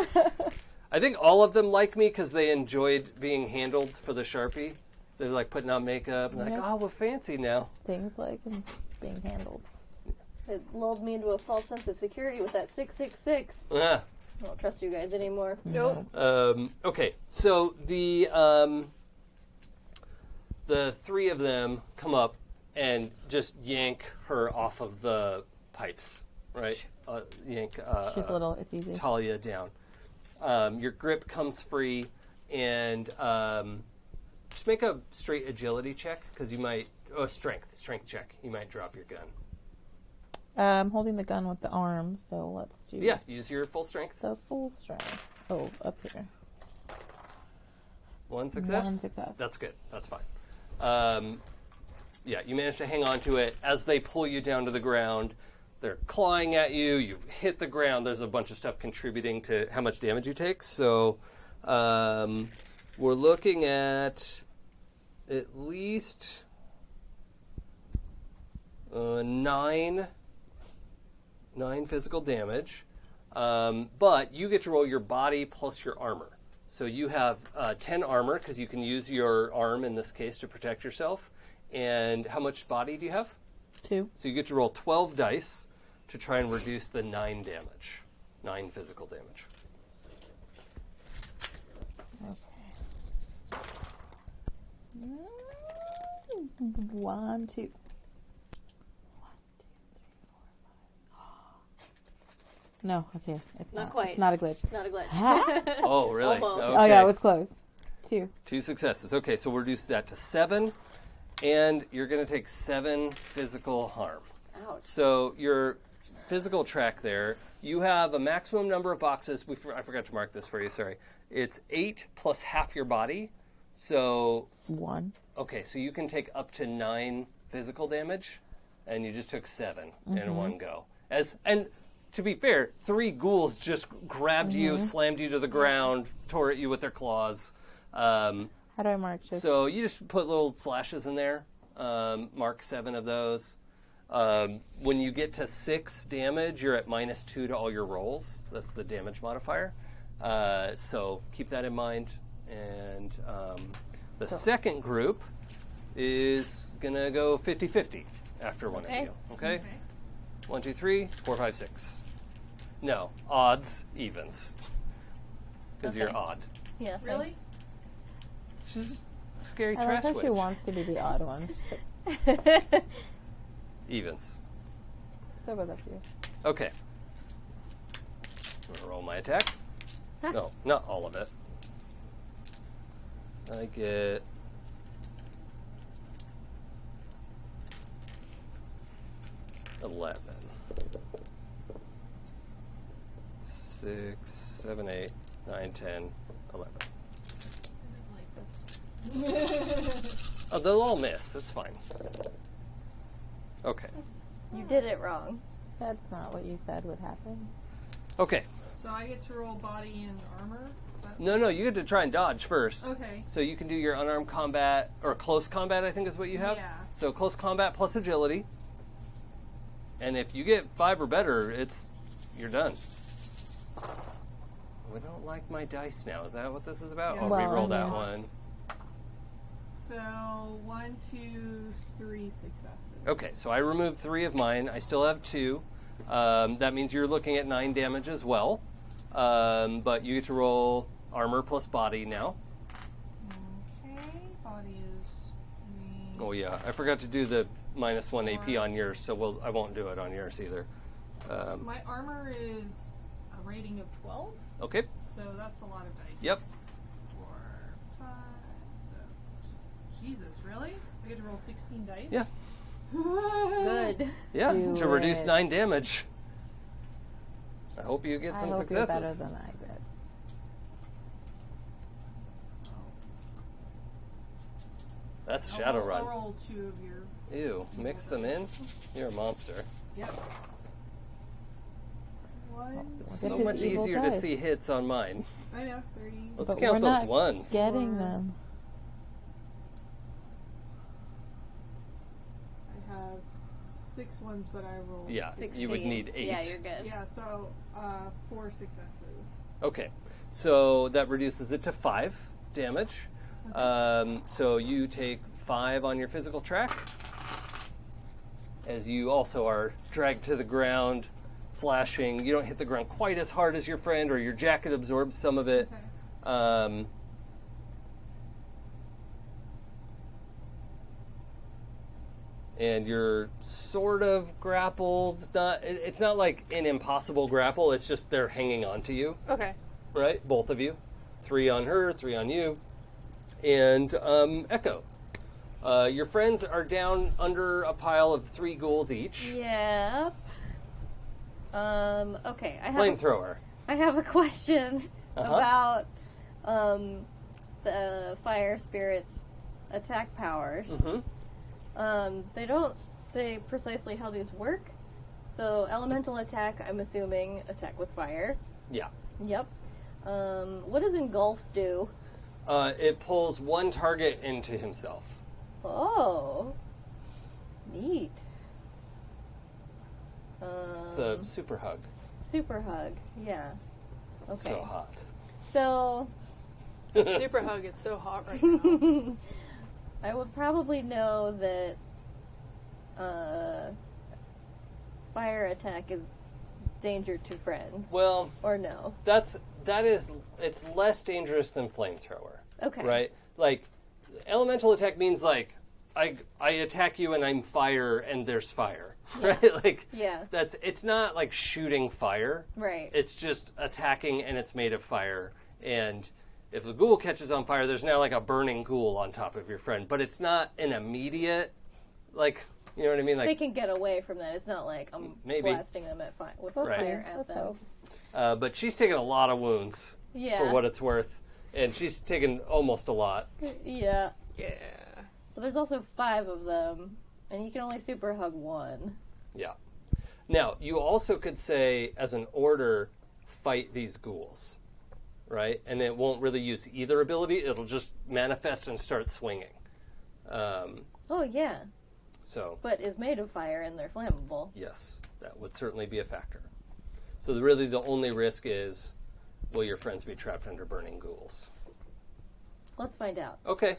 I think all of them like me because they enjoyed being handled for the Sharpie. They're like putting on makeup and like, Yep. oh, we're fancy now. Things like being handled. It lulled me into a false sense of security with that 666. Ah. I don't trust you guys anymore. Nope. Okay, so the 3 of them come up and just yank her off of the pipes, right? Yank She's little. It's easy. Talia down. Your grip comes free, and just make a straight agility check because you might. Oh, strength check. You might drop your gun. I'm holding the gun with the arm, so let's do. Yeah, use your full strength. The full strength. Oh, up here. 1 success. 1 success. That's good. That's fine. Yeah, you manage to hang on to it as they pull you down to the ground. They're clawing at you. You hit the ground. There's a bunch of stuff contributing to how much damage you take. So we're looking at least 9 physical damage. But you get to roll your body plus your armor. So you have 10 armor because you can use your arm in this case to protect yourself. And how much body do you have? 2. So you get to roll 12 dice to try and reduce the 9 damage. 9 physical damage. Okay. 1, 2. 1, 2, 3, 4, 5. No, okay. It's Not quite. It's not a glitch. Not a glitch. Oh, really? Almost. Okay. Oh, yeah, it was close. 2. 2 successes. Okay, so we'll reduce that to 7. And you're going to take 7 physical harm. Ouch. So your physical track there, you have a maximum number of boxes. I forgot to mark this for you, sorry. It's 8 plus half your body. So 1. okay, so you can take up to 9 physical damage, and you just took 7 in one go. And to be fair, 3 ghouls just grabbed you, slammed you to the ground, tore at you with their claws. How do I mark this? So you just put little slashes in there, mark 7 of those. When you get to 6 damage, you're at -2 to all your rolls. That's the damage modifier. So keep that in mind. And the second group is going to go 50-50 after one of you. Okay? 1, 2, 3, 4, 5, 6. No, odds, evens. Because you're odd. Yeah, Really? thanks. She's a scary I like trash how witch. she wants to be the odd one. She's like, Evens. still goes up to you. Okay. I'm gonna roll my attack. No, not all of it. I get... $11. 6, 7, 8, 9, 10, 11. Oh, they'll all miss. That's fine. Okay. You did it wrong. That's not what you said would happen. Okay. So I get to roll body and armor? Is that... No, you get to try and dodge first. Okay. So you can do your unarmed combat, or close combat, I think is what you have. Yeah. So close combat plus agility. And if you get 5 or better, you're done. I don't like my dice now. Is that what this is about? Yeah. I'll Well, re-roll that yeah. one. So 1, 2, 3 successes. Okay, so I removed 3 of mine. I still have 2. That means you're looking at 9 damage as well. But you get to roll armor plus body now. Okay, body is 3. Oh yeah, I forgot to do the -1 AP on yours, so I won't do it on yours either. My armor is a rating of 12, Okay. so that's a lot of dice. Yep. 4, 5, so... Jesus, really? I get to roll 16 dice? Yeah. Good. Yeah. Do to reduce it. 9 damage. I hope you get I some hope you're successes. better than I did. That's I'll Shadowrun. roll 2 of your... Ew, mix them in? You're a monster. Yep. 1, Look So at his much evil easier to dice. see hits on mine. I know, 3. Let's But count we're those not ones. Getting Four. them. I have 6 ones, but I rolled... Yeah, 16. you would need 8. Yeah, you're good. Yeah, so 4 successes. Okay, so that reduces it to 5 damage. So you take 5 on your physical track, as you also are dragged to the ground, slashing. You don't hit the ground quite as hard as your friend, or your jacket absorbs some of it. Okay. And you're sort of grappled. It's not like an impossible grapple. It's just they're hanging on to you. Okay. Right? Both of you. 3 on her, 3 on you. And Echo. Your friends are down under a pile of 3 ghouls each. Yep. Okay. Flamethrower. I have a question Uh-huh. about the fire spirits' attack powers. Mm-hmm. They don't say precisely how these work. So elemental attack, I'm assuming, attack with fire. Yeah. Yep. What does engulf do? It pulls one target into himself. Oh, neat. It's a super hug. Super hug. Yeah. Okay. So hot. So Super hug is so hot right now. I would probably know that fire attack is danger to friends. Well, or no. it's less dangerous than flamethrower. Okay. Right? Like, elemental attack means like I attack you and I'm fire and there's fire. Yeah. Right? Like Yeah. it's not like shooting fire. Right. It's just attacking and it's made of fire. And if the ghoul catches on fire, there's now like a burning ghoul on top of your friend. But it's not an immediate, like, you know what I mean? Like, They can get away from that. It's not like I'm Maybe. blasting them at with Right. fire at Let's them. hope. but she's taken a lot of wounds Yeah. for what it's worth. And she's taken almost a lot. Yeah. Yeah. But there's also 5 of them, and you can only super hug 1. Yeah. Now, you also could say, as an order, fight these ghouls, right? And it won't really use either ability. It'll just manifest and start swinging. Oh yeah, So, but is made of fire and they're flammable. yes, that would certainly be a factor. So, really, the only risk is, will your friends be trapped under burning ghouls? Let's find out. Okay.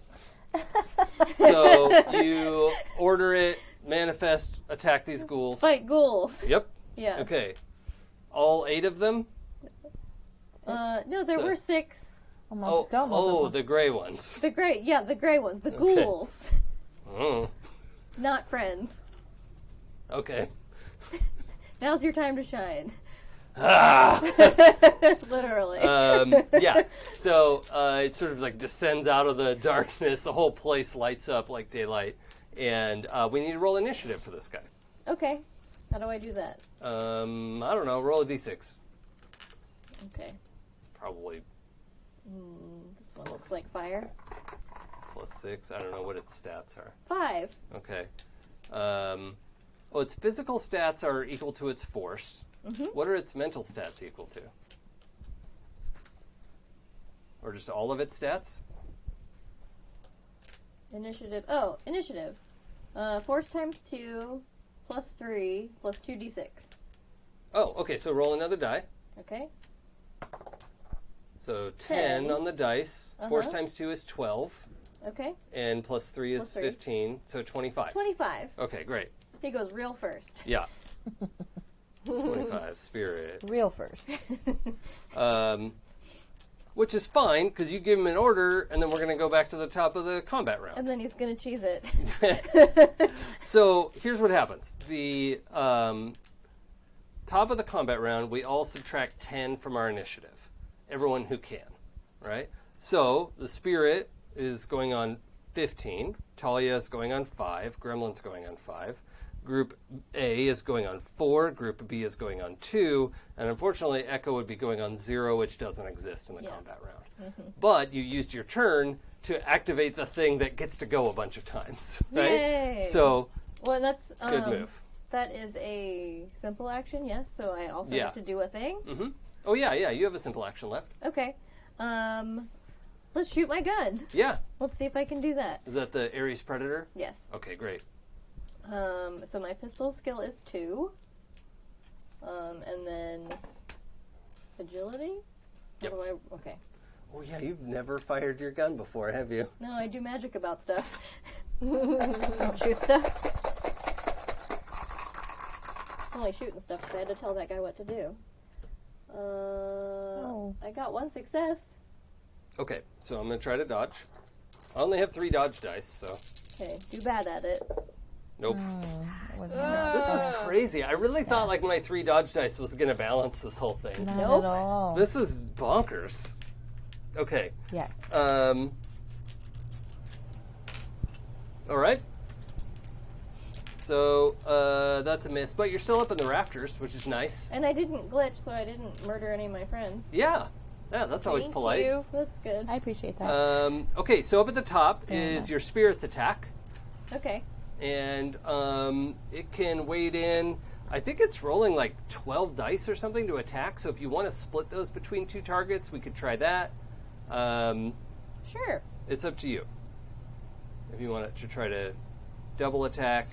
So, you order it, manifest, attack these ghouls. Fight ghouls. Yep. Yeah. Okay. All 8 of them? No, there So- were 6. Don't multiply. The gray ones. The gray ones, the ghouls, Oh, not friends. okay. Now's your time to shine. Ah! Literally. Yeah. So it sort of like descends out of the darkness. The whole place lights up like daylight, and we need to roll initiative for this guy. Okay. How do I do that? I don't know. Roll a d6. Okay. It's probably This one looks like fire. +6. I don't know what its stats are. 5. Okay. Its physical stats are equal to its force. Mm-hmm. What are its mental stats equal to? Or just all of its stats? Initiative. Oh, initiative. Force times 2 plus 3 plus 2d6. Oh, okay, so roll another die. Okay. So 10 on the dice. Force Uh-huh. times 2 is 12. Okay. And plus 3 is Plus 3. 15, so 25. 25. Okay, great. He goes real first. Yeah. 25, spirit. Real first. Which is fine, because you give him an order, and then we're going to go back to the top of the combat round. And then he's going to cheese it. So here's what happens. The top of the combat round, we all subtract 10 from our initiative. Everyone who can, right? So the spirit is going on 15. Talia is going on 5. Gremlin's going on 5. Group A is going on 4. Group B is going on 2. And unfortunately, Echo would be going on 0, which doesn't exist in the combat round. But you used your turn to activate the thing that gets to go a bunch of times, right? Yay. So, Well, that's good move. That is a simple action, yes. So I also Yeah. have to do a thing. Mm-hmm. Oh, yeah, you have a simple action left. Okay. Let's shoot my gun. Yeah. Let's see if I can do that. Is that the Ares Predator? Yes. Okay, great. So my pistol skill is 2. And then agility? Yep. Okay. Oh, yeah, you've never fired your gun before, have you? No, I do magic about stuff. Don't shoot stuff. I'm only shooting stuff because I had to tell that guy what to do. I got 1 success. Okay, so I'm going to try to dodge. I only have 3 dodge dice, so... Okay, do bad at it. Nope. It wasn't enough. This is crazy. I really thought like my 3 dodge dice was going to balance this whole thing. Not Nope. at all. This is bonkers. Okay. Yes. All right. So that's a miss, but you're still up in the rafters, which is nice. And I didn't glitch, so I didn't murder any of my friends. Yeah, that's always Thank polite. you. That's good. I appreciate that. Okay, so up at the top Fair is enough. your spirit's attack, Okay. and it can wade in. I think it's rolling like 12 dice or something to attack. So if you want to split those between 2 targets, we could try that. Sure. It's up to you. If you want to try to double attack,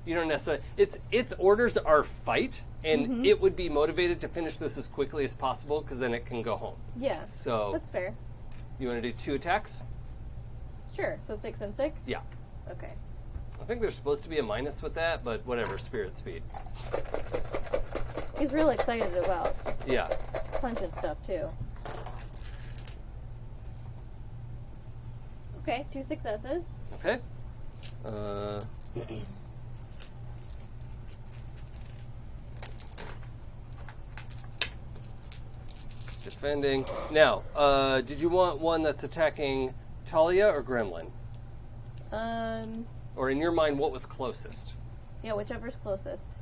you don't necessarily. Its orders are fight, and it would be motivated to finish this as quickly as possible because then it can go home. Yeah. So That's fair. you want to do 2 attacks? Sure. So 6 and 6? Yeah. Okay. I think there's supposed to be a minus with that, but whatever. Spirit speed. He's real excited about Yeah. punching stuff, too. Okay, 2 successes. Okay. Defending. Now, did you want one that's attacking Talia or Gremlin? Or in your mind, what was closest? Yeah, whichever's closest.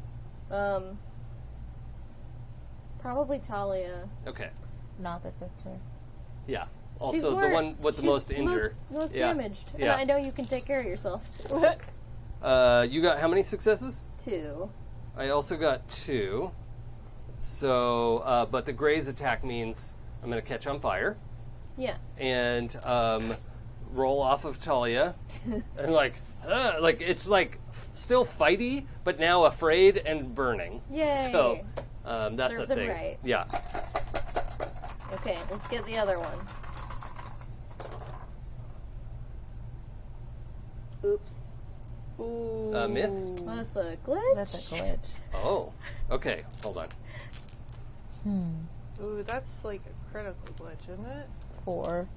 Probably Talia. Okay. Not the sister. Yeah. She's Also, more- the one with the she's most injured. Most Yeah. damaged. And Yeah. I know you can take care of yourself. You got how many successes? 2. I also got 2. So, but the Gray's attack means I'm going to catch on fire Yeah. and roll off of Talia, and like it's like still fighty, but now afraid and burning. Yay. So that's Serves a him thing. right. Yeah. Okay, let's get the other one. Oops. Ooh. Miss. That's a glitch? That's a glitch. Oh. Okay. Hold on. Ooh, that's like a critical glitch, isn't it? 4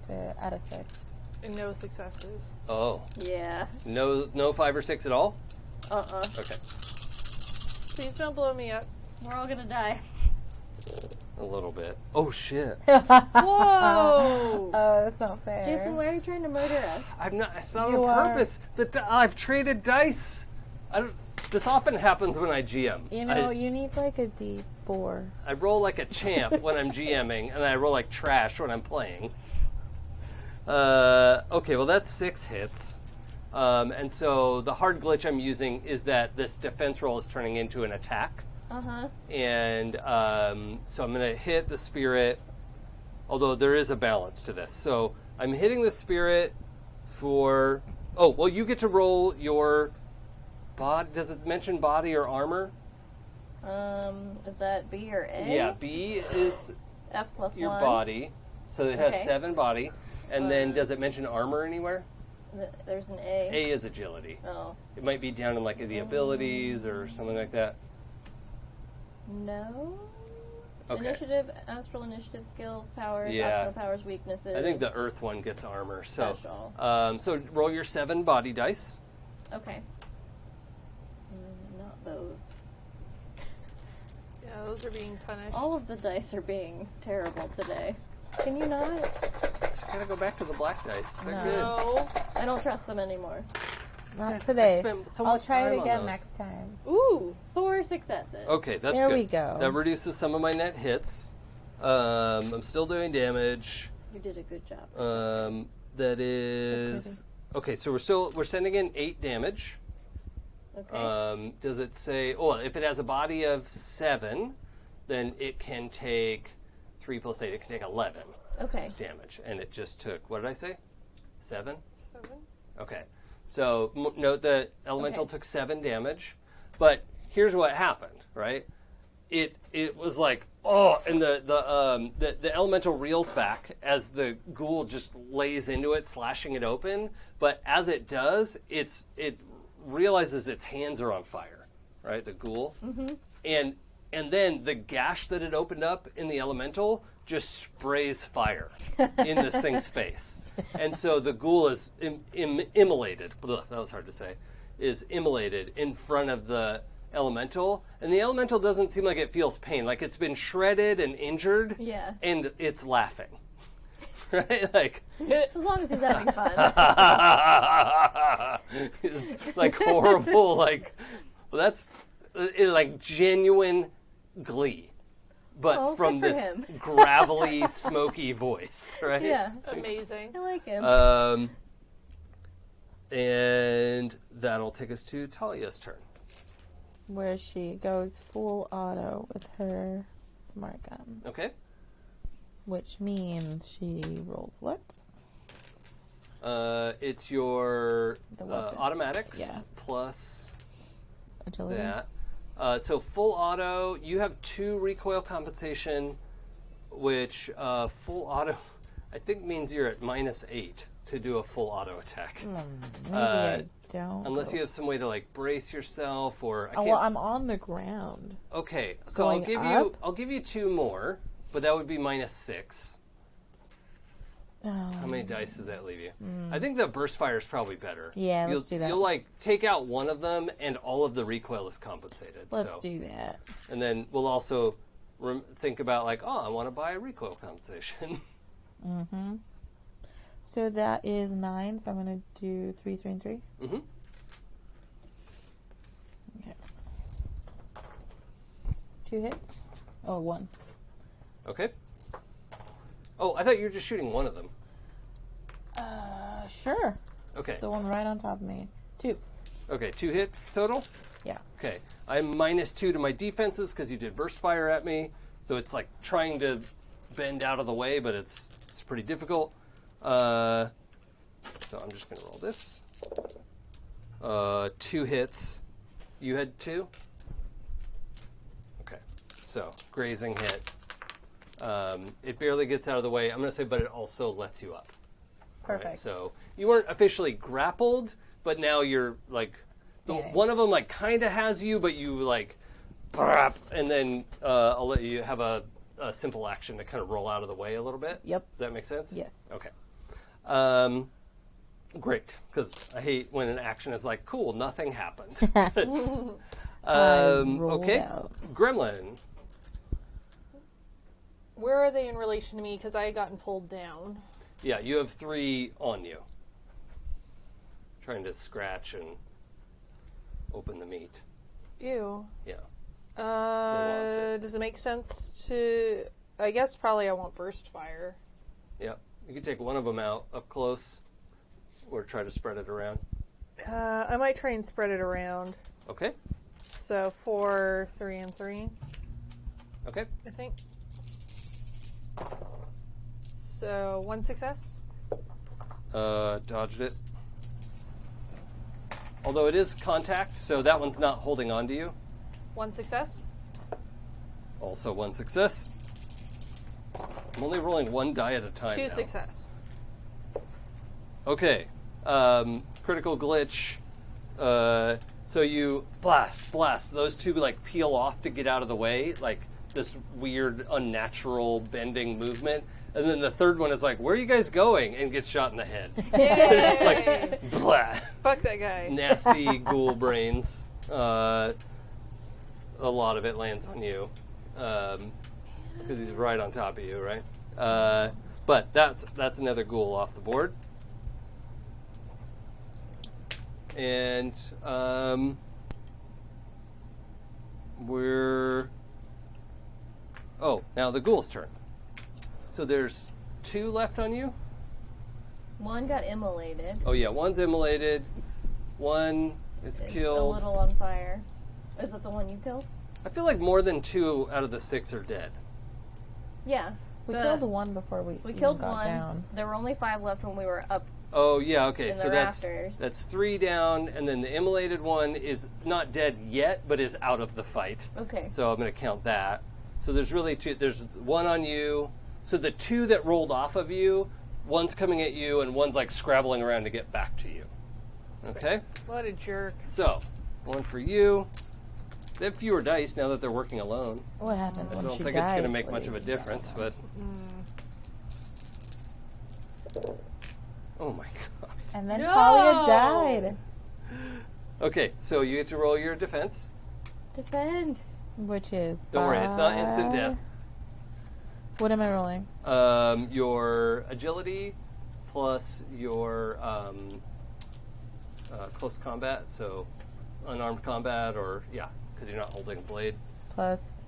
out of 6. And no successes. Oh. Yeah. No 5 or 6 at all. Okay. Please don't blow me up. We're all gonna die. A little bit. Oh shit. Whoa! Oh, that's not fair. Jason, why are you trying to murder us? I'm not. It's not You on are. purpose. I've traded dice. This often happens when I GM. You know, you need like a D4. I roll like a champ when I'm GMing, and I roll like trash when I'm playing. Okay, well that's 6 hits. And so the hard glitch I'm using is that this defense roll is turning into an attack. Uh-huh. And so I'm going to hit the spirit Although there is a balance to this. So I'm hitting the spirit for... Oh, well, you get to roll your body. Does it mention body or armor? Is that B or A? Yeah, B is F plus your 1. body. So it has Okay. 7 body. And then does it mention armor anywhere? There's an A. A is agility. Oh. It might be down in like the abilities or something like that. No. Okay. Initiative, astral initiative skills, powers, Yeah. optional powers, weaknesses. I think the earth one gets armor. So, Special. so roll your 7 body dice. Okay. Not those. Yeah, those are being punished. All of the dice are being terrible today. Can you not? Just gotta go back to the black dice. They're No. good. No. I don't trust them anymore. Not I today. spent so I'll much try time it on again those. next time. Ooh, 4 successes. Okay, that's There good. we go. That reduces some of my net hits. I'm still doing damage. You did a good job. That is okay. So we're sending in 8 damage. Okay. Does it say? Oh, if it has a body of 7, then it can take 3 plus 8. It can take 11 Okay. damage, and it just took. What did I say? 7. 7. Okay. So note that elemental Okay. took 7 damage, but here's what happened. Right? It was like and the elemental reels back as the ghoul just lays into it, slashing it open. But as it does, it realizes its hands are on fire. Right? The ghoul, and then the gash that it opened up in the elemental just sprays fire in this thing's face. And so the ghoul is immolated. Ugh, that was hard to say. Is immolated in front of the elemental. And the elemental doesn't seem like it feels pain. Like it's been shredded and injured. Yeah. And it's laughing. Right? Like... As long as he's having fun. It's like horrible, like... Well, that's... like genuine glee. But Oh, from good for this him. gravelly, smoky voice, right? Yeah. Amazing. I like him. And that'll take us to Talia's turn. Where she goes full auto with her smart gun, Okay. which means she rolls what? It's your The weapon. automatics Yeah. plus Agility. that. So full auto, you have 2 recoil compensation, which full auto, I think means you're at -8 to do a full auto attack. Maybe I don't. Unless you have some way to like brace yourself, or I Oh, can't. well, I'm on the ground. Okay, so Going I'll give you 2 more, but that would be -6. How many dice does that leave you? I think the burst fire is probably better. Yeah, let's do that. You'll like take out one of them, and all of the recoil is compensated. Let's do that. And then we'll also think about like, oh, I want to buy a recoil compensation. So that is 9, so I'm going to do 3, 3, and 3. Mm-hmm. Okay. 2 hits? Oh, 1. Okay. Oh, I thought you were just shooting one of them. Sure. Okay. The one right on top of me. 2. Okay, 2 hits total. Yeah. Okay, I'm -2 to my defenses because you did burst fire at me, so it's like trying to bend out of the way, but it's pretty difficult. So I'm just going to roll this. 2 hits. You had 2? Okay, so grazing hit. It barely gets out of the way. I'm going to say, but it also lets you up. Perfect. Right, so you weren't officially grappled, but now you're like... Standing. One of them like kind of has you, but you like... And then I'll let you have a simple action to kind of roll out of the way a little bit. Yep. Does that make sense? Yes. Okay. Great, because I hate when an action is like, cool, nothing happened. rolled Okay. out. Gremlin. Where are they in relation to me? Because I had gotten pulled down. Yeah, you have 3 on you. Trying to scratch and open the meat. Ew. Yeah. Does it make sense to... I guess probably I want burst fire. Yeah. You can take one of them out up close or try to spread it around. I might try and spread it around. Okay. So 4, 3, and 3, Okay. I think. So 1 success. Dodged it. Although it is contact, so that one's not holding on to you. 1 success. Also 1 success. I'm only rolling 1 die at a time 2 now. success. Okay. Critical glitch. So you blast. Those two like peel off to get out of the way, like this weird, unnatural bending movement. And then the third one is like, "Where are you guys going?" and gets shot in the head. It's like, blah. Fuck that guy. Nasty ghoul brains. A lot of it lands on you because he's right on top of you, right? But that's another ghoul off the board. And now the ghoul's turn. So there's 2 left on you. 1 got immolated. Oh yeah, 1's immolated. 1 is It's killed. a little on fire. Is it the one you killed? I feel like more than 2 out of the 6 are dead. Yeah. We killed 1 before we even killed got 1. down. There were only 5 left when we were up. Oh yeah, okay. In So the that's rafters. 3 down, and then the immolated one is not dead yet, but is out of the fight. Okay. So I'm going to count that. So there's really 2. There's 1 on you. So the 2 that rolled off of you, 1's coming at you, and 1's like scrabbling around to get back to you. Okay. What a jerk. So 1 for you. They have fewer dice now that they're working alone. What happens I when don't she think dies? it's going to make much ladies of a and difference, gentlemen? but. Oh my god. And then No! Talia died. Okay, so you get to roll your defense. Defend. Which is Don't worry, it's not instant death. What am I rolling? Your agility plus your close combat, so unarmed combat, or because you're not holding a blade. Plus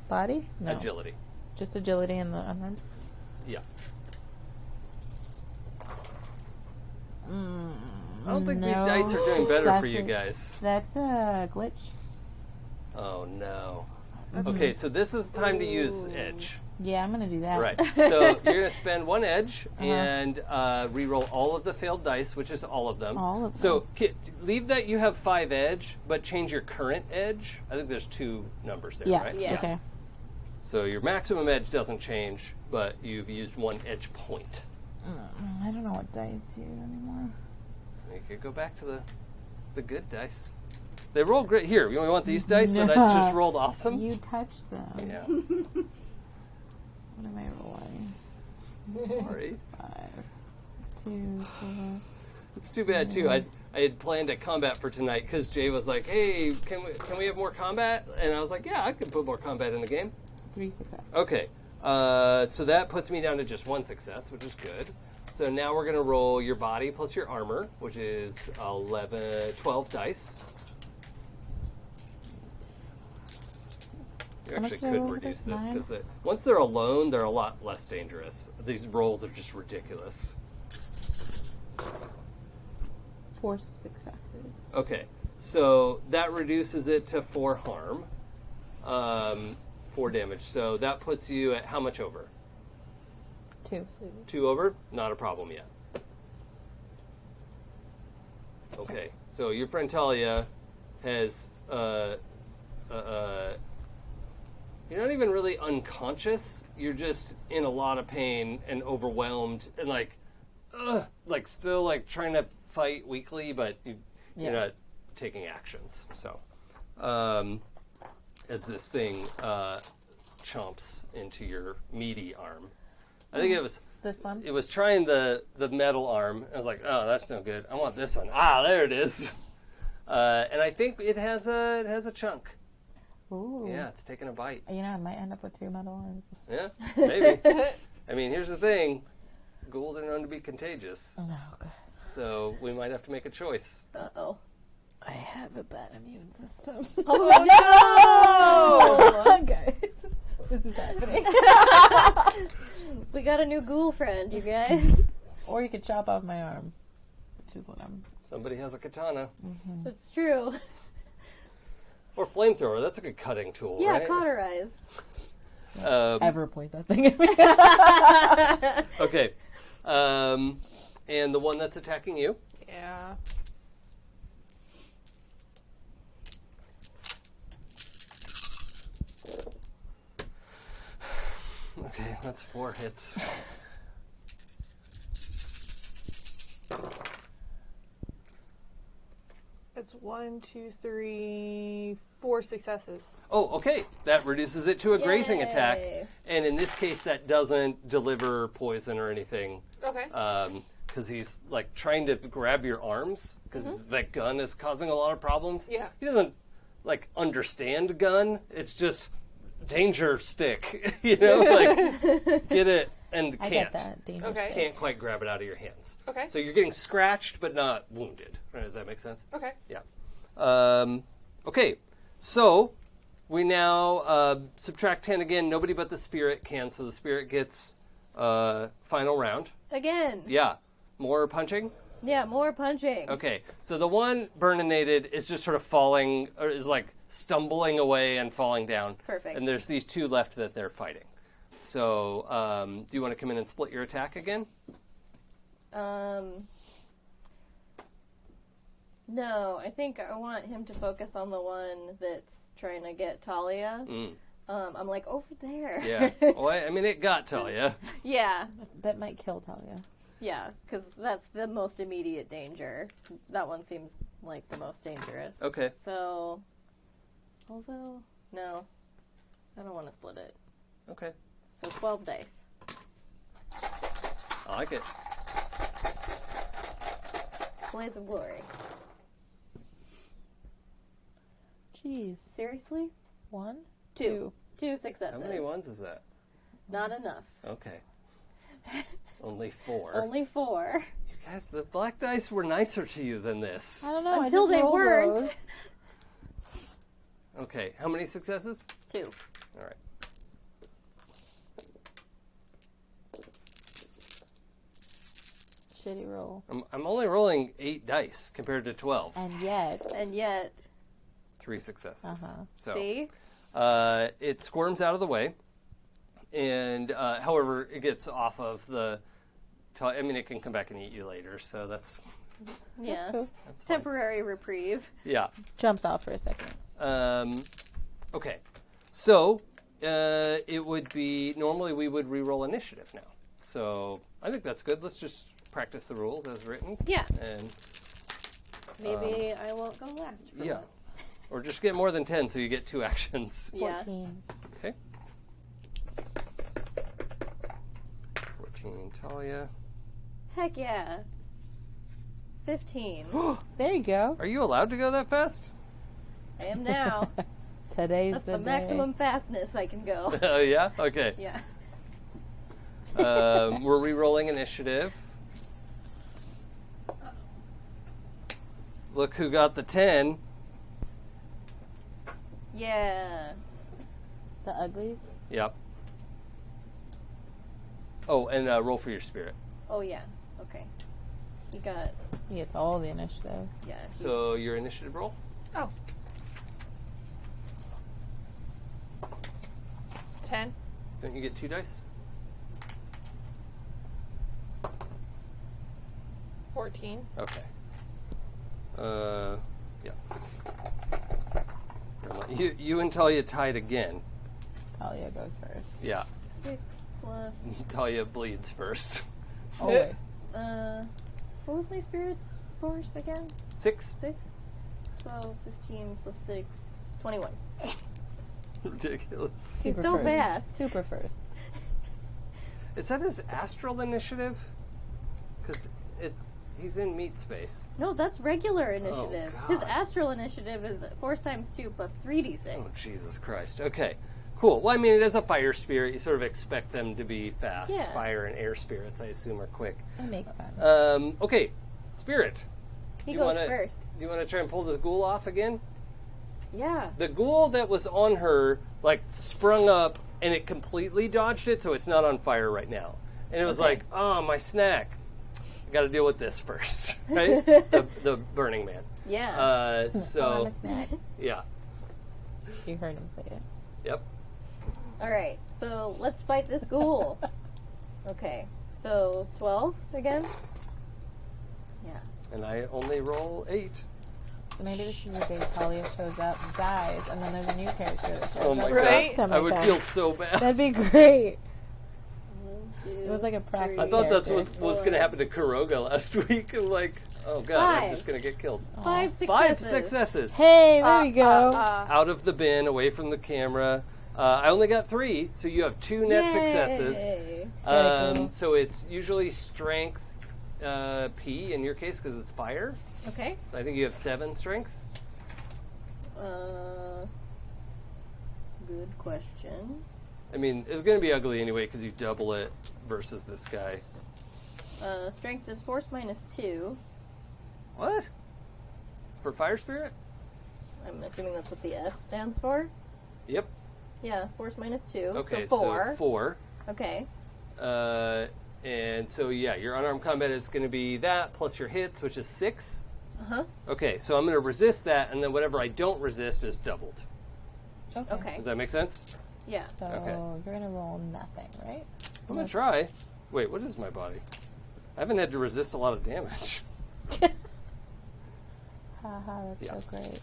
body? No. Agility. Just agility and the unarmed? Yeah. I don't think these dice are doing better for you guys. That's a glitch. Oh no. Okay, so this is time to use edge. Yeah, I'm going to do that. Right. So you're going to spend 1 edge and re-roll all of the failed dice, which is all of them. All of So leave that you have 5 edge, but change your current edge. I think there's 2 numbers there, Yeah. right? Yeah. Okay. So your maximum edge doesn't change, but you've used 1 edge point. I don't know what dice use anymore. You could go back to the good dice. They roll great. Here, you want these dice that I just rolled awesome? You touched them. Yeah. What am I rolling? Sorry. 5, 2, 4. It's too bad too. I had planned a combat for tonight because Jay was like, "Hey, can we have more combat?" And I was like, "Yeah, I can put more combat in the game." 3 success. Okay, so that puts me down to just 1 success, which is good. So now we're gonna roll your body plus your armor, which is 12 dice. You How much actually did I could roll reduce for this? this 9? because once they're alone, they're a lot less dangerous. These rolls are just ridiculous. 4 successes. Okay, so that reduces it to 4 harm, 4 damage. So that puts you at how much over? 2. 2 over? Not a problem yet. Okay, so your friend Talia has, you're not even really unconscious. You're just in a lot of pain and overwhelmed and like still like trying to fight weakly, but you're not taking actions. So, as this thing chomps into your meaty arm, I think it was This one? it was trying the metal arm. I was like, oh, that's no good. I want this one. Ah, there it is. And I think it has a chunk. Ooh. Yeah, it's taking a bite. You know, I might end up with 2 metal arms. Yeah, maybe. I mean, here's the thing. Ghouls are known to be contagious. Oh, God. So we might have to make a choice. Uh-oh. I have a bad immune system. Oh, no! Guys, this is happening. We got a new ghoul friend, you guys. Or you could chop off my arm, which is what I'm... Somebody has a katana. It's true. Or flamethrower. That's a good cutting tool, Yeah, right? cauterize. Ever point that thing at me. Okay. And the one that's attacking you. Yeah. Okay, that's 4 hits. It's 1, 2, 3, 4 successes. Oh, okay. That reduces it to a grazing Yay. attack. And in this case, that doesn't deliver poison or anything. Okay. Because he's, like, trying to grab your arms. Because that gun is causing a lot of problems. Yeah. He doesn't, like, understand gun. It's just danger stick. You know? Like, get it and I can't. get that. Dangerous. Okay. Can't quite grab it out of your hands. Okay. So you're getting scratched, but not wounded. Right? Does that make sense? Okay. Yeah. Okay. So we now subtract 10 again. Nobody but the spirit can. So the spirit gets final round. Again. Yeah. More punching? Yeah, more punching. Okay. So the one burninated is just sort of falling, or is like stumbling away and falling down. Perfect. And there's these 2 left that they're fighting. So do you want to come in and split your attack again? No, I think I want him to focus on the one that's trying to get Talia. I'm like, over there. Yeah. Well, I mean, it got Talia. Yeah. That might kill Talia. Yeah, because that's the most immediate danger. That one seems like the most dangerous. Okay. So, although, no, I don't want to split it. Okay. So 12 dice. I like it. Blaze of Glory. Jeez. Seriously? 1, 2. 2 successes. How many ones is that? Not enough. Okay. Only 4. Only 4. You guys, the black dice were nicer to you than this. I don't know. Until they weren't. Okay, how many successes? 2. All right. Shitty roll. I'm only rolling 8 dice compared to 12. And yet, 3 successes. Uh-huh. So, see? it squirms out of the way, and however, it gets off of the. I mean, it can come back and eat you later, so that's Yeah. Cool. fine. Temporary reprieve. Yeah. Jumps off for a second. Okay. So it would be normally we would re-roll initiative now. So I think that's good. Let's just practice the rules as written. Yeah. And Maybe I won't go last for yeah. once. Or just get more than 10 so you get 2 actions. Yeah. 14. Okay. 14 Talia. Heck yeah. 15. There you go. Are you allowed to go that fast? I am now. Today's That's the the day. maximum fastness I can go. Oh, yeah? Okay. Yeah. We're re-rolling initiative. Look who got the 10. Yeah. The uglies. Yep. Oh, and roll for your spirit. Oh, yeah. Okay. You got, He gets all the initiative. yeah. So your initiative roll? Oh. 10. Don't you get 2 dice? 14. Okay. Yeah. You and Talia tied again. Talia goes first. Yeah. 6 plus. Talia bleeds first. Oh, wait. What was my spirit's force again? 6? 6? 12, 15 plus 6. 21. Ridiculous. He's Super so first. fast. Super first. Is that his astral initiative? Because he's in meat space. No, that's regular initiative. God. His astral initiative is force times 2 plus 3d6. Oh, Jesus Christ. Okay. Cool. Well, I mean, it is a fire spirit. You sort of expect them to be fast. Yeah. Fire and air spirits, I assume, are quick. That makes sense. Okay. Spirit. He You goes wanna- first. Do you want to try and pull this ghoul off again? Yeah. The ghoul that was on her, like, sprung up, and it completely dodged it, so it's not on fire right now. And it was Okay. like, oh, my snack. I got to deal with this first, right? the Burning Man. Yeah. Oh, I'm So, a snack. yeah. You heard him say it. Yep. Alright, so let's fight this ghoul. Okay, so 12 again? Yeah. And I only roll 8. So maybe this is the day Talia shows up, dies, and then there's a new character that shows Oh my up. Right? god. I would feel so bad. That'd be great. 1, 2, It was like a practice. I thought that's character. what was going to happen to Kuroga last week. I'm like, oh god, I'm 5. just going to get killed. 5 successes. 5 successes. Hey, there you go. Out of the bin, away from the camera. I only got 3, so you have 2 net successes. Yay. Very cool. So it's usually strength P in your case because it's fire. Okay. So I think you have 7 strength. Good question. I mean, it's going to be ugly anyway because you double it versus this guy. Strength is force minus 2. What? For fire spirit? I'm assuming that's what the S stands for. Yep. Yeah, force minus 2. Okay, so 4. so 4. Okay. And so, yeah, your unarmed combat is going to be that plus your hits, which is 6. Uh-huh. Okay, so I'm going to resist that, and then whatever I don't resist is doubled. Okay. Does that make sense? Yeah. So Okay. you're going to roll nothing, right? I'm going to try. Wait, what is my body? I haven't had to resist a lot of damage. Haha, that's Yeah. so great.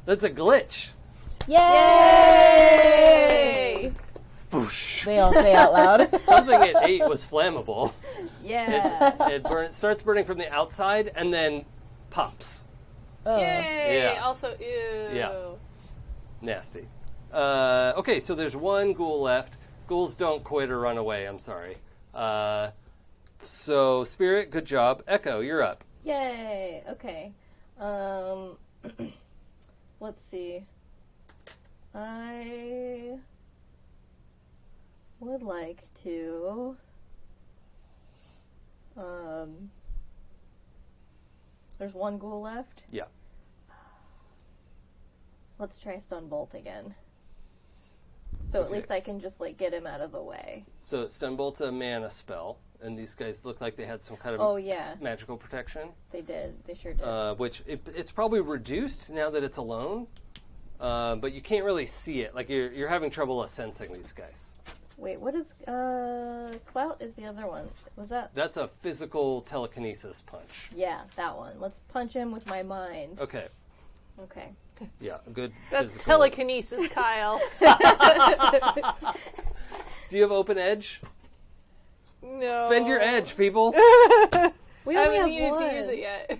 That's a glitch. Yay! Whoosh. They all say out loud. Something at 8 was flammable. Yeah. It starts burning from the outside and then pops. Oh. Yay! Yeah. Also, ew. Yeah. Nasty. Okay, so there's 1 ghoul left. Ghouls don't quit or run away, I'm sorry. So, Spirit, good job. Echo, you're up. Yay. Okay. Let's see. I would like to there's 1 ghoul left. Yeah. Let's try stun bolt again. So at Okay. least I can just like get him out of the way. So, Stunbolt's a mana spell, and these guys look like they had some kind of Oh, yeah. magical protection, They did. They sure did. which it's probably reduced now that it's alone, but you can't really see it. Like, you're having trouble sensing these guys. Wait, what is clout is the other one? Was that That's a physical telekinesis punch. Yeah, that one. Let's punch him with my mind. Okay. Okay. Yeah, good. That's physical. telekinesis, Kyle. Do you have open edge? No. Spend your edge, people. We I only haven't have needed one. to use it yet.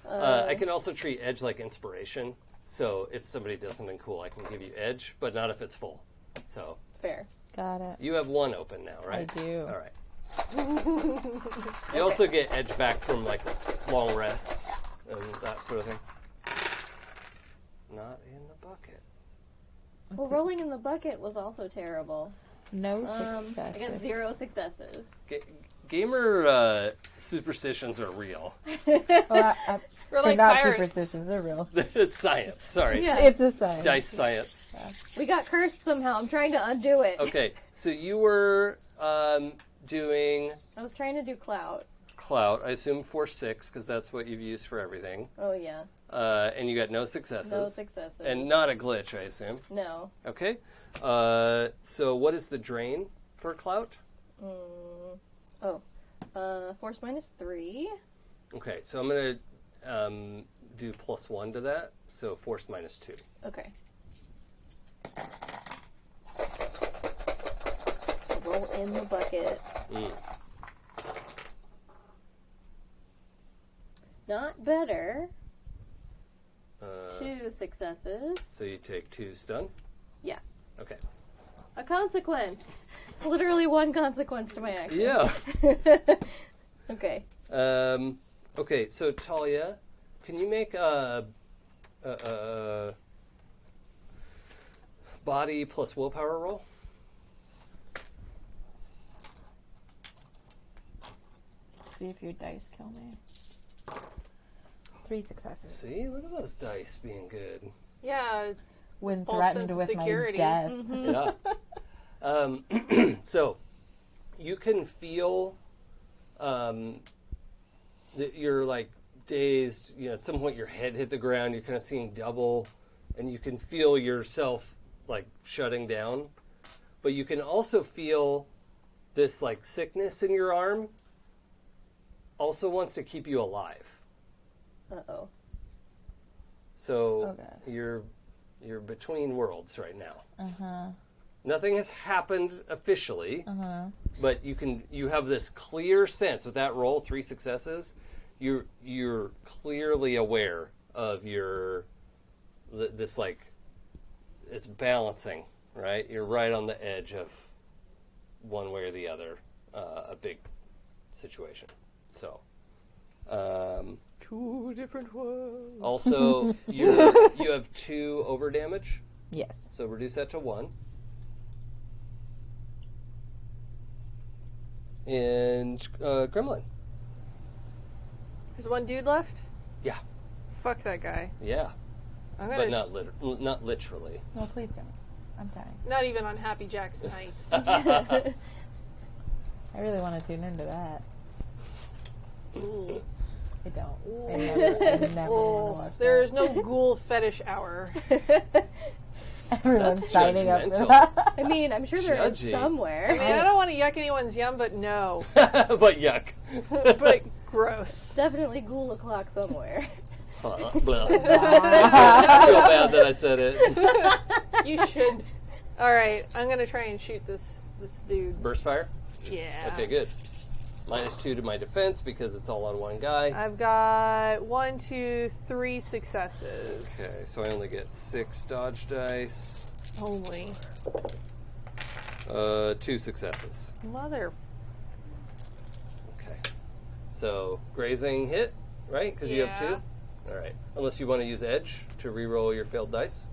I can also treat edge like inspiration. So if somebody does something cool, I can give you edge, but not if it's full. So Fair. Got it. you have 1 open now, right? I do. All right. You also get edge back from like long rests and that sort of thing. Not in the bucket. Well, rolling in the bucket was also terrible. No I success. got 0 successes. Gamer superstitions are real. We're They're like not pirates. superstitions. They're real. It's science. Sorry. Yeah. It's a sign. Dice science. We got cursed somehow. I'm trying to undo it. Okay, so you were doing I was trying to do clout. clout. I assume for 6 because that's what you've used for everything. Oh, yeah. And you got no successes. No successes. And not a glitch, I assume. No. Okay. So what is the drain for clout? Force minus 3. Okay, so I'm going to do +1 to that. So force -2. Okay. Roll in the bucket. Not better. 2 successes. So you take 2 stun. Yeah. Okay. A consequence. Literally 1 consequence to my action. Yeah. Okay. Okay, so Talia, can you make a body plus willpower roll? See if your dice kill me. 3 successes. See, look at those dice being good. Yeah. When False threatened sense of with security. my death. Yeah. So you can feel that you're like dazed. You know, at some point your head hit the ground. You're kind of seeing double, and you can feel yourself like shutting down, but you can also feel this like sickness in your arm also wants to keep you alive. Uh-oh. So Okay. you're between worlds right now. Uh-huh. Nothing has happened officially, but you have this clear sense with that roll, 3 successes. You're clearly aware of this like it's balancing, right? You're right on the edge of one way or the other, a big situation. So, 2 different worlds. also you have 2 over damage, Yes. so reduce that to 1. And Gremlin. There's one dude left? Yeah. Fuck that guy. Yeah. I'm gonna But not literally. Well, please don't. I'm dying. not even on Happy Jack's nights. I really want to tune into that. Ooh. I don't. I never want to watch There's that. no ghoul fetish hour. Everyone's That's signing up for judgmental. that. I mean, I'm sure there is Judgy. somewhere. I mean, I don't want to yuck anyone's yum, but no. But yuck. But gross. Definitely ghoul o'clock somewhere. Blah. I feel bad that I said it. You should. All right, I'm gonna try and shoot this dude. Burst fire? Yeah. Okay, good. -2 to my defense because it's all on one guy. I've got 1, 2, 3 successes. Okay, so I only get 6 dodge dice. Only. 2 successes. Mother. Okay. So, grazing hit, right? Because you have 2? Yeah. Alright. Unless you want to use edge to re-roll your failed dice.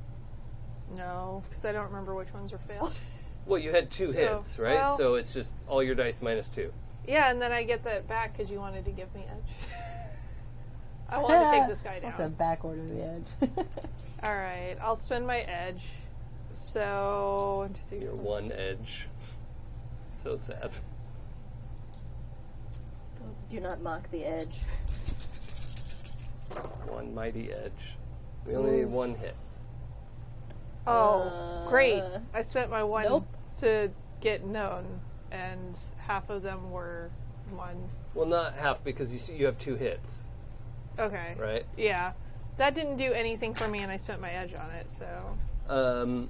No, because I don't remember which ones were failed. Well, you had 2 hits, right? well- So it's just all your dice -2. Yeah, and then I get that back because you wanted to give me edge. I wanted to take this guy That's a down. backward of the edge. All right, I'll spend my edge. So 1, 2, 3, Your 1 edge. So sad. Do not mock the edge. 1 mighty edge. We only need 1 hit. Oh, great! I spent my 1 Nope. to get known, and half of them were 1s. Well, not half because you have 2 hits, Okay. right? Yeah, that didn't do anything for me, and I spent my edge on it. So.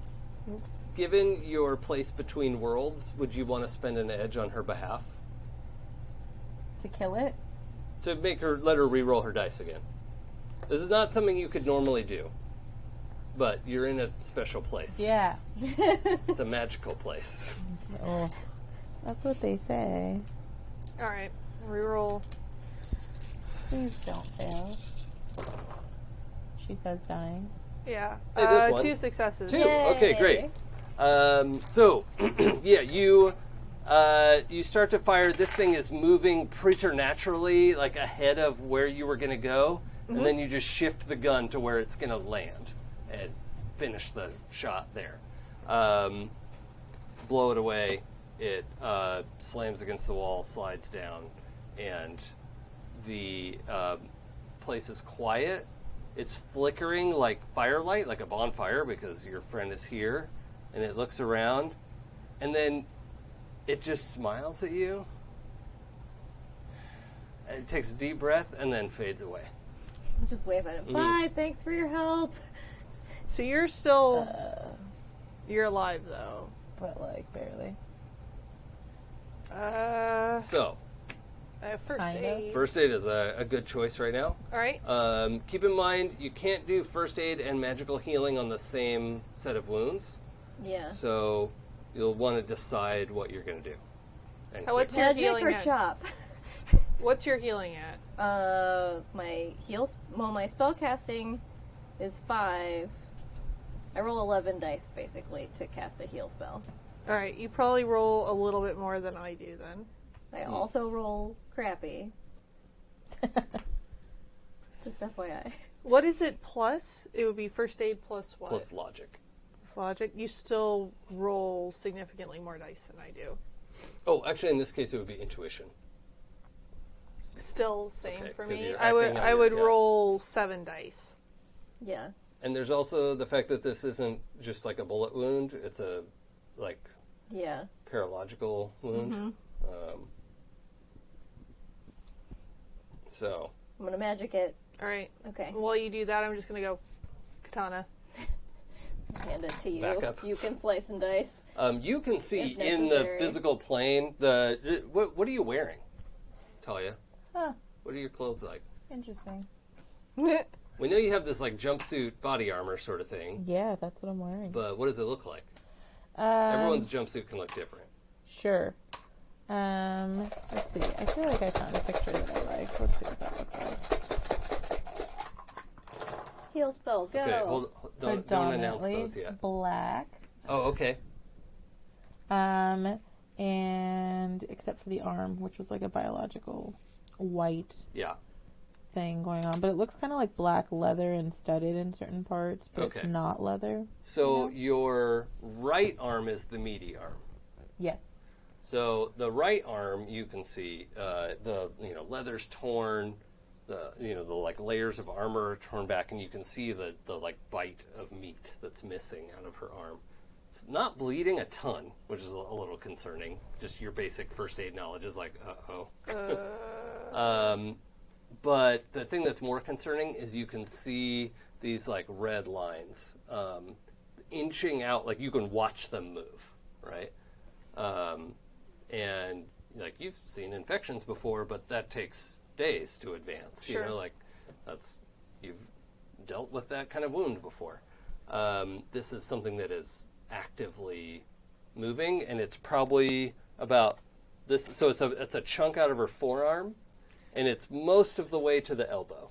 Given your place between worlds, would you want to spend an edge on her behalf To kill it? to let her re-roll her dice again? This is not something you could normally do, but you're in a special place. Yeah. It's a magical place. Oh, that's what they say. All right, reroll. Please don't fail. She says dying. Yeah, Hey, this one. 2 successes. 2. Okay, great. So, yeah, you start to fire. This thing is moving preternaturally, like ahead of where you were going to go, and then you just shift the gun to where it's going to land and finish the shot there. Blow it away. It slams against the wall, slides down, and the place is quiet. It's flickering like firelight, like a bonfire, because your friend is here, and it looks around, and then it just smiles at you. And it takes a deep breath and then fades away. Just wave at him. Bye, thanks for your help. So you're still, you're alive though. But, like, barely. So, First Kind of. aid. first aid is a good choice right now. All right. Keep in mind, you can't do first aid and magical healing on the same set of wounds. Yeah. So you'll want to decide what you're going to do. And What's your Magic healing or at? chop? What's your healing at? My heals. Well, my spell casting is 5. I roll 11 dice basically to cast a heal spell. All right. You probably roll a little bit more than I do then. I also roll crappy. Just FYI. What is it plus? It would be first aid plus what? plus logic. Plus logic. You still roll significantly more dice than I do. Oh, actually, in this case, it would be intuition. Still same Okay, for 'cause me. you're I would acting on I your would gut. roll 7 dice. Yeah. And there's also the fact that this isn't just like a bullet wound. It's a, like, paralogical wound. So. I'm going to magic it. All right. Okay. While you do that, I'm just going to go katana. Hand it to you. Back up. You can slice and dice. You can see If in the necessary. physical plane, what are you wearing, Talia? Huh. What are your clothes like? Interesting. We know you have this like jumpsuit body armor sort of thing, Yeah, that's what I'm wearing. but what does it look like? Everyone's jumpsuit can look different. Sure. Let's see. I feel like I found a picture that I like. Let's see what that looks like. Heal spell, go. Okay, don't announce Predominantly those yet. black. Oh, okay. And except for the arm, which was like a biological white Yeah. thing going on, but it looks kind of like black leather and studded in certain parts, but Okay. it's not leather. So your right arm is the meaty arm. Yes. So the right arm, you can see the leather's torn, the like layers of armor are torn back, and you can see the like bite of meat that's missing out of her arm. It's not bleeding a ton, which is a little concerning. Just your basic first aid knowledge is like, but the thing that's more concerning is you can see these like red lines inching out, like you can watch them move, right? And like you've seen infections before, but that takes days to advance. Sure. You know, like you've dealt with that kind of wound before. This is something that is actively moving, and it's probably about this. So it's a chunk out of her forearm, and it's most of the way to the elbow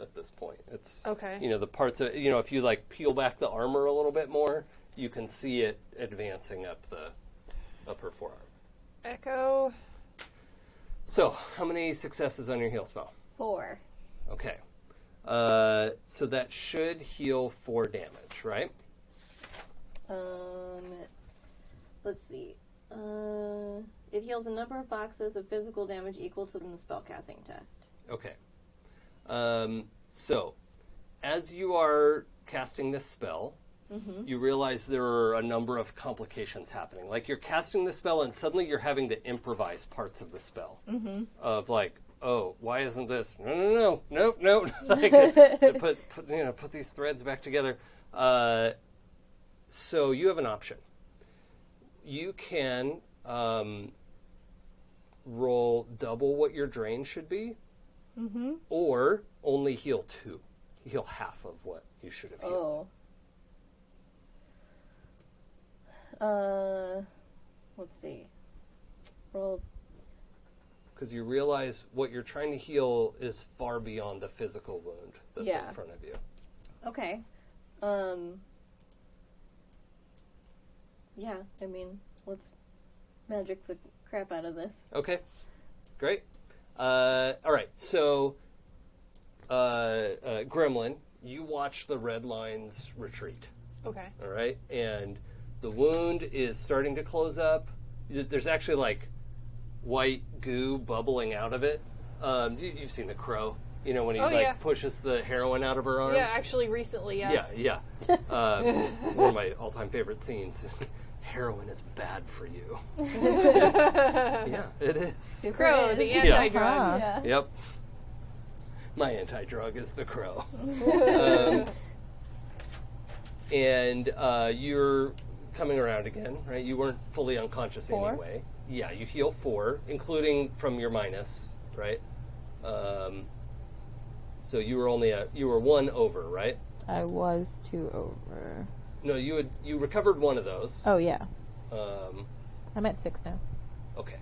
at this point. It's Okay. the parts of if you like peel back the armor a little bit more, you can see it advancing up her forearm. Echo. So, how many successes on your heal spell? 4. Okay. So that should heal 4 damage, right? Let's see. It heals a number of boxes of physical damage equal to the spellcasting test. Okay. So, as you are casting this spell, you realize there are a number of complications happening. Like, you're casting the spell, and suddenly you're having to improvise parts of the spell. Of like, oh, why isn't this? No. Like, put these threads back together. So you have an option. You can roll double what your drain should be, or only heal 2. Heal half of what you should have healed. Let's see. Roll. Because you realize what you're trying to heal is far beyond the physical wound that's in front of you. Okay. Yeah, I mean, let's magic the crap out of this. Okay, great. All right, so Gremlin, you watch the red lines retreat. Okay. All right, and the wound is starting to close up. There's actually like white goo bubbling out of it. You've seen The Crow, when he pushes the heroin out of her arm. Yeah, actually, recently, yes. Yeah. It's one of my all-time favorite scenes. Heroin is bad for you. Yeah, it is. Crow, the anti-drug. Yeah. Yep. My anti-drug is the Crow. And you're coming around again, right? You weren't fully unconscious 4? anyway. Yeah, you heal 4, including from your minus, right? So you were 1 over, right? I was 2 over. No, you recovered 1 of those. Oh, yeah. Um, I'm at 6 now. Okay,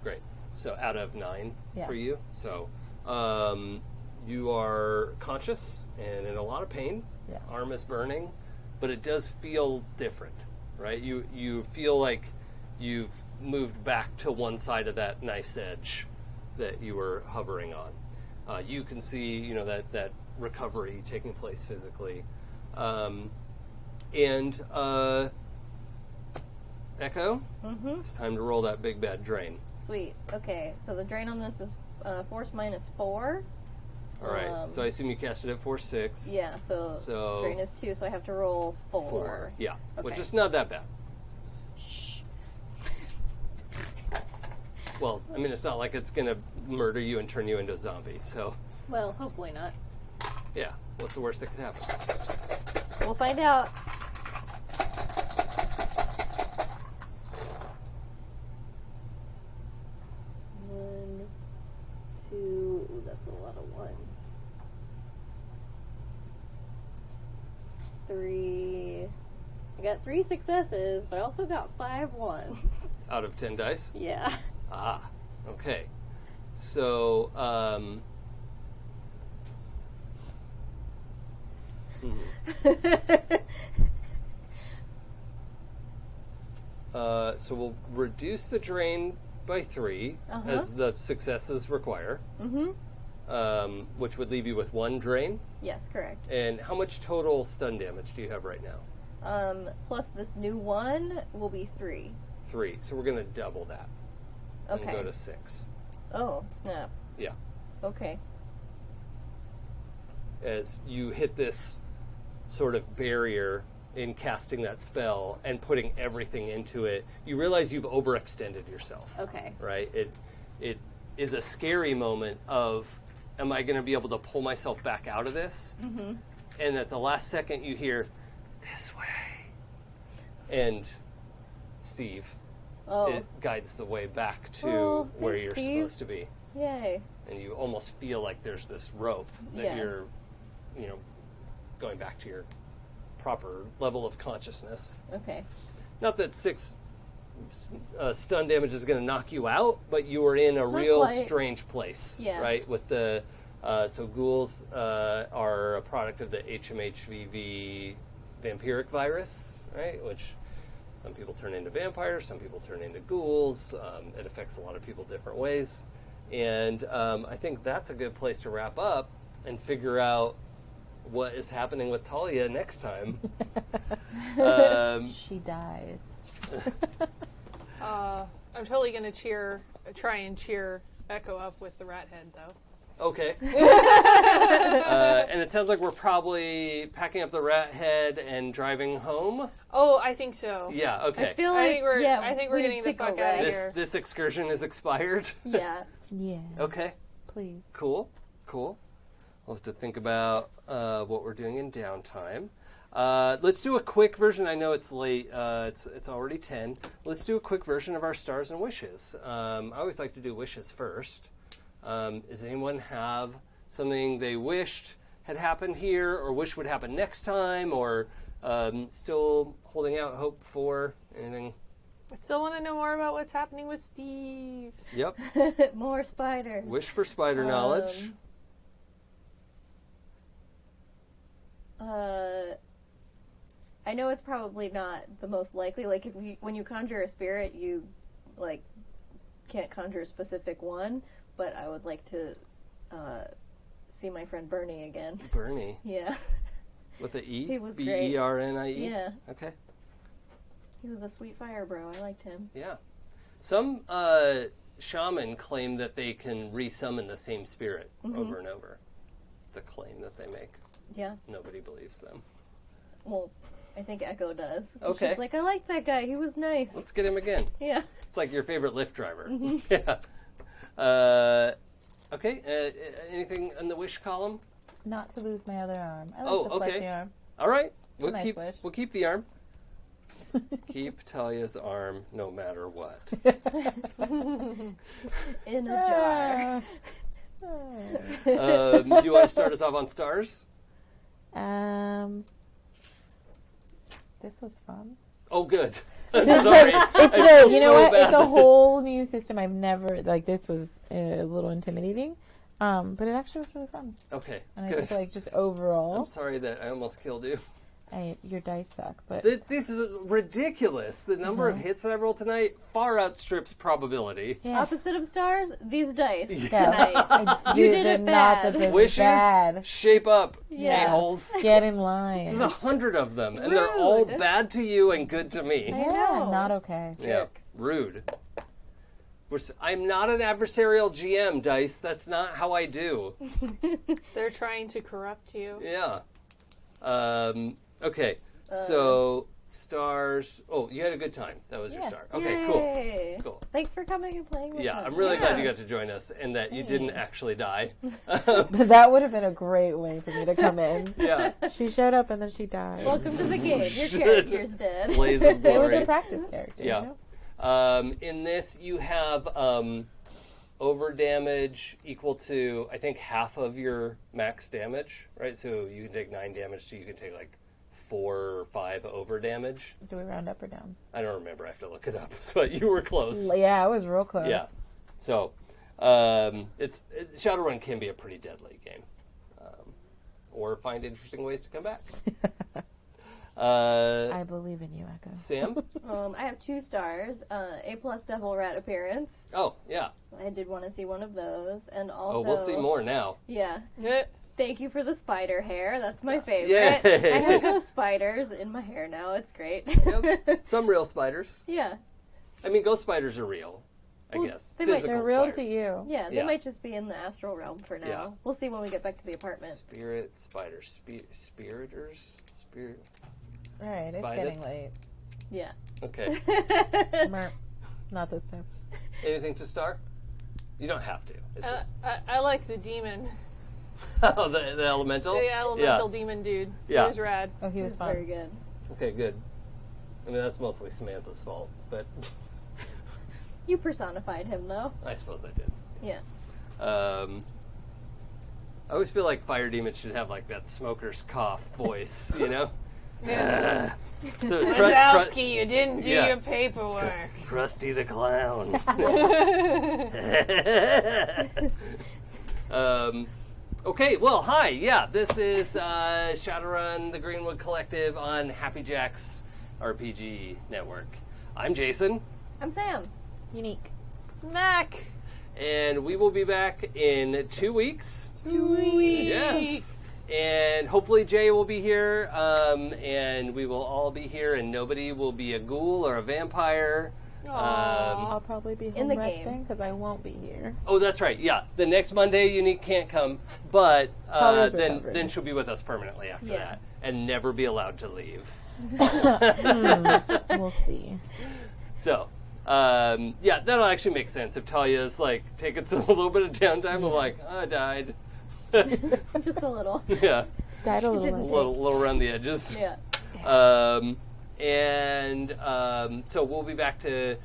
great. So out of 9 Yeah. for you. So you are conscious and in a lot of pain. Yeah. Arm is burning, but it does feel different, right? You feel like you've moved back to one side of that knife's edge that you were hovering on. You can see, that recovery taking place physically. Echo, it's time to roll that big bad drain. Sweet. Okay, so the drain on this is force minus 4. All right. So I assume you cast it at 4/6. Yeah, so drain is 2, so I have to roll 4. 4. Yeah, which Okay. is not that bad. Shh. Well, I mean, it's not like it's going to murder you and turn you into a zombie, so... Well, hopefully not. Yeah, what's the worst that could happen? We'll find out. One, 2. Ooh, that's a lot of ones. 3. I got 3 successes, but I also got 5 ones. Out of 10 dice? Yeah. Ah, okay. So, so we'll reduce the drain by 3 as the successes require. Which would leave you with 1 drain. Yes, correct. And how much total stun damage do you have right now? Plus this new 1 will be 3. 3. So we're going to double that. Okay. And go to 6. Oh, snap. Yeah. Okay. As you hit this sort of barrier in casting that spell and putting everything into it, you realize you've overextended yourself. Okay. Right? It is a scary moment of, am I going to be able to pull myself back out of this? Mm-hmm. And at the last second you hear, this way. And Steve, it guides the way back to where thanks, you're Steve. supposed to be. Yay. And you almost feel like there's this rope that you're, going back to your proper level of consciousness. Okay. Not that 6 stun damage is going to knock you out, but you are in a real quite. strange place, Yeah. right? With the so ghouls are a product of the HMHVV vampiric virus, right? Which some people turn into vampires, some people turn into ghouls. It affects a lot of people different ways, and I think that's a good place to wrap up and figure out what is happening with Talia next time. She dies. I'm totally going to try and cheer Echo up with the rat head, though. Okay. And it sounds like we're probably packing up the rat head and driving home. Oh, I think so. Yeah, okay. I feel like I think we're we getting the take a fuck out rest. of This, here. this excursion is expired. Yeah. Yeah. Okay, Please. cool. We'll have to think about what we're doing in downtime. Let's do a quick version. I know it's late. It's already 10. Let's do a quick version of our stars and wishes. I always like to do wishes first. Does anyone have something they wished had happened here or wish would happen next time, or still holding out hope for anything? I still want to know more about what's happening with Steve. Yep. More spider. Wish for spider knowledge. I know it's probably not the most likely. Like when you conjure a spirit, you can't conjure a specific one. But I would like to see my friend Bernie again. Bernie. Yeah. With the E? He was great. B-E-R-N-I-E? Yeah. Okay. He was a sweet fire bro. I liked him. Yeah. Some shaman claim that they can re-summon the same spirit over and over. It's a claim that they make. Yeah. Nobody believes them. Well, I think Echo does. Okay. She's like, I like that guy. He was nice. Let's get him again. Yeah. It's like your favorite Lyft driver. Yeah. Okay. Anything in the wish column? Not to lose my other arm. I like the fleshy arm. All right. a nice wish. We'll keep the arm. Keep Talia's arm no matter what. In a jar. Do you want to start us off on stars? This was fun. Oh, good. Sorry. It's I feel you know so what? bad. It's a whole new system. I've never this was a little intimidating, but it actually was really fun. Okay, And I good. think just overall, I'm sorry that I almost killed you. your dice suck. But This is ridiculous. The number of hits that I rolled tonight far outstrips probability. yeah, Opposite of stars, these dice yeah. tonight. You did they're it not bad. the best. Wishes, Bad. shape up, Yeah. a-holes. Get in line. There's 100 of them, and they're all Rude. bad to you and good to me. I Yeah, know. not okay. Yeah, Jerks. rude. I'm not an adversarial GM, Dice. That's not how I do. They're trying to corrupt you. Yeah. Okay. So stars. Oh, you had a good time. That was your star. Okay. Yay. Cool. Thanks for coming and playing with Yeah, us. I'm really glad you got to join us and that you didn't actually die. That would have been a great way for me to come in. Yeah. She showed up and then she died. Welcome to the game. Your character's dead. Blaze of It was glory. a practice character. Yeah. You know? In this, you have over damage equal to, I think, half of your max damage, right? So you can take 9 damage, so you can take like 4 or 5 over damage. Do we round up or down? I don't remember. I have to look it up. But you were close. Yeah, I was real close. Yeah. So Shadowrun can be a pretty deadly game, or find interesting ways to come back. I believe in you, Echo. Sam? I have 2 stars. A+ Devil Rat appearance. Oh, yeah. I did want to see one of those, and also. Oh, we'll see more now. Yeah. Eh. Thank you for the spider hair. That's my favorite. Yay. I have those spiders in my hair now. It's great. Yep. Some real spiders. Yeah. I mean, ghost spiders are real, I guess. they might- Physical They're real spiders. to you. Yeah, they Yeah. might just be in the astral realm for now. Yeah. We'll see when we get back to the apartment. Spirit spiders. Spiriters? Spirit. All right, it's Spidets? getting late. Yeah. Okay. Merp. Not this time. Anything to star? You don't have to. It's just, I like the demon. oh, the elemental? The elemental Yeah. demon dude. Yeah. He was rad. Oh, he was It's fun. very good. Okay, good. I mean, that's mostly Samantha's fault, but You personified him, though. I suppose I did. Yeah. I always feel like fire demons should have like that smoker's cough voice, you know? So, Wazowski, you didn't do Yeah. your paperwork. Krusty the Clown. Okay, well, hi. Yeah, this is Shadowrun, the Greenwood Collective on Happy Jack's RPG Network. I'm Jason, I'm Sam. Unique. Mac. and we will be back in 2 weeks. 2 weeks. Yes. And hopefully Jay will be here, and we will all be here, and nobody will be a ghoul or a vampire. I'll probably be In home the resting because I won't be here. Oh, that's right. Yeah, the next Monday, Unique can't come, but Talia's then recovering. she'll be with us permanently after Yeah. that, and never be allowed to leave. We'll see. So, yeah, that'll actually make sense if Talia's like taking a little bit of downtime. I'm like, oh, I died. Just a little. Yeah, Died a little Didn't late. little around the edges. Yeah. So we'll be back to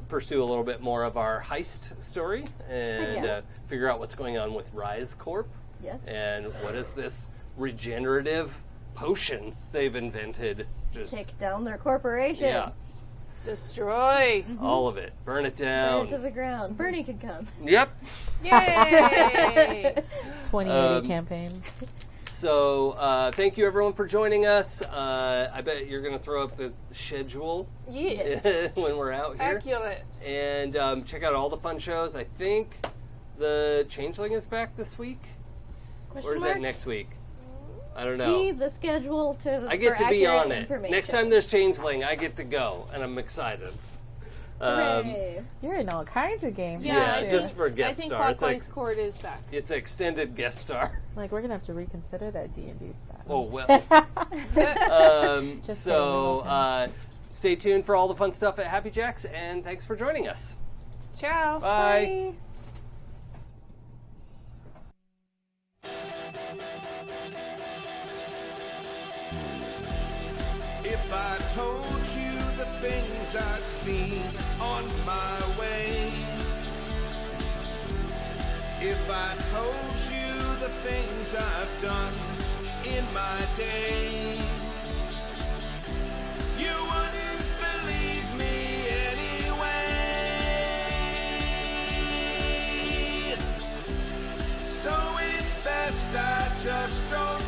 pursue a little bit more of our heist story and Yeah. figure out what's going on with Rise Corp. Yes. And what is this regenerative potion they've invented? Just Take down their corporation. yeah, Destroy. all of it. Burn it Burn down. it to the ground. Bernie can come. Yep. Yay. 2080 campaign. So thank you everyone for joining us. I bet you're going to throw up the schedule Yes. when we're out here. Accurate. And check out all the fun shows. I think the Changeling is back this week, or is that next week? I don't know. See the schedule to. I get for to be accurate on it. information. Next time there's Changeling, I get to go, and I'm excited. Hooray. You're in all kinds of games. Yeah, I just think- for a guest I think star. It's Clockwise like Court is back. it's an extended guest star. Like, we're going to have to reconsider that D&D status. Oh well. Just So saying, stay tuned for all the fun stuff at Happy Jack's, and thanks for joining us. Ciao. Bye. If I told you the things I've seen on my ways, if I told you the things I've done in my days, you wouldn't believe me anyway. So it's best I just don't